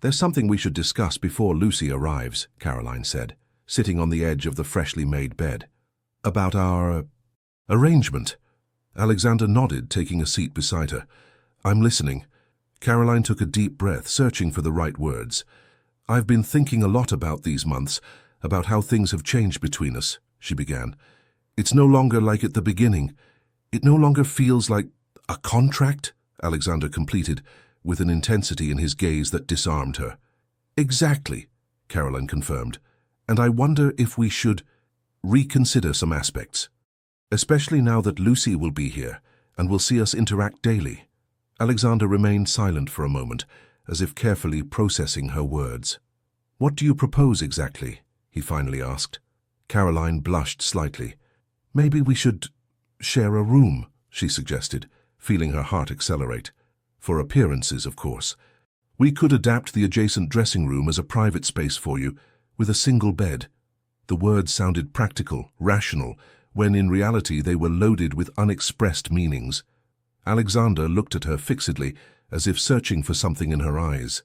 "There's something we should discuss before Lucy arrives," Caroline said, sitting on the edge of the freshly made bed. "About our arrangement." Alexander nodded, taking a seat beside her. "I'm listening." Caroline took a deep breath, searching for the right words. "I've been thinking a lot about these months, about how things have changed between us," she began. "It's no longer like at the beginning. It no longer feels like a contract," Alexander completed, with an intensity in his gaze that disarmed her. "Exactly," Caroline confirmed. "And I wonder if we should reconsider some aspects, especially now that Lucy will be here and will see us interact daily." Alexander remained silent for a moment, as if carefully processing her words. "What do you propose exactly?" he finally asked. Caroline blushed slightly. "Maybe we should share a room," she suggested, feeling her heart accelerate. "For appearances, of course. We could adapt the adjacent dressing room as a private space for you, with a single bed." The words sounded practical, rational, when in reality they were loaded with unexpressed meanings. Alexander looked at her fixedly, as if searching for something in her eyes.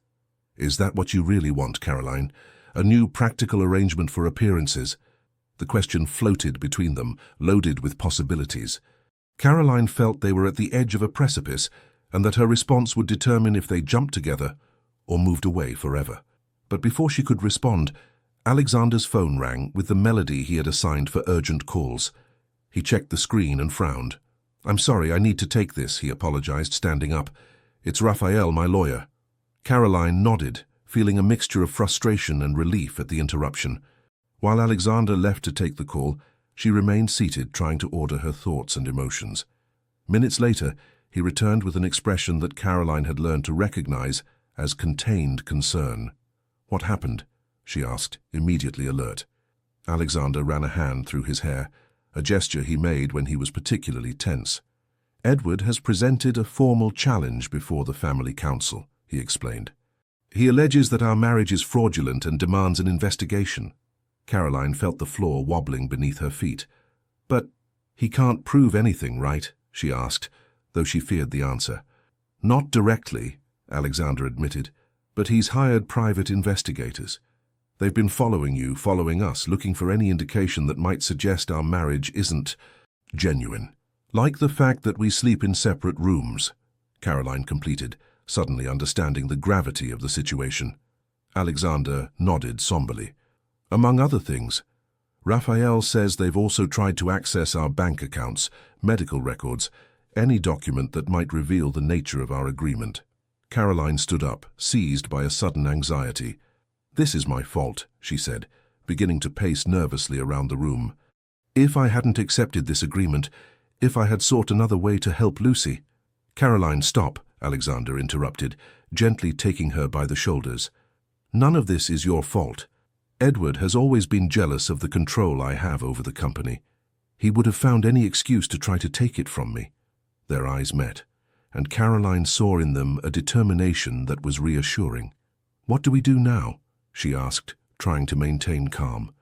"Is that what you really want, Caroline? A new practical arrangement for appearances?" The question floated between them, loaded with possibilities. Caroline felt they were at the edge of a precipice, and that her response would determine if they jumped together or moved away forever. But before she could respond, Alexander's phone rang with the melody he had assigned for urgent calls. He checked the screen and frowned. "I'm sorry, I need to take this," he apologized, standing up. "It's Raphael, my lawyer." Caroline nodded, feeling a mixture of frustration and relief at the interruption. While Alexander left to take the call, she remained seated, trying to order her thoughts and emotions. Minutes later, he returned with an expression that Caroline had learned to recognize as contained concern. "What happened?" she asked, immediately alert. Alexander ran a hand through his hair, a gesture he made when he was particularly tense. "Edward has presented a formal challenge before the family council," he explained. "He alleges that our marriage is fraudulent and demands an investigation." Caroline felt the floor wobbling beneath her feet. "But he can't prove anything, right?" she asked, though she feared the answer. "Not directly," Alexander admitted, "but he's hired private investigators. They've been following you, following us, looking for any indication that might suggest our marriage isn't genuine. Like the fact that we sleep in separate rooms," Caroline completed, suddenly understanding the gravity of the situation. Alexander nodded somberly. "Among other things, Raphael says they've also tried to access our bank accounts, medical records, any document that might reveal the nature of our agreement." Caroline stood up, seized by a sudden anxiety. "This is my fault," she said, beginning to pace nervously around the room. "If I hadn't accepted this agreement, if I had sought another way to help Lucy—" "Caroline, stop," Alexander interrupted, gently taking her by the shoulders. "None of this is your fault. Edward has always been jealous of the control I have over the company. He would have found any excuse to try to take it from me." Their eyes met, and Caroline saw in them a determination that was reassuring. "What do we do now?" she asked, trying to maintain calm.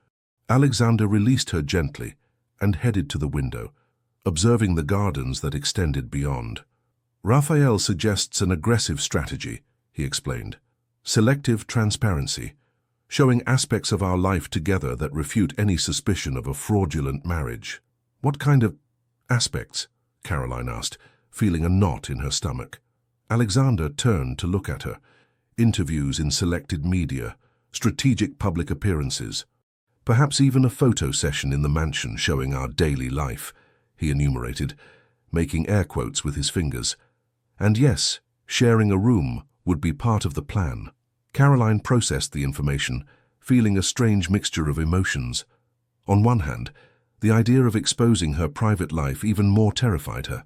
Alexander released her gently and headed to the window, observing the gardens that extended beyond. Raphael suggests an aggressive strategy, he explained. Selective transparency, showing aspects of our life together that refute any suspicion of a fraudulent marriage. What kind of aspects? Caroline asked, feeling a knot in her stomach. Alexander turned to look at her. Interviews in selected media, strategic public appearances, perhaps even a photo session in the mansion showing our daily life, he enumerated, making air quotes with his fingers. And yes, sharing a room would be part of the plan. Caroline processed the information, feeling a strange mixture of emotions. On one hand, the idea of exposing her private life even more terrified her.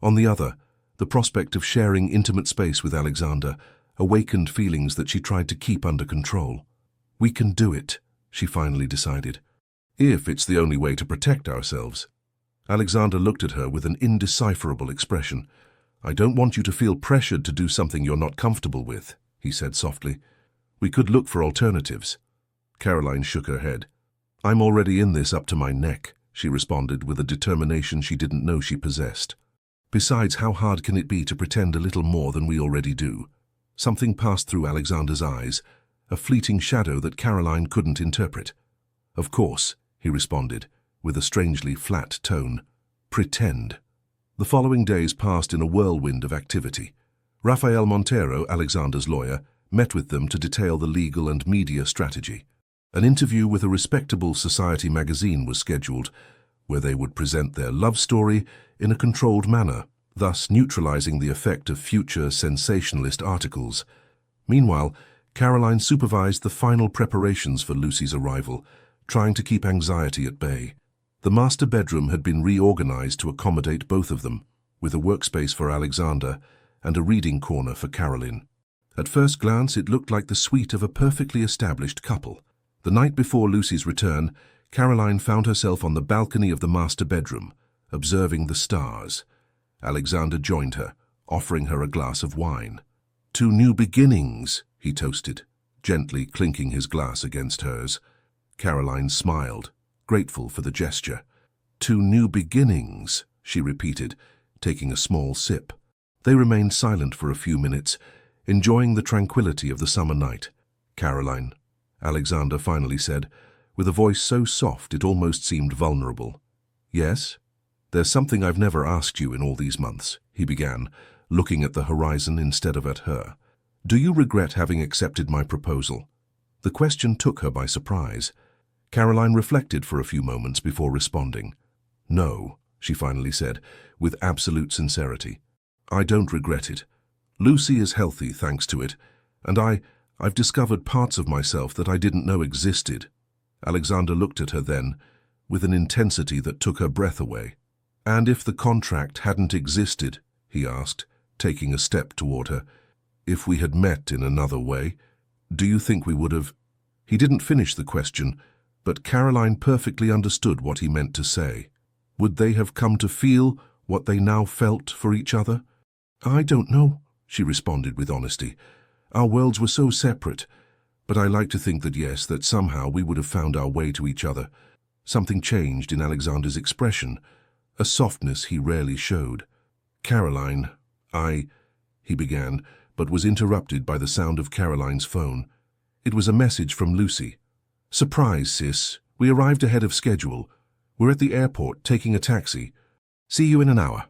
On the other, the prospect of sharing intimate space with Alexander awakened feelings that she tried to keep under control. We can do it, she finally decided. If it's the only way to protect ourselves. Alexander looked at her with an indecipherable expression. I don't want you to feel pressured to do something you're not comfortable with, he said softly. We could look for alternatives. Caroline shook her head. I'm already in this up to my neck, she responded with a determination she didn't know she possessed. Besides, how hard can it be to pretend a little more than we already do? Something passed through Alexander's eyes, a fleeting shadow that Caroline couldn't interpret. Of course, he responded, with a strangely flat tone. Pretend. The following days passed in a whirlwind of activity. Rafael Montero, Alexander's lawyer, met with them to detail the legal and media strategy. An interview with a respectable society magazine was scheduled, where they would present their love story in a controlled manner, thus neutralizing the effect of future sensationalist articles. Meanwhile, Caroline supervised the final preparations for Lucy's arrival, trying to keep anxiety at bay. The master bedroom had been reorganized to accommodate both of them, with a workspace for Alexander and a reading corner for Caroline. At first glance, it looked like the suite of a perfectly established couple. The night before Lucy's return, Caroline found herself on the balcony of the master bedroom, observing the stars. Alexander joined her, offering her a glass of wine. To new beginnings, he toasted, gently clinking his glass against hers. Caroline smiled, grateful for the gesture. To new beginnings, she repeated, taking a small sip. They remained silent for a few minutes, enjoying the tranquility of the summer night. Caroline, Alexander finally said, with a voice so soft it almost seemed vulnerable. Yes? There's something I've never asked you in all these months, he began, looking at the horizon instead of at her. Do you regret having accepted my proposal? The question took her by surprise. Caroline reflected for a few moments before responding. No, she finally said, with absolute sincerity. I don't regret it. Lucy is healthy thanks to it, and I've discovered parts of myself that I didn't know existed. Alexander looked at her then, with an intensity that took her breath away. And if the contract hadn't existed, he asked, taking a step toward her, if we had met in another way, do you think we would have? He didn't finish the question, but Caroline perfectly understood what he meant to say. Would they have come to feel what they now felt for each other? I don't know, she responded with honesty. Our worlds were so separate, but I like to think that yes, that somehow we would have found our way to each other. Something changed in Alexander's expression, a softness he rarely showed. Caroline, he began, but was interrupted by the sound of Caroline's phone. It was a message from Lucy. Surprise, sis. We arrived ahead of schedule. We're at the airport taking a taxi. See you in an hour.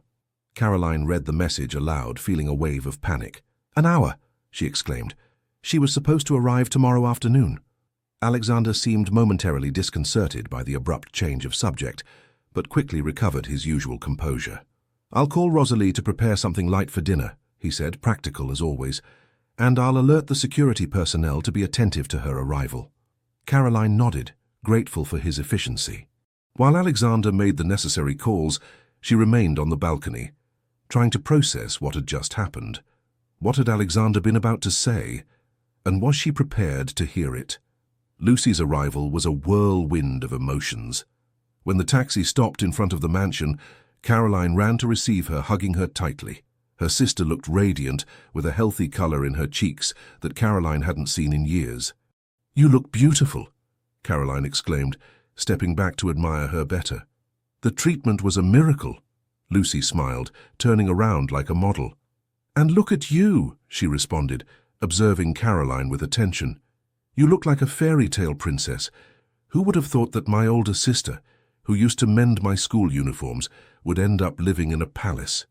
Caroline read the message aloud, feeling a wave of panic. An hour, she exclaimed. She was supposed to arrive tomorrow afternoon. Alexander seemed momentarily disconcerted by the abrupt change of subject, but quickly recovered his usual composure. I'll call Rosalie to prepare something light for dinner, he said, practical as always, and I'll alert the security personnel to be attentive to her arrival. Caroline nodded, grateful for his efficiency. While Alexander made the necessary calls, she remained on the balcony, trying to process what had just happened. What had Alexander been about to say, and was she prepared to hear it? Lucy's arrival was a whirlwind of emotions. When the taxi stopped in front of the mansion, Caroline ran to receive her, hugging her tightly. Her sister looked radiant, with a healthy color in her cheeks that Caroline hadn't seen in years. You look beautiful, Caroline exclaimed, stepping back to admire her better. The treatment was a miracle, Lucy smiled, turning around like a model. "And look at you," she responded, observing Caroline with attention. "You look like a fairy tale princess. Who would have thought that my older sister, who used to mend my school uniforms, would end up living in a palace?"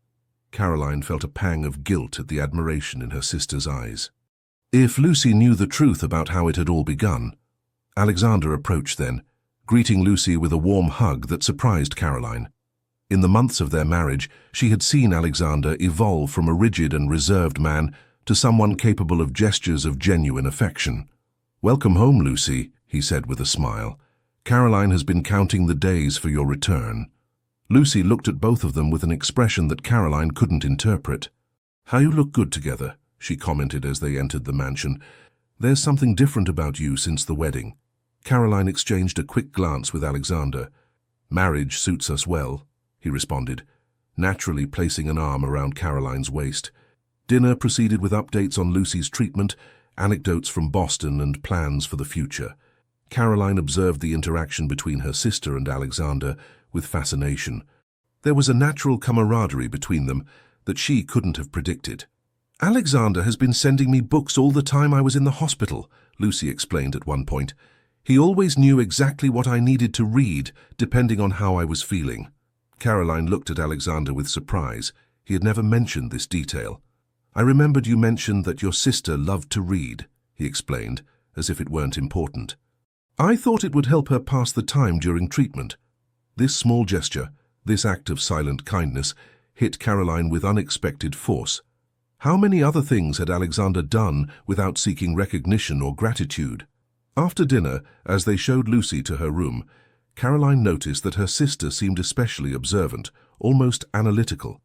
Caroline felt a pang of guilt at the admiration in her sister's eyes. If Lucy knew the truth about how it had all begun. Alexander approached then, greeting Lucy with a warm hug that surprised Caroline. In the months of their marriage, she had seen Alexander evolve from a rigid and reserved man to someone capable of gestures of genuine affection. "Welcome home, Lucy," he said with a smile. "Caroline has been counting the days for your return." Lucy looked at both of them with an expression that Caroline couldn't interpret. "How you look good together," she commented as they entered the mansion. "There's something different about you since the wedding." Caroline exchanged a quick glance with Alexander. "Marriage suits us well," he responded, naturally placing an arm around Caroline's waist. Dinner proceeded with updates on Lucy's treatment, anecdotes from Boston, and plans for the future. Caroline observed the interaction between her sister and Alexander with fascination. There was a natural camaraderie between them that she couldn't have predicted. "Alexander has been sending me books all the time I was in the hospital," Lucy explained at one point. "He always knew exactly what I needed to read, depending on how I was feeling." Caroline looked at Alexander with surprise. He had never mentioned this detail. "I remembered you mentioned that your sister loved to read," he explained, as if it weren't important. "I thought it would help her pass the time during treatment." This small gesture, this act of silent kindness, hit Caroline with unexpected force. How many other things had Alexander done without seeking recognition or gratitude? After dinner, as they showed Lucy to her room, Caroline noticed that her sister seemed especially observant, almost analytical.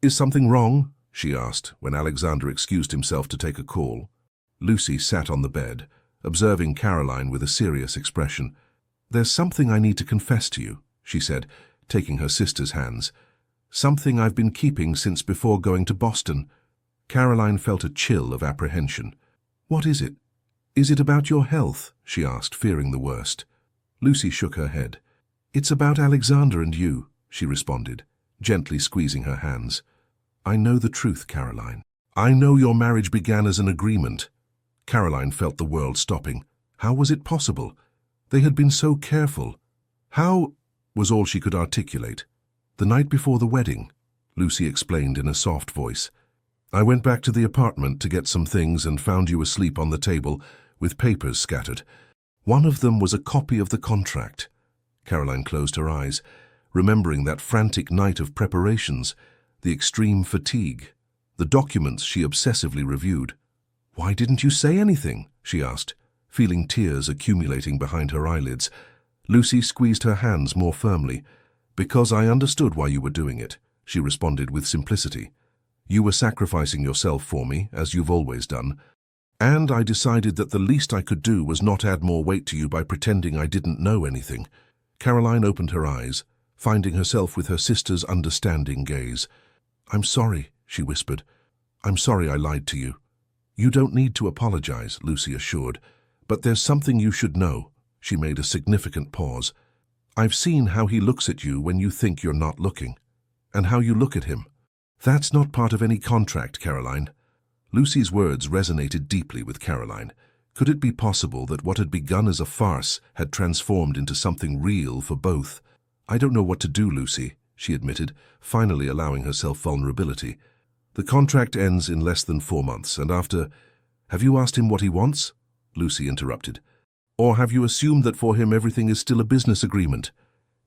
"Is something wrong?" she asked when Alexander excused himself to take a call. Lucy sat on the bed, observing Caroline with a serious expression. "There's something I need to confess to you," she said, taking her sister's hands. "Something I've been keeping since before going to Boston." Caroline felt a chill of apprehension. "What is it? Is it about your health?" she asked, fearing the worst. Lucy shook her head. "It's about Alexander and you," she responded, gently squeezing her hands. "I know the truth, Caroline. I know your marriage began as an agreement." Caroline felt the world stopping. How was it possible? They had been so careful. "How?" was all she could articulate. "The night before the wedding," Lucy explained in a soft voice. "I went back to the apartment to get some things and found you asleep on the table, with papers scattered. One of them was a copy of the contract." Caroline closed her eyes, remembering that frantic night of preparations, the extreme fatigue, the documents she obsessively reviewed. "Why didn't you say anything?" she asked, feeling tears accumulating behind her eyelids. Lucy squeezed her hands more firmly. "Because I understood why you were doing it," she responded with simplicity. "You were sacrificing yourself for me, as you've always done. And I decided that the least I could do was not add more weight to you by pretending I didn't know anything." Caroline opened her eyes, finding herself with her sister's understanding gaze. "I'm sorry," she whispered. "I'm sorry I lied to you." "You don't need to apologize," Lucy assured. "But there's something you should know." She made a significant pause. "I've seen how he looks at you when you think you're not looking, and how you look at him. That's not part of any contract, Caroline." Lucy's words resonated deeply with Caroline. Could it be possible that what had begun as a farce had transformed into something real for both? "I don't know what to do, Lucy," she admitted, finally allowing herself vulnerability. "The contract ends in less than 4 months, and after—" "Have you asked him what he wants?" Lucy interrupted. "Or have you assumed that for him everything is still a business agreement?"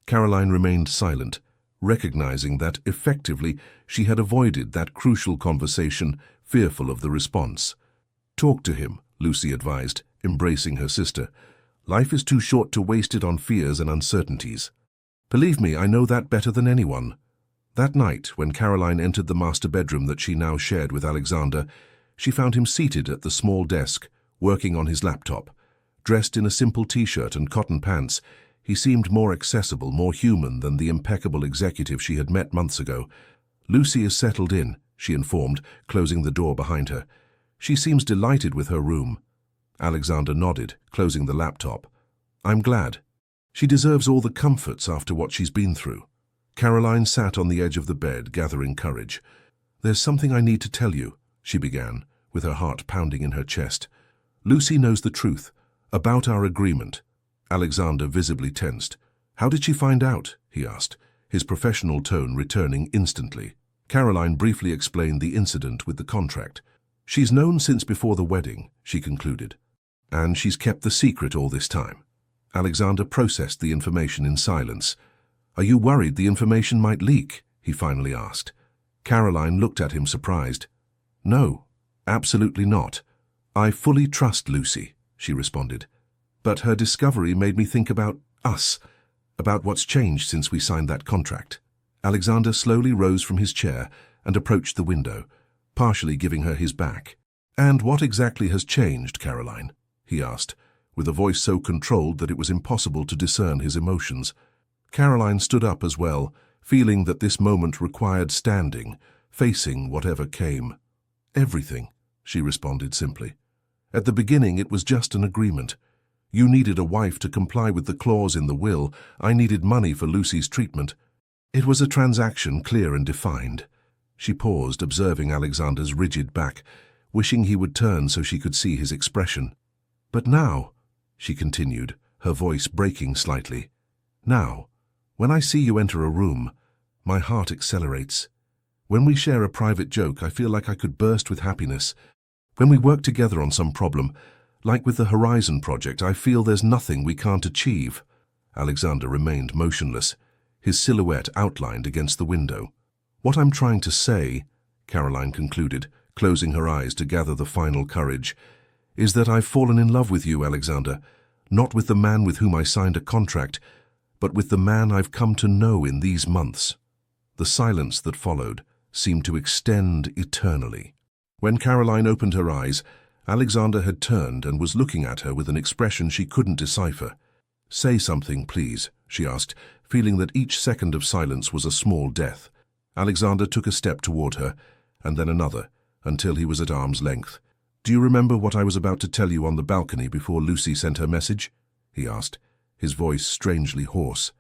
Caroline remained silent, recognizing that, effectively, she had avoided that crucial conversation, fearful of the response. "Talk to him," Lucy advised, embracing her sister. "Life is too short to waste it on fears and uncertainties." "Believe me, I know that better than anyone." That night, when Caroline entered the master bedroom that she now shared with Alexander, she found him seated at the small desk, working on his laptop. Dressed in a simple t-shirt and cotton pants, he seemed more accessible, more human than the impeccable executive she had met months ago. "Lucy is settled in," she informed, closing the door behind her. "She seems delighted with her room." Alexander nodded, closing the laptop. "I'm glad. She deserves all the comforts after what she's been through." Caroline sat on the edge of the bed, gathering courage. "There's something I need to tell you," she began, with her heart pounding in her chest. "Lucy knows the truth. About our agreement." Alexander visibly tensed. "How did she find out?" he asked, his professional tone returning instantly. Caroline briefly explained the incident with the contract. "She's known since before the wedding," she concluded. "And she's kept the secret all this time." Alexander processed the information in silence. "Are you worried the information might leak?" he finally asked. Caroline looked at him surprised. "No, absolutely not. I fully trust Lucy," she responded. "But her discovery made me think about us, about what's changed since we signed that contract." Alexander slowly rose from his chair and approached the window, partially giving her his back. "And what exactly has changed, Caroline?" he asked, with a voice so controlled that it was impossible to discern his emotions. Caroline stood up as well, feeling that this moment required standing, facing whatever came. "Everything," she responded simply. "At the beginning it was just an agreement. You needed a wife to comply with the clause in the will. I needed money for Lucy's treatment. It was a transaction clear and defined." She paused, observing Alexander's rigid back, wishing he would turn so she could see his expression. "But now," she continued, her voice breaking slightly, "now, when I see you enter a room, my heart accelerates. When we share a private joke, I feel like I could burst with happiness. When we work together on some problem, like with the Horizon project, I feel there's nothing we can't achieve." Alexander remained motionless, his silhouette outlined against the window. "What I'm trying to say," Caroline concluded, closing her eyes to gather the final courage, "is that I've fallen in love with you, Alexander, not with the man with whom I signed a contract, but with the man I've come to know in these months." The silence that followed seemed to extend eternally. When Caroline opened her eyes, Alexander had turned and was looking at her with an expression she couldn't decipher. "Say something, please," she asked, feeling that each second of silence was a small death. Alexander took a step toward her, and then another, until he was at arm's length. "Do you remember what I was about to tell you on the balcony before Lucy sent her message?" he asked, his voice strangely hoarse.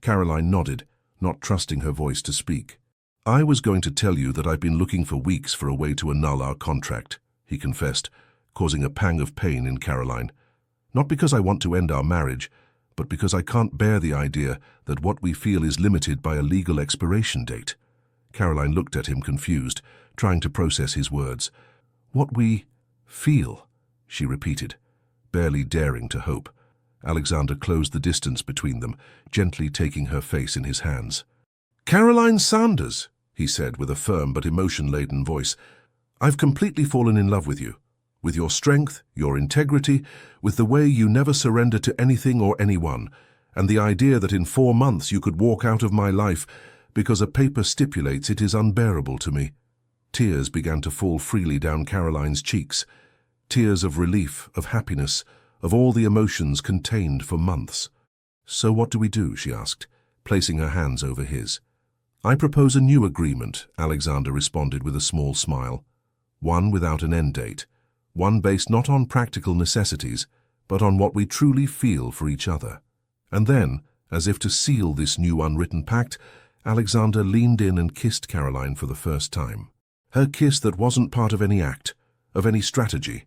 Caroline nodded, not trusting her voice to speak. "I was going to tell you that I've been looking for weeks for a way to annul our contract," he confessed, causing a pang of pain in Caroline. "Not because I want to end our marriage, but because I can't bear the idea that what we feel is limited by a legal expiration date." Caroline looked at him confused, trying to process his words. "What we feel," she repeated, barely daring to hope. Alexander closed the distance between them, gently taking her face in his hands. "Caroline Sanders," he said with a firm but emotion-laden voice, "I've completely fallen in love with you, with your strength, your integrity, with the way you never surrender to anything or anyone, and the idea that in 4 months you could walk out of my life because a paper stipulates it is unbearable to me." Tears began to fall freely down Caroline's cheeks, tears of relief, of happiness, of all the emotions contained for months. "So what do we do?" she asked, placing her hands over his. "I propose a new agreement," Alexander responded with a small smile. "One without an end date. One based not on practical necessities, but on what we truly feel for each other." And then, as if to seal this new unwritten pact, Alexander leaned in and kissed Caroline for the first time. Her kiss that wasn't part of any act, of any strategy,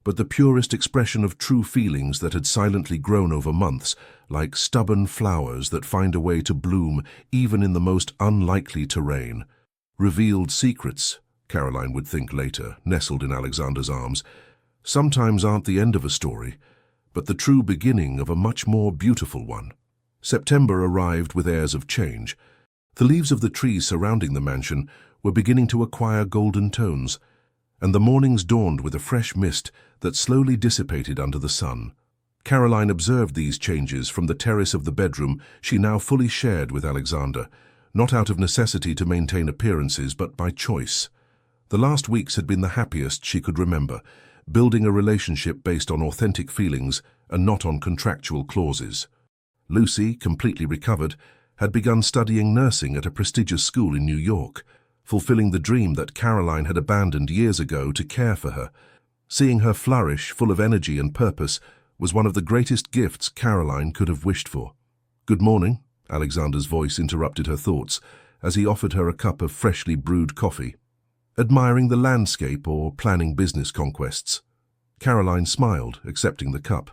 but the purest expression of true feelings that had silently grown over months, like stubborn flowers that find a way to bloom even in the most unlikely terrain. Revealed secrets, Caroline would think later, nestled in Alexander's arms, sometimes aren't the end of a story, but the true beginning of a much more beautiful one. September arrived with airs of change. The leaves of the trees surrounding the mansion were beginning to acquire golden tones, and the mornings dawned with a fresh mist that slowly dissipated under the sun. Caroline observed these changes from the terrace of the bedroom she now fully shared with Alexander, not out of necessity to maintain appearances, but by choice. The last weeks had been the happiest she could remember, building a relationship based on authentic feelings and not on contractual clauses. Lucy, completely recovered, had begun studying nursing at a prestigious school in New York, fulfilling the dream that Caroline had abandoned years ago to care for her. Seeing her flourish, full of energy and purpose, was one of the greatest gifts Caroline could have wished for. "Good morning," Alexander's voice interrupted her thoughts as he offered her a cup of freshly brewed coffee. admiring the landscape or planning business conquests. Caroline smiled, accepting the cup.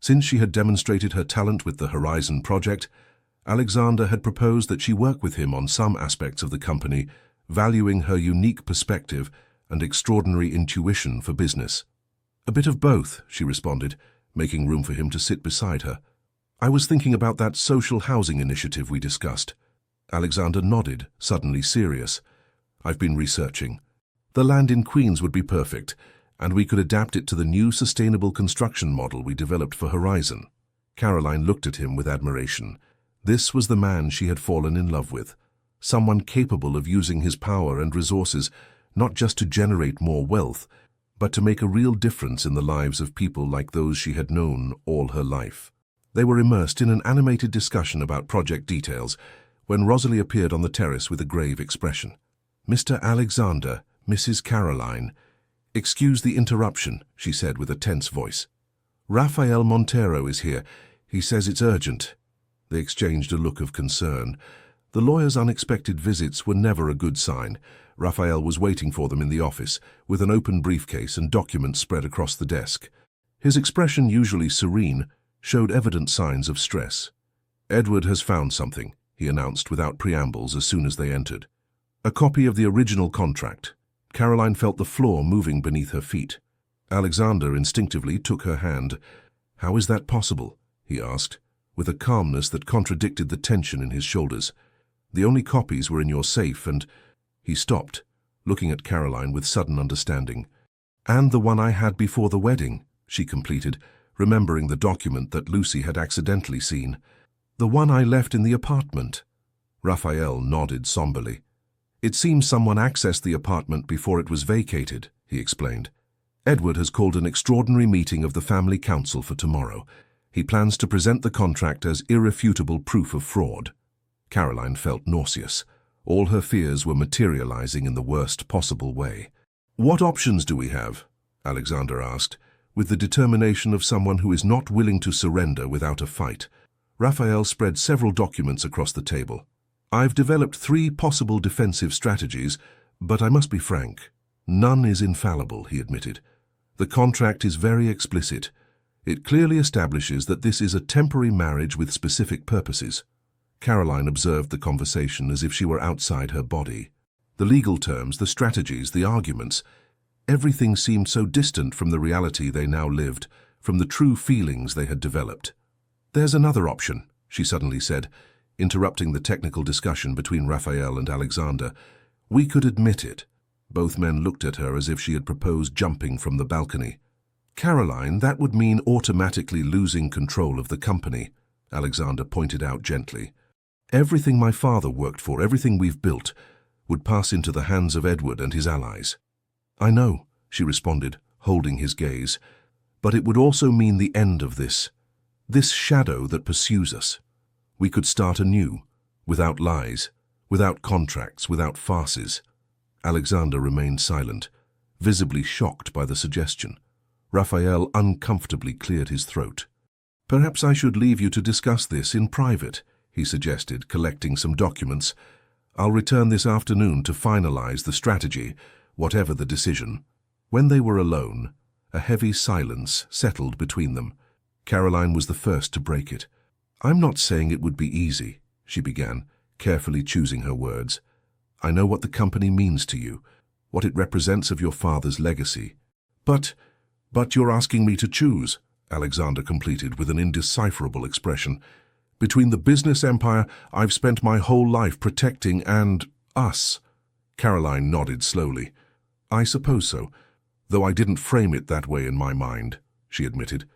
Since she had demonstrated her talent with the Horizon project, Alexander had proposed that she work with him on some aspects of the company, valuing her unique perspective and extraordinary intuition for business. "A bit of both," she responded, making room for him to sit beside her. "I was thinking about that social housing initiative we discussed." Alexander nodded, suddenly serious. "I've been researching. The land in Queens would be perfect, and we could adapt it to the new sustainable construction model we developed for Horizon." Caroline looked at him with admiration. This was the man she had fallen in love with, someone capable of using his power and resources not just to generate more wealth, but to make a real difference in the lives of people like those she had known all her life. They were immersed in an animated discussion about project details when Rosalie appeared on the terrace with a grave expression. "Mr. Alexander, Mrs. Caroline, excuse the interruption," she said with a tense voice. "Rafael Montero is here. He says it's urgent." They exchanged a look of concern. The lawyer's unexpected visits were never a good sign. Rafael was waiting for them in the office, with an open briefcase and documents spread across the desk. His expression, usually serene, showed evident signs of stress. "Edward has found something," he announced without preambles as soon as they entered. "A copy of the original contract." Caroline felt the floor moving beneath her feet. Alexander instinctively took her hand. "How is that possible?" he asked, with a calmness that contradicted the tension in his shoulders. "The only copies were in your safe and—" He stopped, looking at Caroline with sudden understanding. "And the one I had before the wedding," she completed, remembering the document that Lucy had accidentally seen. "The one I left in the apartment." Raphael nodded somberly. "It seems someone accessed the apartment before it was vacated," he explained. "Edward has called an extraordinary meeting of the family council for tomorrow. He plans to present the contract as irrefutable proof of fraud." Caroline felt nauseous. All her fears were materializing in the worst possible way. "What options do we have?" Alexander asked, with the determination of someone who is not willing to surrender without a fight. Raphael spread several documents across the table. "I've developed 3 possible defensive strategies, but I must be frank. None is infallible," he admitted. "The contract is very explicit. It clearly establishes that this is a temporary marriage with specific purposes." Caroline observed the conversation as if she were outside her body. The legal terms, the strategies, the arguments, everything seemed so distant from the reality they now lived, from the true feelings they had developed. "There's another option," she suddenly said, interrupting the technical discussion between Raphael and Alexander. "We could admit it." Both men looked at her as if she had proposed jumping from the balcony. "Caroline, that would mean automatically losing control of the company," Alexander pointed out gently. "Everything my father worked for, everything we've built, would pass into the hands of Edward and his allies." "I know," she responded, holding his gaze, "but it would also mean the end of this shadow that pursues us. We could start anew, without lies, without contracts, without farces." Alexander remained silent, visibly shocked by the suggestion. Raphael uncomfortably cleared his throat. "Perhaps I should leave you to discuss this in private," he suggested, collecting some documents. "I'll return this afternoon to finalize the strategy, whatever the decision." When they were alone, a heavy silence settled between them. Caroline was the first to break it. "I'm not saying it would be easy," she began, carefully choosing her words. "I know what the company means to you, what it represents of your father's legacy. But you're asking me to choose," Alexander completed with an indecipherable expression. "Between the business empire I've spent my whole life protecting and us." Caroline nodded slowly. "I suppose so, though I didn't frame it that way in my mind," she admitted.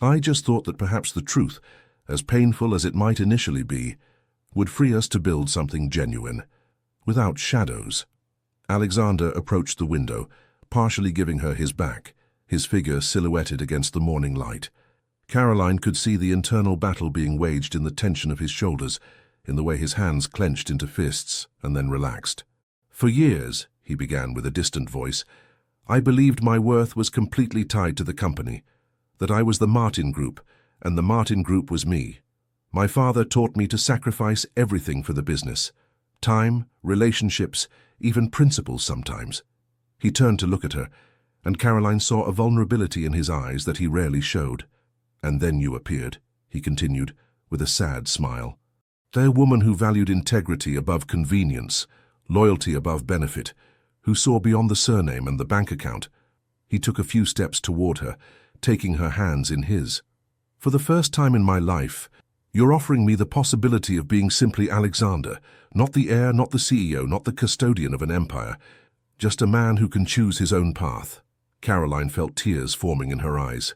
"I just thought that perhaps the truth, as painful as it might initially be, would free us to build something genuine, without shadows." Alexander approached the window, partially giving her his back, his figure silhouetted against the morning light. Caroline could see the internal battle being waged in the tension of his shoulders, in the way his hands clenched into fists and then relaxed. "For years," he began with a distant voice, "I believed my worth was completely tied to the company, that I was the Martin Group, and the Martin Group was me. My father taught me to sacrifice everything for the business. Time, relationships, even principles sometimes. He turned to look at her, and Caroline saw a vulnerability in his eyes that he rarely showed. "And then you appeared," he continued, with a sad smile. "A woman who valued integrity above convenience, loyalty above benefit, who saw beyond the surname and the bank account." He took a few steps toward her, taking her hands in his. "For the first time in my life, you're offering me the possibility of being simply Alexander, not the heir, not the CEO, not the custodian of an empire, just a man who can choose his own path." Caroline felt tears forming in her eyes.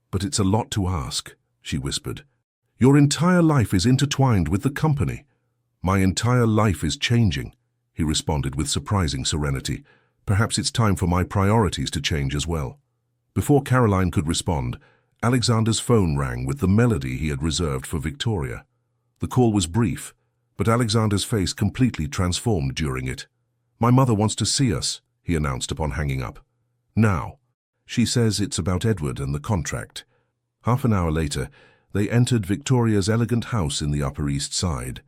"But it's a lot to ask," she whispered. "Your entire life is intertwined with the company." "My entire life is changing," he responded with surprising serenity. "Perhaps it's time for my priorities to change as well." Before Caroline could respond, Alexander's phone rang with the melody he had reserved for Victoria. The call was brief, but Alexander's face completely transformed during it. "My mother wants to see us," he announced upon hanging up. "Now. She says it's about Edward and the contract." Half an hour later, they entered Victoria's elegant house in the Upper East Side.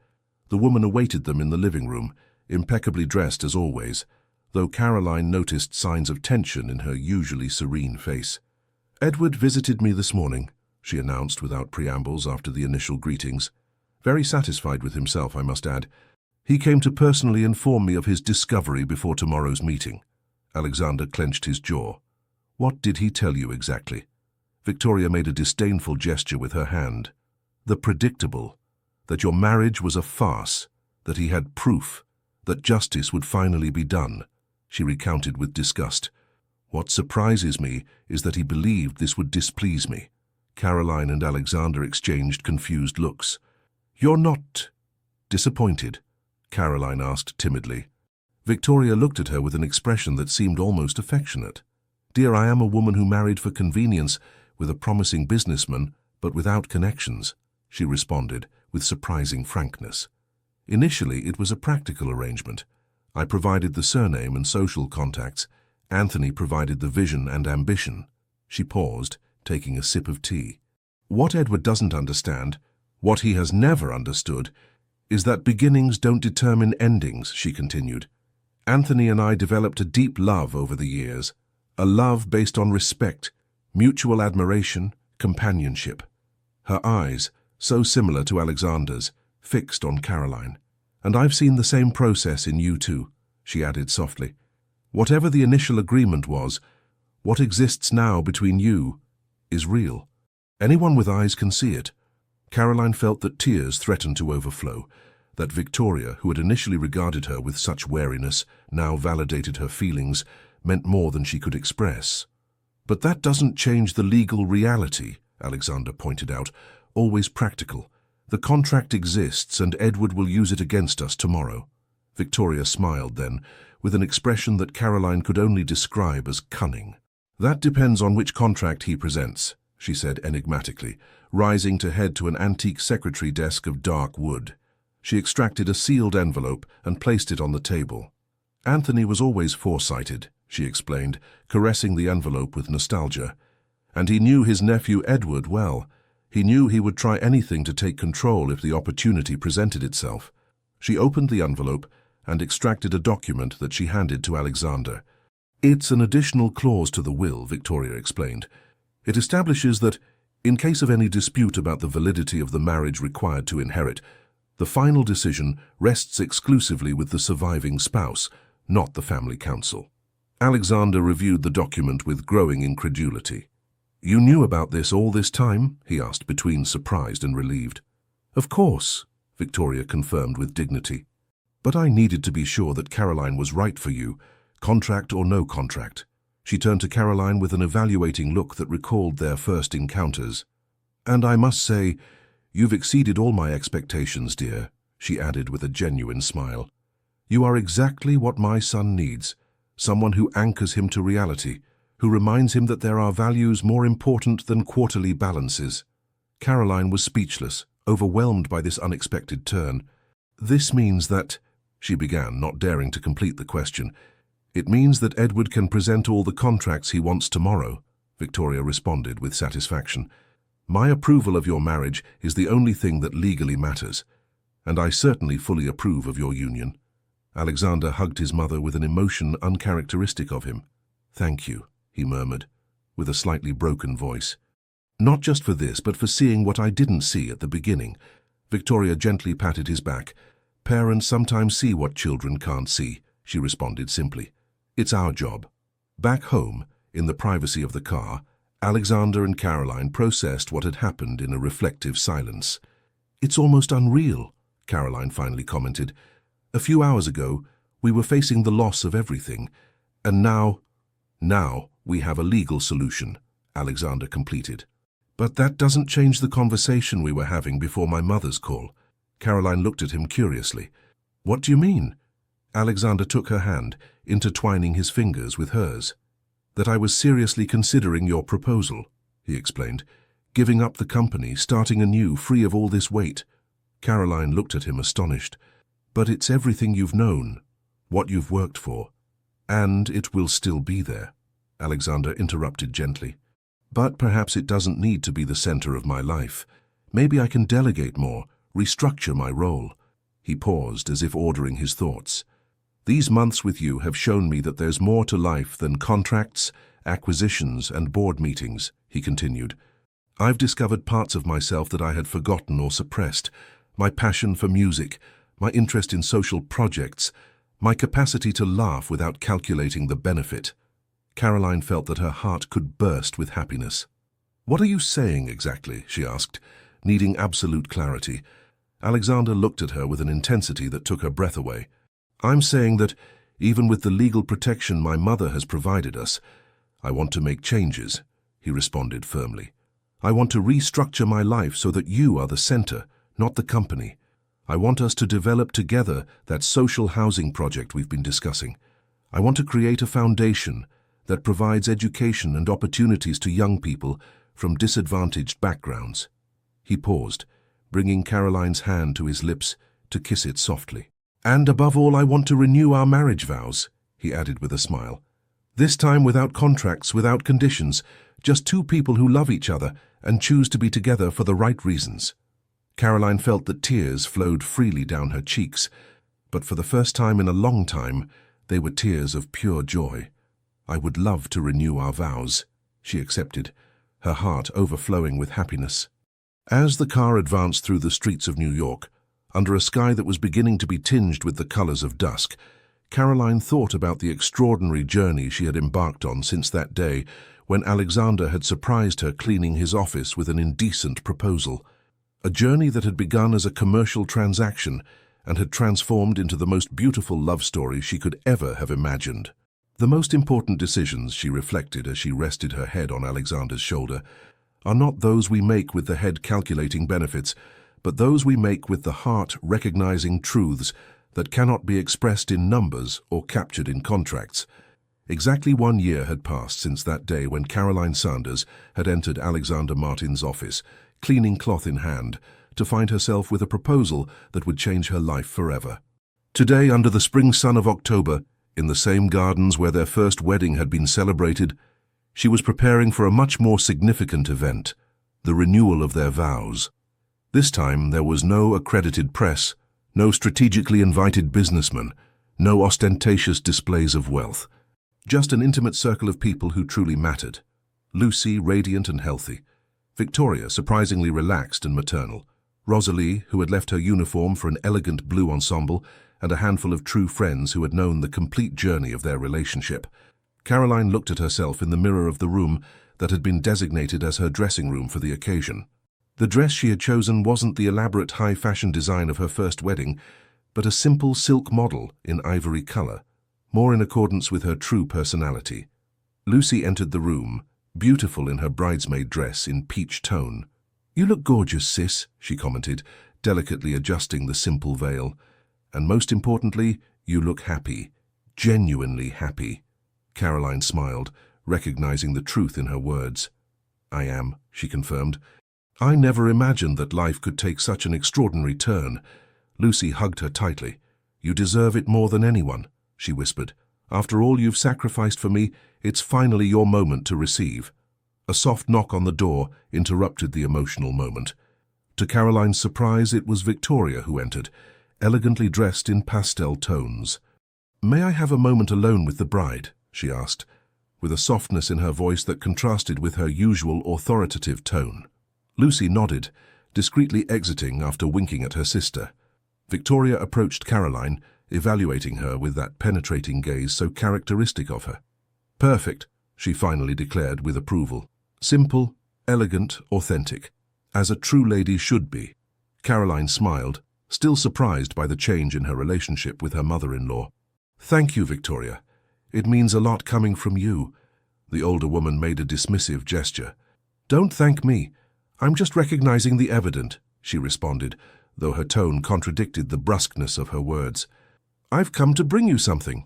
The woman awaited them in the living room, impeccably dressed as always, though Caroline noticed signs of tension in her usually serene face. "Edward visited me this morning," she announced without preambles after the initial greetings. "Very satisfied with himself, I must add. He came to personally inform me of his discovery before tomorrow's meeting." Alexander clenched his jaw. "What did he tell you exactly?" Victoria made a disdainful gesture with her hand. "The predictable, that your marriage was a farce, that he had proof, that justice would finally be done," she recounted with disgust. "What surprises me is that he believed this would displease me." Caroline and Alexander exchanged confused looks. "You're not disappointed?" Caroline asked timidly. Victoria looked at her with an expression that seemed almost affectionate. "Dear, I am a woman who married for convenience with a promising businessman, but without connections," she responded with surprising frankness. "Initially, it was a practical arrangement. I provided the surname and social contacts. Anthony provided the vision and ambition." She paused, taking a sip of tea. "What Edward doesn't understand, what he has never understood, is that beginnings don't determine endings," she continued. "Anthony and I developed a deep love over the years, a love based on respect, mutual admiration, companionship." Her eyes, so similar to Alexander's, fixed on Caroline. "And I've seen the same process in you too," she added softly. "Whatever the initial agreement was, what exists now between you is real. Anyone with eyes can see it." Caroline felt that tears threatened to overflow, that Victoria, who had initially regarded her with such wariness, now validated her feelings, meant more than she could express. "But that doesn't change the legal reality," Alexander pointed out, "always practical. The contract exists and Edward will use it against us tomorrow." Victoria smiled then, with an expression that Caroline could only describe as cunning. "That depends on which contract he presents," she said enigmatically, rising to head to an antique secretary desk of dark wood. She extracted a sealed envelope and placed it on the table. "Anthony was always foresighted," she explained, caressing the envelope with nostalgia. "And he knew his nephew Edward well. He knew he would try anything to take control if the opportunity presented itself." She opened the envelope and extracted a document that she handed to Alexander. "It's an additional clause to the will," Victoria explained. "It establishes that, in case of any dispute about the validity of the marriage required to inherit, the final decision rests exclusively with the surviving spouse, not the family council." Alexander reviewed the document with growing incredulity. "You knew about this all this time?" he asked, between surprised and relieved. "Of course," Victoria confirmed with dignity. "But I needed to be sure that Caroline was right for you, contract or no contract." She turned to Caroline with an evaluating look that recalled their first encounters. "And I must say, you've exceeded all my expectations, dear," she added with a genuine smile. "You are exactly what my son needs, someone who anchors him to reality, who reminds him that there are values more important than quarterly balances." Caroline was speechless, overwhelmed by this unexpected turn. "This means that," she began, not daring to complete the question. "It means that Edward can present all the contracts he wants tomorrow," Victoria responded with satisfaction. "My approval of your marriage is the only thing that legally matters, and I certainly fully approve of your union." Alexander hugged his mother with an emotion uncharacteristic of him. "Thank you," he murmured, with a slightly broken voice. "Not just for this, but for seeing what I didn't see at the beginning." Victoria gently patted his back. "Parents sometimes see what children can't see," she responded simply. "It's our job." Back home, in the privacy of the car, Alexander and Caroline processed what had happened in a reflective silence. "It's almost unreal," Caroline finally commented. "A few hours ago, we were facing the loss of everything, and now we have a legal solution," Alexander completed. "But that doesn't change the conversation we were having before my mother's call." Caroline looked at him curiously. "What do you mean?" Alexander took her hand, intertwining his fingers with hers. "That I was seriously considering your proposal," he explained. "Giving up the company, starting anew, free of all this weight." Caroline looked at him astonished. "But it's everything you've known, what you've worked for, and it will still be there," Alexander interrupted gently. "But perhaps it doesn't need to be the center of my life. Maybe I can delegate more, restructure my role." He paused as if ordering his thoughts. "These months with you have shown me that there's more to life than contracts, acquisitions, and board meetings," he continued. "I've discovered parts of myself that I had forgotten or suppressed. My passion for music, my interest in social projects, my capacity to laugh without calculating the benefit." Caroline felt that her heart could burst with happiness. "What are you saying exactly?" she asked, needing absolute clarity. Alexander looked at her with an intensity that took her breath away. "I'm saying that, even with the legal protection my mother has provided us, I want to make changes," he responded firmly. "I want to restructure my life so that you are the center, not the company. I want us to develop together that social housing project we've been discussing. I want to create a foundation that provides education and opportunities to young people from disadvantaged backgrounds." He paused, bringing Caroline's hand to his lips to kiss it softly. "And above all, I want to renew our marriage vows," he added with a smile. "This time without contracts, without conditions, just two people who love each other and choose to be together for the right reasons." Caroline felt that tears flowed freely down her cheeks, but for the first time in a long time, they were tears of pure joy. "I would love to renew our vows," she accepted, her heart overflowing with happiness. As the car advanced through the streets of New York, under a sky that was beginning to be tinged with the colors of dusk, Caroline thought about the extraordinary journey she had embarked on since that day when Alexander had surprised her cleaning his office with an indecent proposal. A journey that had begun as a commercial transaction and had transformed into the most beautiful love story she could ever have imagined. The most important decisions, she reflected as she rested her head on Alexander's shoulder, are not those we make with the head calculating benefits, but those we make with the heart recognizing truths that cannot be expressed in numbers or captured in contracts. Exactly 1 year had passed since that day when Caroline Sanders had entered Alexander Martin's office, cleaning cloth in hand, to find herself with a proposal that would change her life forever. Today, under the spring sun of October, in the same gardens where their first wedding had been celebrated, she was preparing for a much more significant event, the renewal of their vows. This time there was no accredited press, no strategically invited businessmen, no ostentatious displays of wealth. Just an intimate circle of people who truly mattered. Lucy, radiant and healthy. Victoria, surprisingly relaxed and maternal. Rosalie, who had left her uniform for an elegant blue ensemble, and a handful of true friends who had known the complete journey of their relationship. Caroline looked at herself in the mirror of the room that had been designated as her dressing room for the occasion. The dress she had chosen wasn't the elaborate high-fashion design of her first wedding, but a simple silk model in ivory color, more in accordance with her true personality. Lucy entered the room, beautiful in her bridesmaid dress in peach tone. "You look gorgeous, sis," she commented, delicately adjusting the simple veil. "And most importantly, you look happy, genuinely happy." Caroline smiled, recognizing the truth in her words. "I am," she confirmed. "I never imagined that life could take such an extraordinary turn." Lucy hugged her tightly. "You deserve it more than anyone," she whispered. "After all you've sacrificed for me, it's finally your moment to receive." A soft knock on the door interrupted the emotional moment. To Caroline's surprise, it was Victoria who entered, elegantly dressed in pastel tones. "May I have a moment alone with the bride?" she asked, with a softness in her voice that contrasted with her usual authoritative tone. Lucy nodded, discreetly exiting after winking at her sister. Victoria approached Caroline, evaluating her with that penetrating gaze so characteristic of her. "Perfect," she finally declared with approval. "Simple, elegant, authentic, as a true lady should be." Caroline smiled, still surprised by the change in her relationship with her mother-in-law. "Thank you, Victoria. It means a lot coming from you." The older woman made a dismissive gesture. "Don't thank me. I'm just recognizing the evident," she responded, though her tone contradicted the brusqueness of her words. "I've come to bring you something."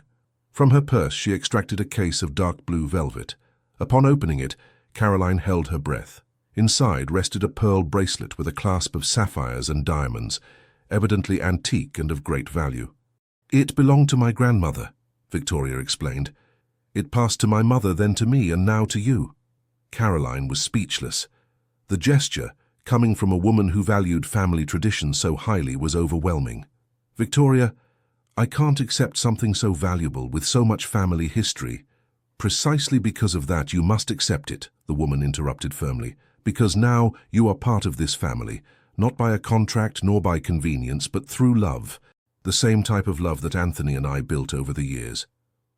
From her purse she extracted a case of dark blue velvet. Upon opening it, Caroline held her breath. Inside rested a pearl bracelet with a clasp of sapphires and diamonds, evidently antique and of great value. "It belonged to my grandmother," Victoria explained. "It passed to my mother, then to me, and now to you." Caroline was speechless. The gesture, coming from a woman who valued family tradition so highly, was overwhelming. "Victoria, I can't accept something so valuable with so much family history." "Precisely because of that you must accept it," the woman interrupted firmly, "because now you are part of this family, not by a contract nor by convenience, but through love, the same type of love that Anthony and I built over the years."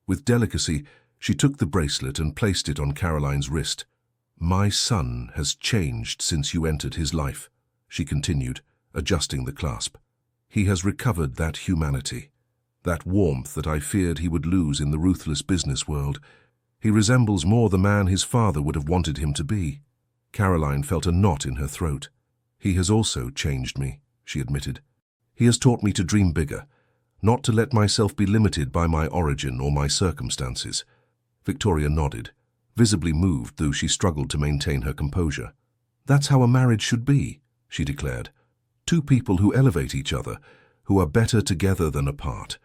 With delicacy, she took the bracelet and placed it on Caroline's wrist. "My son has changed since you entered his life," she continued, adjusting the clasp. "He has recovered that humanity, that warmth that I feared he would lose in the ruthless business world. He resembles more the man his father would have wanted him to be." Caroline felt a knot in her throat. "He has also changed me," she admitted. "He has taught me to dream bigger, not to let myself be limited by my origin or my circumstances." Victoria nodded, visibly moved though she struggled to maintain her composure. "That's how a marriage should be," she declared. "Two people who elevate each other, who are better together than apart."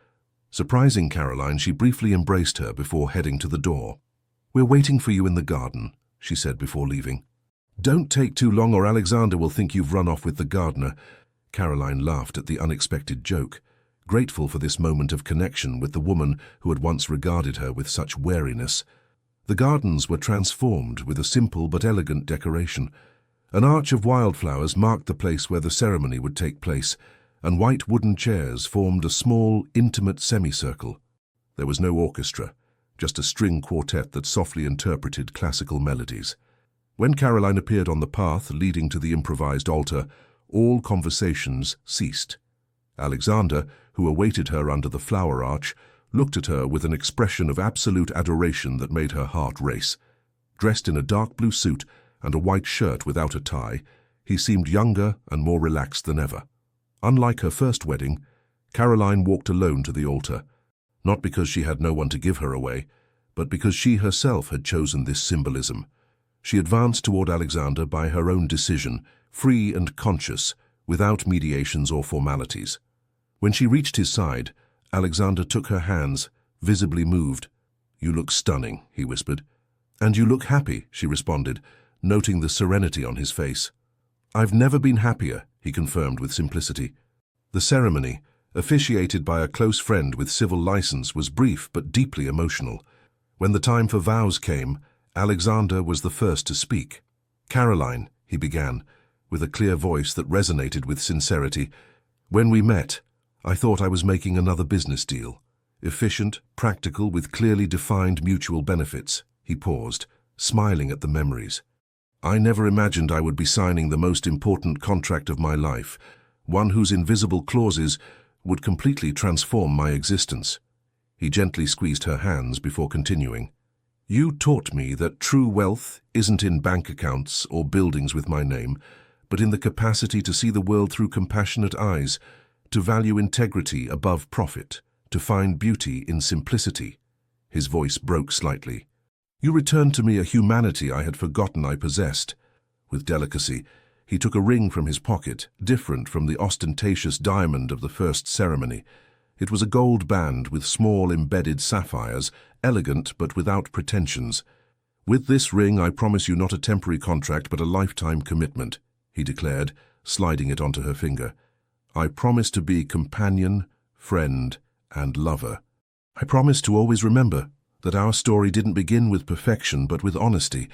Surprising Caroline, she briefly embraced her before heading to the door. "We're waiting for you in the garden," she said before leaving. "Don't take too long or Alexander will think you've run off with the gardener." Caroline laughed at the unexpected joke, grateful for this moment of connection with the woman who had once regarded her with such wariness. The gardens were transformed with a simple but elegant decoration. An arch of wildflowers marked the place where the ceremony would take place, and white wooden chairs formed a small, intimate semicircle. There was no orchestra, just a string quartet that softly interpreted classical melodies. When Caroline appeared on the path leading to the improvised altar, all conversations ceased. Alexander, who awaited her under the flower arch, looked at her with an expression of absolute adoration that made her heart race. Dressed in a dark blue suit and a white shirt without a tie, he seemed younger and more relaxed than ever. Unlike her first wedding, Caroline walked alone to the altar, not because she had no one to give her away, but because she herself had chosen this symbolism. She advanced toward Alexander by her own decision, free and conscious, without mediations or formalities. When she reached his side, Alexander took her hands, visibly moved. "You look stunning," he whispered. "And you look happy," she responded, noting the serenity on his face. "I've never been happier," he confirmed with simplicity. The ceremony, officiated by a close friend with civil license, was brief but deeply emotional. When the time for vows came, Alexander was the first to speak. "Caroline," he began, with a clear voice that resonated with sincerity, "when we met, I thought I was making another business deal. Efficient, practical, with clearly defined mutual benefits." He paused, smiling at the memories. "I never imagined I would be signing the most important contract of my life, one whose invisible clauses would completely transform my existence." He gently squeezed her hands before continuing. "You taught me that true wealth isn't in bank accounts or buildings with my name, but in the capacity to see the world through compassionate eyes, to value integrity above profit, to find beauty in simplicity." His voice broke slightly. "You returned to me a humanity I had forgotten I possessed." With delicacy, he took a ring from his pocket, different from the ostentatious diamond of the first ceremony. It was a gold band with small embedded sapphires, elegant but without pretensions. "With this ring I promise you not a temporary contract but a lifetime commitment," he declared, sliding it onto her finger. "I promise to be companion, friend, and lover." I promise to always remember that our story didn't begin with perfection but with honesty,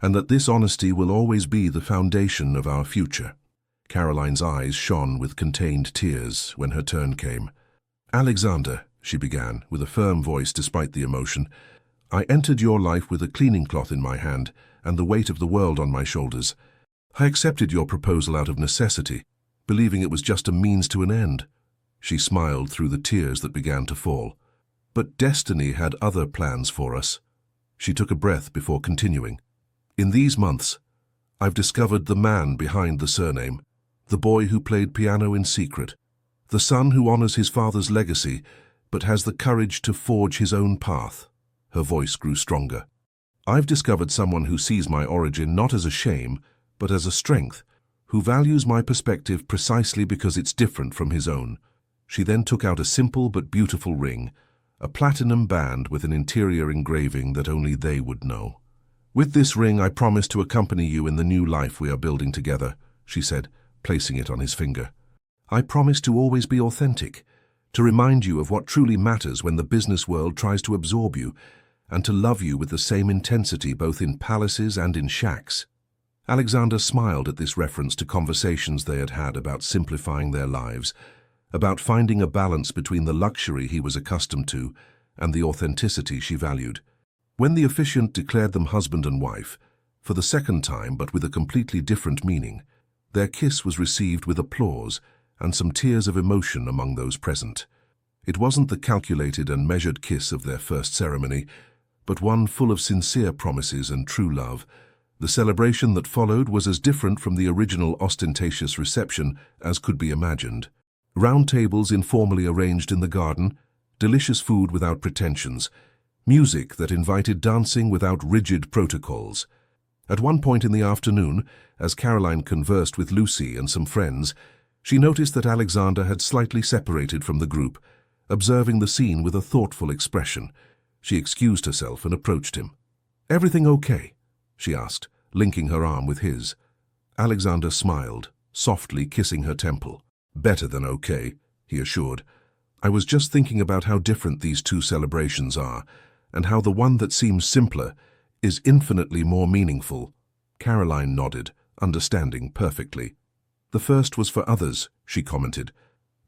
and that this honesty will always be the foundation of our future." Caroline's eyes shone with contained tears when her turn came. "Alexander," she began, with a firm voice despite the emotion, "I entered your life with a cleaning cloth in my hand and the weight of the world on my shoulders. I accepted your proposal out of necessity, believing it was just a means to an end." She smiled through the tears that began to fall. "But destiny had other plans for us." She took a breath before continuing. "In these months, I've discovered the man behind the surname, the boy who played piano in secret, the son who honors his father's legacy but has the courage to forge his own path." Her voice grew stronger. "I've discovered someone who sees my origin not as a shame, but as a strength, who values my perspective precisely because it's different from his own." She then took out a simple but beautiful ring, a platinum band with an interior engraving that only they would know. "With this ring, I promise to accompany you in the new life we are building together," she said, placing it on his finger. "I promise to always be authentic, to remind you of what truly matters when the business world tries to absorb you, and to love you with the same intensity both in palaces and in shacks." Alexander smiled at this reference to conversations they had had about simplifying their lives, about finding a balance between the luxury he was accustomed to and the authenticity she valued. When the officiant declared them husband and wife, for the second time but with a completely different meaning, their kiss was received with applause and some tears of emotion among those present. It wasn't the calculated and measured kiss of their first ceremony, but one full of sincere promises and true love. The celebration that followed was as different from the original ostentatious reception as could be imagined. Round tables informally arranged in the garden, delicious food without pretensions, music that invited dancing without rigid protocols. At one point in the afternoon, as Caroline conversed with Lucy and some friends, she noticed that Alexander had slightly separated from the group, observing the scene with a thoughtful expression. She excused herself and approached him. "Everything okay?" she asked, linking her arm with his. Alexander smiled, softly kissing her temple. "Better than okay," he assured. "I was just thinking about how different these two celebrations are, and how the one that seems simpler is infinitely more meaningful." Caroline nodded, understanding perfectly. "The first was for others," she commented.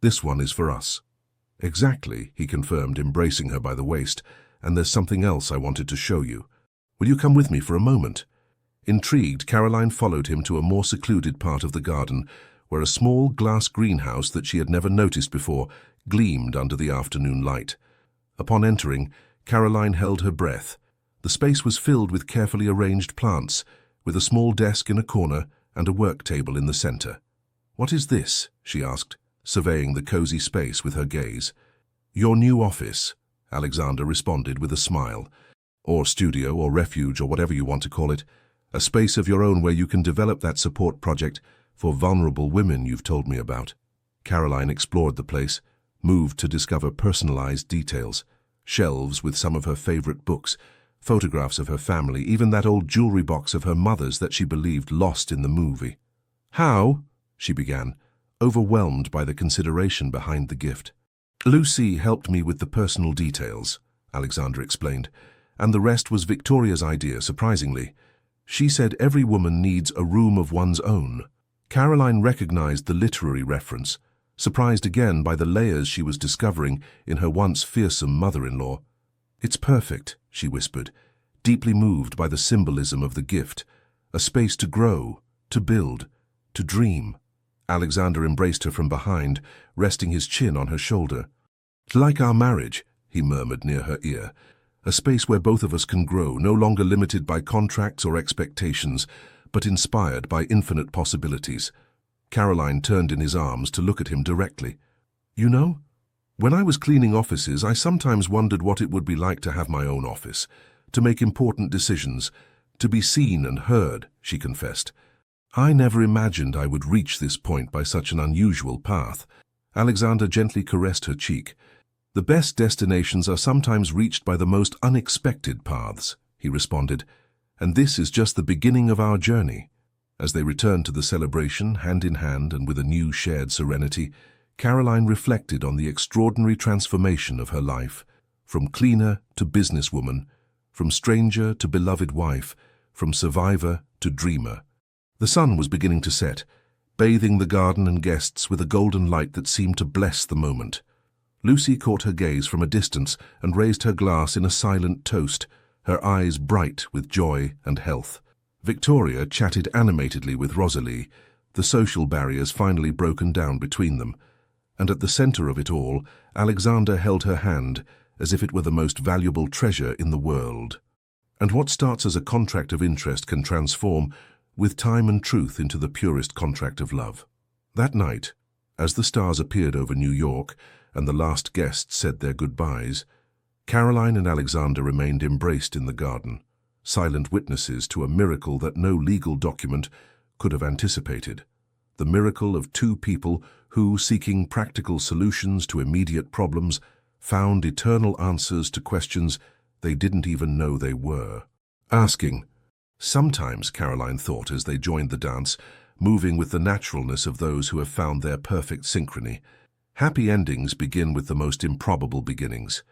"This one is for us." "Exactly," he confirmed, embracing her by the waist, "and there's something else I wanted to show you. Will you come with me for a moment?" Intrigued, Caroline followed him to a more secluded part of the garden, where a small glass greenhouse that she had never noticed before gleamed under the afternoon light. Upon entering, Caroline held her breath. The space was filled with carefully arranged plants, with a small desk in a corner and a work table in the center. "What is this?" she asked, surveying the cozy space with her gaze. "Your new office," Alexander responded with a smile. "Or studio, or refuge, or whatever you want to call it. A space of your own where you can develop that support project for vulnerable women you've told me about." Caroline explored the place, moved to discover personalized details. Shelves with some of her favorite books, photographs of her family, even that old jewelry box of her mother's that she believed lost in the movie. "How?" she began, overwhelmed by the consideration behind the gift. "Lucy helped me with the personal details," Alexander explained, "and the rest was Victoria's idea, surprisingly. She said every woman needs a room of one's own." Caroline recognized the literary reference, surprised again by the layers she was discovering in her once fearsome mother-in-law. "It's perfect," she whispered, deeply moved by the symbolism of the gift. A space to grow, to build, to dream. Alexander embraced her from behind, resting his chin on her shoulder. "It's like our marriage," he murmured near her ear. "A space where both of us can grow, no longer limited by contracts or expectations, but inspired by infinite possibilities." Caroline turned in his arms to look at him directly. "You know, when I was cleaning offices, I sometimes wondered what it would be like to have my own office, to make important decisions, to be seen and heard," she confessed. "I never imagined I would reach this point by such an unusual path." Alexander gently caressed her cheek. "The best destinations are sometimes reached by the most unexpected paths," he responded, "and this is just the beginning of our journey." As they returned to the celebration, hand in hand and with a new shared serenity, Caroline reflected on the extraordinary transformation of her life. from cleaner to businesswoman, from stranger to beloved wife, from survivor to dreamer. The sun was beginning to set, bathing the garden and guests with a golden light that seemed to bless the moment. Lucy caught her gaze from a distance and raised her glass in a silent toast, her eyes bright with joy and health. Victoria chatted animatedly with Rosalie, the social barriers finally broken down between them. And at the center of it all, Alexander held her hand as if it were the most valuable treasure in the world. And what starts as a contract of interest can transform, with time and truth, into the purest contract of love. That night, as the stars appeared over New York and the last guests said their goodbyes, Caroline and Alexander remained embraced in the garden, silent witnesses to a miracle that no legal document could have anticipated. The miracle of two people who, seeking practical solutions to immediate problems, found eternal answers to questions they didn't even know they were asking. Sometimes, Caroline thought as they joined the dance, moving with the naturalness of those who have found their perfect synchrony, happy endings begin with the most improbable beginnings.